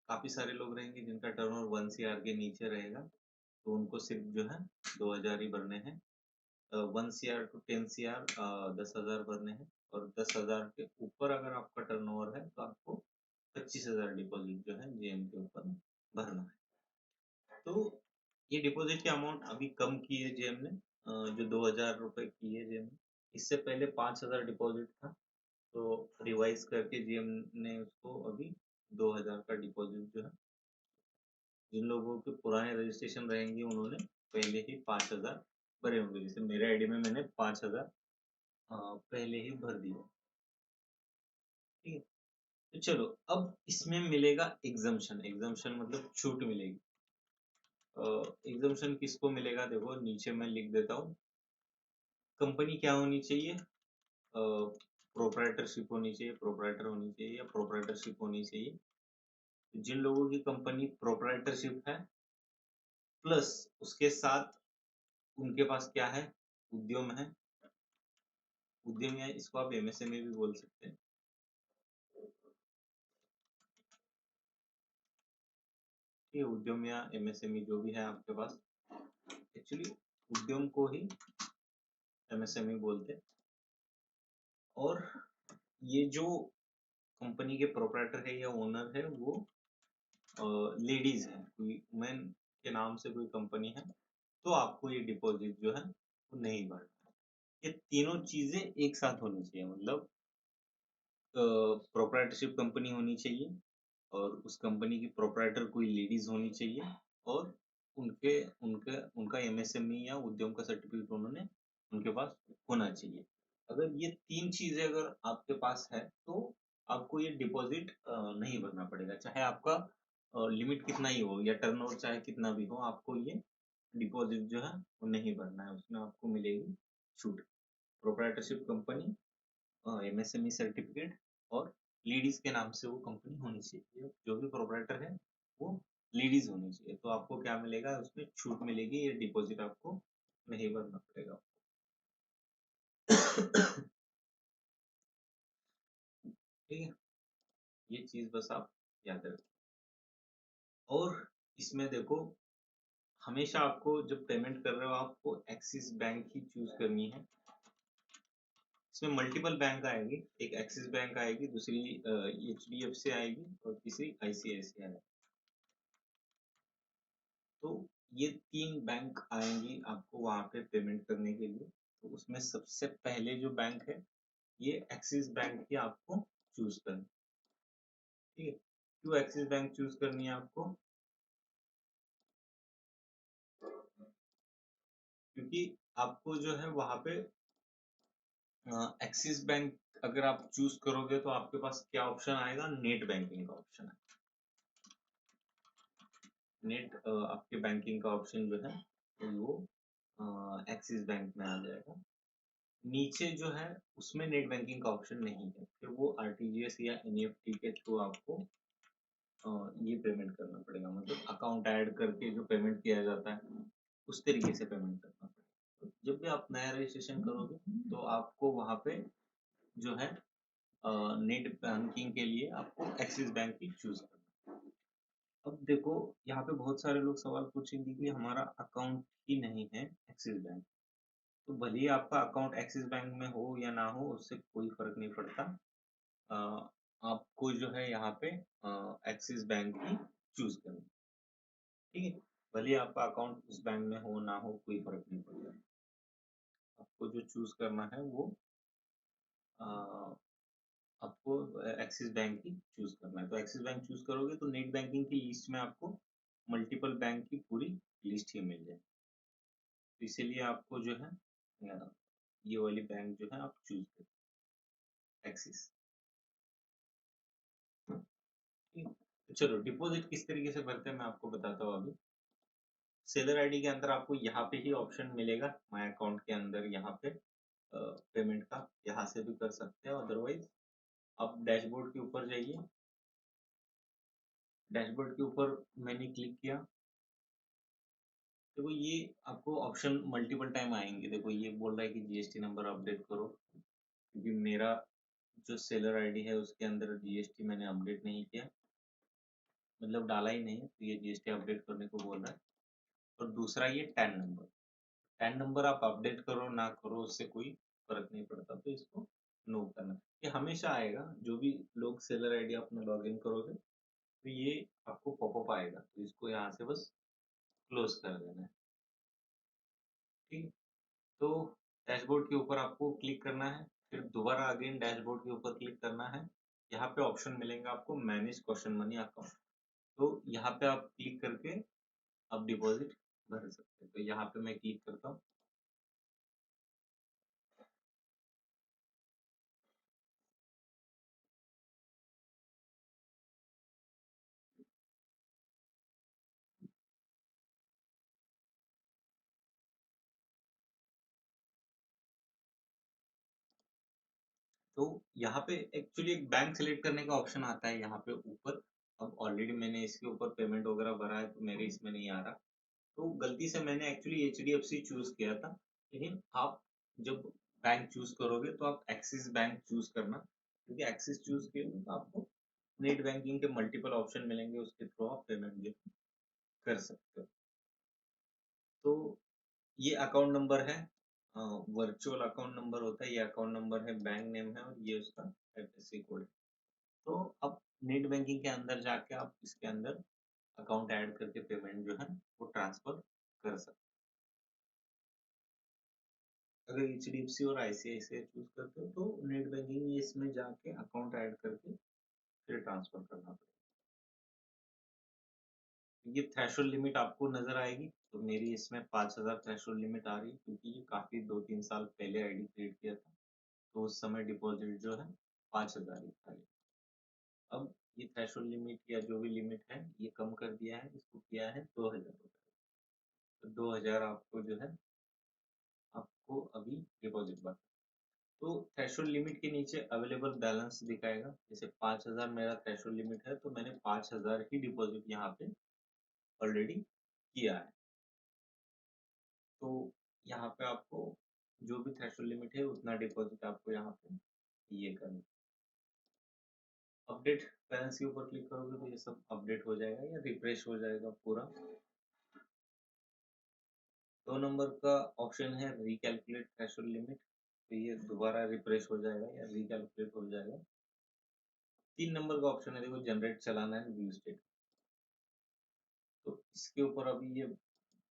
काफी सारे लोग रहेंगे जिनका टर्नओवर 1 CR के नीचे रहेगा, तो उनको सिर्फ जो है 2000 ही भरने हैं। 1 CR to 10 CR 10,000 भरने हैं, और 10,000 के ऊपर अगर आपका टर्नओवर है तो आपको 25,000 डिपॉजिट जो है जेएम के ऊपर भरना है। तो ये डिपॉजिट की अमाउंट अभी कम की है जेएम ने, जो 2,000 रुपए की है जेएम ने। इससे पहले 5,000 डिपॉजिट था, तो रिवाइज करके जीएम ने उसको अभी 2,000 का डिपॉजिट जो है, जिन लोगों के पुराने रजिस्ट्रेशन रहेंगे उन्होंने पहले ही 5,000 भरे होंगे, जैसे मेरे आईडी में मैंने 5,000 पहले ही भर दिया। ठीक है, तो चलो अब इसमें मिलेगा एग्जम्पशन। एग्जम्पशन मतलब छूट मिलेगी। एग्जम्पशन किसको मिलेगा, देखो नीचे मैं लिख देता हूँ। कंपनी क्या होनी चाहिए, प्रोप्राइटरशिप होनी चाहिए, प्रोप्राइटर होनी चाहिए, या प्रोप्राइटरशिप होनी चाहिए। जिन लोगों की कंपनी प्रोप्राइटरशिप है, प्लस उसके साथ उनके पास क्या है, उद्यम है। उद्यम या इसको आप एमएसएमई भी बोल सकते हैं। ये उद्यम या एमएसएमई जो भी है आपके पास, एक्चुअली उद्यम को ही एमएसएमई बोलते हैं। और ये जो कंपनी के प्रोप्राइटर है या ओनर है वो लेडीज है, कोई वुमेन के नाम से कोई कंपनी है, तो आपको ये डिपॉजिट जो है वो नहीं भरना। ये तीनों चीजें एक साथ होनी चाहिए, मतलब प्रोप्राइटरशिप कंपनी होनी चाहिए और उस कंपनी की प्रोप्राइटर कोई लेडीज होनी चाहिए और उनके उनके उनका एमएसएमई या उद्यम का सर्टिफिकेट उन्होंने उनके पास होना चाहिए। अगर ये तीन चीजें अगर आपके पास है तो आपको ये डिपॉजिट नहीं भरना पड़ेगा, चाहे आपका लिमिट कितना ही हो या टर्नओवर चाहे कितना भी हो, आपको ये डिपॉजिट जो है वो नहीं भरना है, उसमें आपको मिलेगी छूट। प्रोप्राइटरशिप कंपनी, एमएसएमई सर्टिफिकेट और लेडीज के नाम से वो कंपनी होनी चाहिए, जो भी प्रोप्राइटर है वो लेडीज होनी चाहिए, तो आपको क्या मिलेगा उसमें छूट मिलेगी, ये डिपॉजिट आपको नहीं भरना पड़ेगा। ठीक है, ये चीज बस आप याद रखें। और इसमें देखो, हमेशा आपको जब पेमेंट कर रहे हो आपको एक्सिस बैंक ही चूज करनी है। इसमें मल्टीपल बैंक आएगी, एक एक्सिस बैंक आएगी, दूसरी एचडीएफसी आएगी और तीसरी आईसीआईसीआई आएगी। तो ये तीन बैंक आएंगी आपको वहां पे पेमेंट करने के लिए। तो उसमें सबसे पहले जो बैंक है ये एक्सिस बैंक ही आपको चूज करनी है। ठीक है, क्यों एक्सिस बैंक चूज करनी है आपको? क्योंकि आपको जो है वहां पे एक्सिस बैंक अगर आप चूज करोगे तो आपके पास क्या ऑप्शन आएगा? नेट बैंकिंग का ऑप्शन है। नेट आपके बैंकिंग का ऑप्शन जो है तो वो एक्सिस बैंक में आ जाएगा। नीचे जो है उसमें नेट बैंकिंग का ऑप्शन नहीं है, फिर वो आरटीजीएस या एनईएफटी के थ्रू आपको ये पेमेंट करना पड़ेगा, मतलब अकाउंट ऐड करके जो पेमेंट किया जाता है उस तरीके से पेमेंट करना पड़ेगा। तो जब भी आप नया रजिस्ट्रेशन करोगे तो आपको वहाँ पे जो है नेट बैंकिंग के लिए आपको एक्सिस बैंक ही चूज करना है। अब देखो, यहाँ पे बहुत सारे लोग सवाल पूछेंगे कि हमारा अकाउंट ही नहीं है एक्सिस बैंक। तो भले ही आपका अकाउंट एक्सिस बैंक में हो या ना हो उससे कोई फर्क नहीं पड़ता। अ, आपको जो है यहाँ पे एक्सिस बैंक ही चूज करना है। ठीक है, भले ही आपका अकाउंट उस बैंक में हो ना हो कोई फर्क नहीं पड़ता। आपको जो चूज करना है वो अ, आपको एक्सिस बैंक ही चूज करना है। तो एक्सिस बैंक चूज करोगे तो नेट बैंकिंग की लिस्ट में आपको मल्टीपल बैंक की पूरी लिस्ट ही मिल जाएगी। तो इसीलिए आपको जो है ये वाली बैंक जो है आप चूज करें, एक्सिस। ठीक है? तो चलो डिपॉजिट किस तरीके से भरते हैं मैं आपको बताता हूँ अभी। सेलर आईडी के अंदर आपको यहाँ पे ही ऑप्शन मिलेगा माय अकाउंट के अंदर, यहाँ पे पेमेंट का यहाँ से भी कर सकते हैं, अदरवाइज आप डैशबोर्ड के ऊपर जाइए। डैशबोर्ड के ऊपर मैंने क्लिक किया, देखो ये आपको ऑप्शन मल्टीपल टाइम आएंगे। देखो ये बोल रहा है कि जीएसटी नंबर अपडेट करो, क्योंकि मेरा जो सेलर आईडी है उसके अंदर जीएसटी मैंने अपडेट नहीं किया, मतलब डाला ही नहीं है, तो ये जीएसटी अपडेट करने को बोल रहा है। और दूसरा ये टैन नंबर, टैन नंबर आप अपडेट करो ना करो उससे कोई फर्क नहीं पड़ता, तो इसको नो करना। ये हमेशा आएगा, जो भी लोग सेलर आईडी अपना लॉग इन करोगे तो ये आपको पॉपअप आएगा, तो इसको यहाँ से बस क्लोज कर देना है। ठीक है, तो डैशबोर्ड के ऊपर आपको क्लिक करना है, फिर दोबारा अगेन डैशबोर्ड के ऊपर क्लिक करना है। यहाँ पे ऑप्शन मिलेंगे आपको मैनेज क्वेश्चन मनी अकाउंट, तो यहाँ पे आप क्लिक करके आप डिपॉजिट भर सकते हैं। तो यहाँ पे मैं क्लिक करता हूँ। तो यहाँ पे एक्चुअली एक बैंक सेलेक्ट करने का ऑप्शन आता है यहाँ पे ऊपर। अब ऑलरेडी मैंने इसके ऊपर पेमेंट वगैरह भरा है तो मेरे इसमें नहीं आ रहा, तो गलती से मैंने एक्चुअली एचडीएफसी चूज किया था। लेकिन आप जब बैंक चूज करोगे तो आप एक्सिस बैंक चूज करना, क्योंकि एक्सिस चूज किए तो आपको नेट बैंकिंग के मल्टीपल ऑप्शन मिलेंगे, उसके थ्रू आप पेमेंट जो कर सकते हो। तो ये अकाउंट नंबर है, वर्चुअल अकाउंट नंबर होता है, ये अकाउंट नंबर है, बैंक नेम है और ये उसका IFSC कोड है। तो अब नेट बैंकिंग के अंदर जाके आप इसके अंदर अकाउंट ऐड करके पेमेंट जो है वो ट्रांसफर कर सकते हैं। अगर HDFC और ICICI चूज करते हो तो नेट बैंकिंग में इसमें जाके अकाउंट ऐड करके फिर ट्रांसफर करना पड़ेगा। ये थ्रेशोल्ड लिमिट आपको नजर आएगी, तो मेरी इसमें 5,000 थ्रेशोल्ड लिमिट आ रही है क्योंकि ये काफी 2-3 साल पहले आईडी क्रिएट किया था, तो उस समय डिपॉजिट जो है 5,000 ही था। अब ये थ्रेशोल्ड लिमिट या जो भी लिमिट है ये कम कर दिया है, इसको किया है 2,000 रुपये। तो 2,000 आपको जो है आपको अभी डिपॉजिट बना, तो थ्रेशोल्ड लिमिट के नीचे अवेलेबल बैलेंस दिखाएगा। जैसे 5,000 मेरा थ्रेशोल्ड लिमिट है तो मैंने 5,000 ही डिपॉजिट यहाँ पे ऑलरेडी किया है। तो यहाँ पे आपको जो भी थ्रेशोल्ड लिमिट है उतना डिपॉजिट आपको यहाँ पे ये करना। अपडेट बैलेंस के ऊपर क्लिक करोगे तो ये सब अपडेट हो जाएगा या रिफ्रेश हो जाएगा पूरा। 2 नंबर का ऑप्शन है रिकैलकुलेट थ्रेशोल्ड लिमिट, तो ये दोबारा रिफ्रेश हो जाएगा या रिकैलकुलेट हो जाएगा। 3 नंबर का ऑप्शन है देखो generate challan and view state, तो इसके ऊपर अभी ये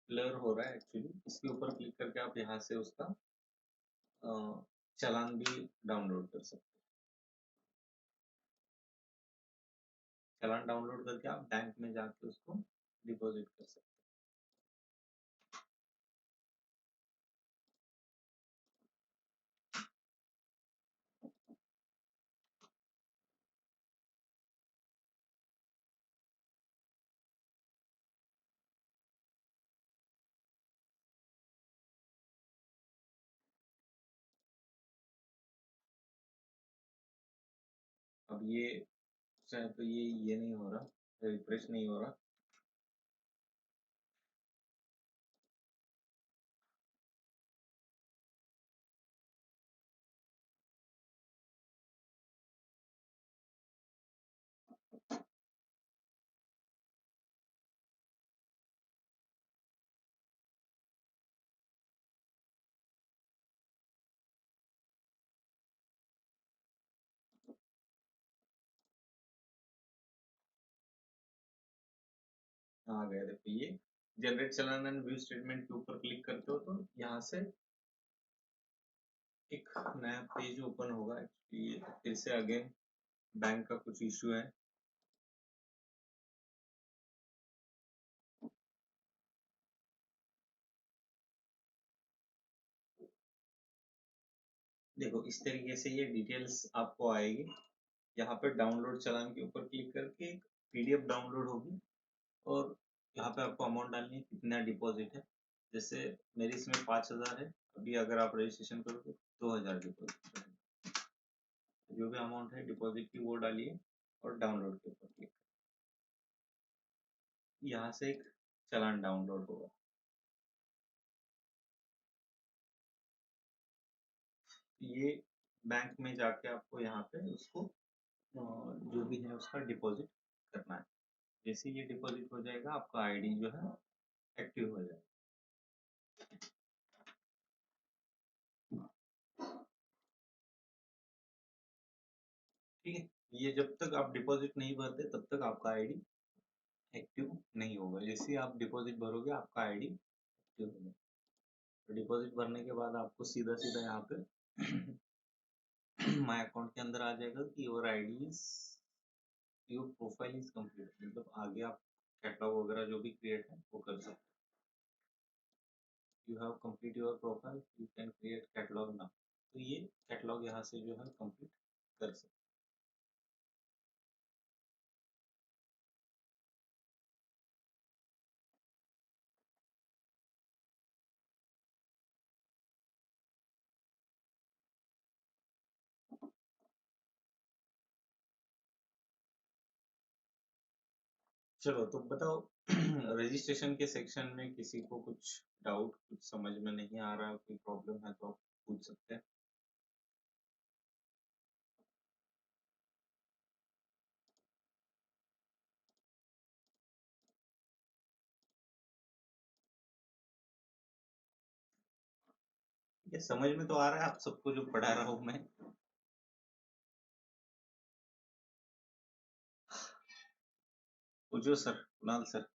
ब्लर हो रहा है एक्चुअली, इसके ऊपर क्लिक करके आप यहाँ से उसका चालान भी डाउनलोड कर सकते हैं। चालान डाउनलोड करके आप बैंक में जाके उसको डिपॉजिट कर सकते हैं। अब ये शायद तो ये नहीं हो रहा, रिफ्रेश नहीं हो रहा। आ गया देखो, ये generate challan and view statement के ऊपर क्लिक करते हो तो यहाँ से एक नया पेज ओपन होगा। एक्चुअली फिर से अगेन बैंक का कुछ इश्यू है। देखो इस तरीके से ये डिटेल्स आपको आएगी। यहाँ पे डाउनलोड चालान के ऊपर क्लिक करके एक PDF डाउनलोड होगी और यहाँ पे आपको अमाउंट डालनी है, कितना डिपॉजिट है। जैसे मेरी इसमें 5,000 है, अभी अगर आप रजिस्ट्रेशन करोगे 2,000 डिपॉजिट, जो भी अमाउंट है डिपॉजिट की वो डालिए और डाउनलोड के ऊपर क्लिक। यहाँ से एक चालान डाउनलोड होगा। ये बैंक में जाके आपको यहाँ पे उसको जो भी है उसका डिपॉजिट करना है। जैसे ये डिपॉजिट हो जाएगा आपका आईडी जो है एक्टिव हो जाएगा। ठीक है, ये जब तक आप डिपॉजिट नहीं भरते तब तक आपका आईडी एक्टिव नहीं होगा। जैसे ही आप डिपॉजिट भरोगे आपका आईडी एक्टिव होगा। तो डिपॉजिट भरने के बाद आपको सीधा सीधा यहाँ पे माय अकाउंट के अंदर आ जाएगा कि your ID is, your profile is complete, मतलब आगे आप कैटलॉग वगैरह जो भी क्रिएट है वो कर सकते हो। You have complete your profile, you can create catalogue now, तो ये कैटलॉग यहाँ से जो है कंप्लीट कर सकते। चलो तो बताओ रजिस्ट्रेशन के सेक्शन में किसी को कुछ डाउट, कुछ समझ में नहीं आ रहा, कोई प्रॉब्लम है तो आप पूछ सकते हैं। ये समझ में तो आ रहा है आप सबको जो पढ़ा रहा हूँ मैं? पूछो सर, कुणाल सर।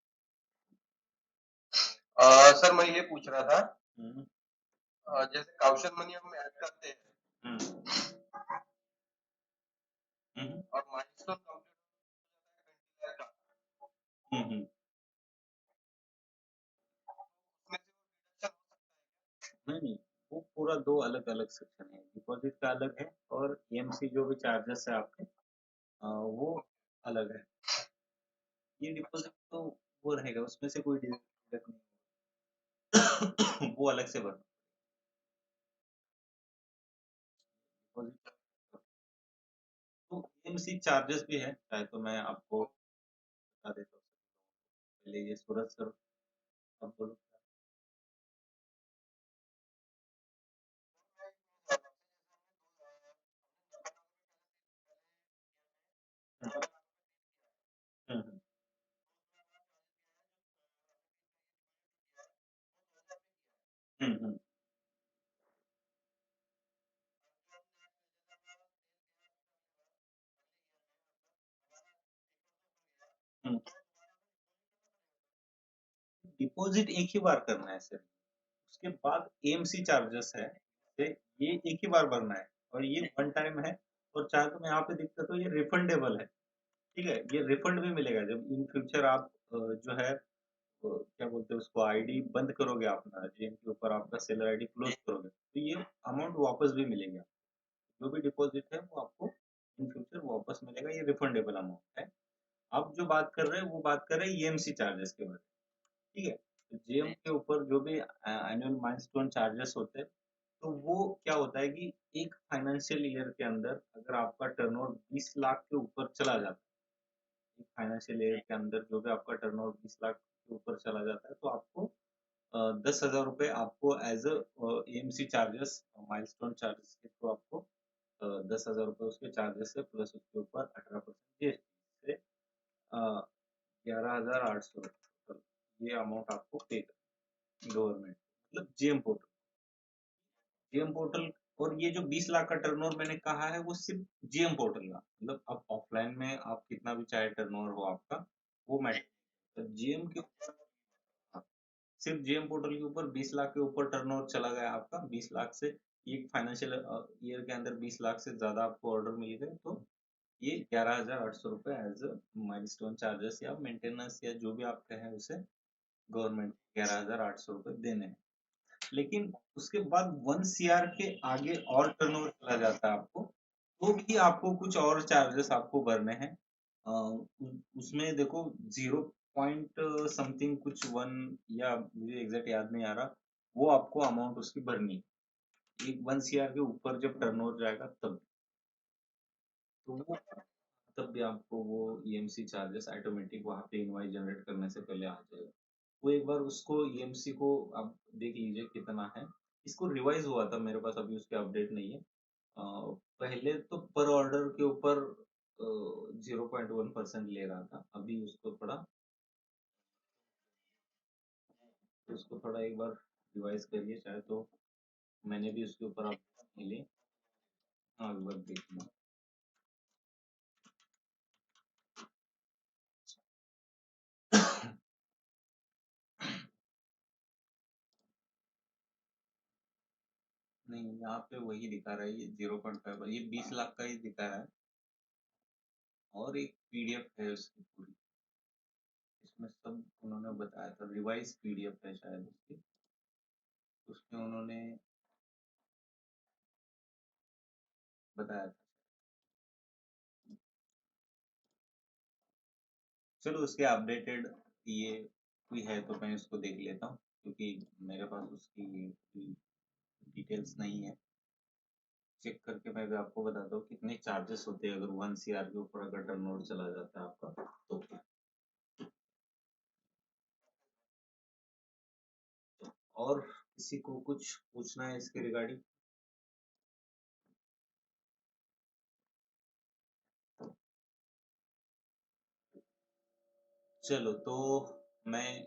सर मैं ये पूछ रहा था हम्म, जैसे काउशन मनी हम ऐड करते हैं हम्म, हम्म, और माइलस्टोन कंप्लीट का हम्म। उसमें से वो डिडक्शन नहीं, वो पूरा दो अलग अलग सेक्शन है। डिपॉजिट का अलग है और ईएमसी जो भी चार्जेस है आपके वो अलग है। ये डिपॉजिट तो वो रहेगा, उसमें से कोई डिडक्ट नहीं वो अलग से भरना। डिपॉजिट तो ईएमसी चार्जेस भी है, चाहे तो मैं आपको बता देता हूँ। पहले ये सूरज सर, आप बोलो। हम्म, हम्म, हम्म, हम्म। डिपॉजिट एक ही बार करना है सर। उसके बाद एएमसी चार्जेस है, ते ये एक ही बार भरना है और ये वन टाइम है। और चाहे तो मैं यहाँ पे दिखता तो ये रिफंडेबल है। ठीक है, ये रिफंड भी मिलेगा जब इन फ्यूचर आप जो है क्या बोलते हैं उसको, आईडी बंद करोगे अपना, जेम के ऊपर आपका सेलर आईडी क्लोज करोगे तो ये अमाउंट वापस भी मिलेगा। जो भी डिपॉजिट है वो आपको इन फ्यूचर वापस मिलेगा, ये रिफंडेबल अमाउंट है। आप जो बात कर रहे हैं वो बात कर रहे हैं ईएमसी चार्जेस के बारे में। ठीक है, तो जेएम के ऊपर जो भी एनुअल माइलस्टोन चार्जेस होते हैं, तो वो क्या होता है कि एक फाइनेंशियल ईयर के अंदर अगर आपका टर्नओवर 20 लाख के ऊपर चला जाता है, एक फाइनेंशियल ईयर के अंदर जो भी आपका टर्नओवर 20 लाख के ऊपर चला जाता है, तो आपको 10,000 रुपये आपको as AMC charges, milestone charges के थ्रू आपको 10,000 रुपये उसके चार्जेस है, प्लस उसके ऊपर 18% जीएसटी से 11,800 ये अमाउंट आपको पे कर गवर्नमेंट, मतलब जेएम पोर्टल। जेएम पोर्टल और ये जो 20 लाख का टर्नओवर मैंने कहा है वो सिर्फ जेएम पोर्टल का, मतलब अब ऑफलाइन में आप कितना भी चाहे टर्नओवर हो आपका, वो मैटर। तो जेएम के ऊपर, हाँ, सिर्फ जेएम पोर्टल के ऊपर 20 लाख के ऊपर टर्नओवर चला गया आपका, 20 लाख से एक फाइनेंशियल ईयर के अंदर 20 लाख से ज्यादा आपको ऑर्डर मिल गए, तो ये 11,800 रुपये एज माइलस्टोन चार्जेस या मेंटेनेंस या जो भी आप कहें उसे, गवर्नमेंट 11,800 रुपये देने हैं। लेकिन उसके बाद 1 CR के आगे और टर्नओवर चला जाता है आपको, तो भी आपको कुछ और चार्जेस आपको भरने हैं। उसमें देखो 0 पॉइंट समथिंग कुछ वन, या मुझे एग्जैक्ट याद नहीं आ रहा, वो आपको अमाउंट उसकी भरनी है एक 1 CR के ऊपर जब टर्नओवर जाएगा तब। तो वो तब भी आपको वो ईएमसी चार्जेस ऑटोमेटिक वहाँ पे इनवाइस जनरेट करने से पहले आ जाएगा। वो एक बार उसको ईएमसी को आप देख लीजिए कितना है। इसको रिवाइज हुआ था मेरे पास, अभी उसके अपडेट नहीं है। पहले तो पर ऑर्डर के ऊपर 0.1% ले रहा था, अभी उसको थोड़ा एक बार रिवाइज करिए, चाहे तो मैंने भी उसके ऊपर अपडेट मिली। हाँ, एक बार देखना। नहीं, यहाँ पे वही दिखा रहा है, ये 0.5, ये 20 लाख का ही दिखा रहा है। और एक पीडीएफ है उसकी पूरी, इसमें सब उन्होंने बताया था, रिवाइज पीडीएफ है शायद उसकी, उसमें उन्होंने बताया था। चलो उसके अपडेटेड ये कोई है तो मैं उसको देख लेता हूँ, क्योंकि मेरे पास उसकी डिटेल्स नहीं है। चेक करके मैं भी आपको बताता हूँ कितने चार्जेस होते हैं अगर 1 CR के ऊपर अगर टर्नओवर चला जाता है आपका तो। और किसी को कुछ पूछना है इसके रिगार्डिंग? चलो तो मैं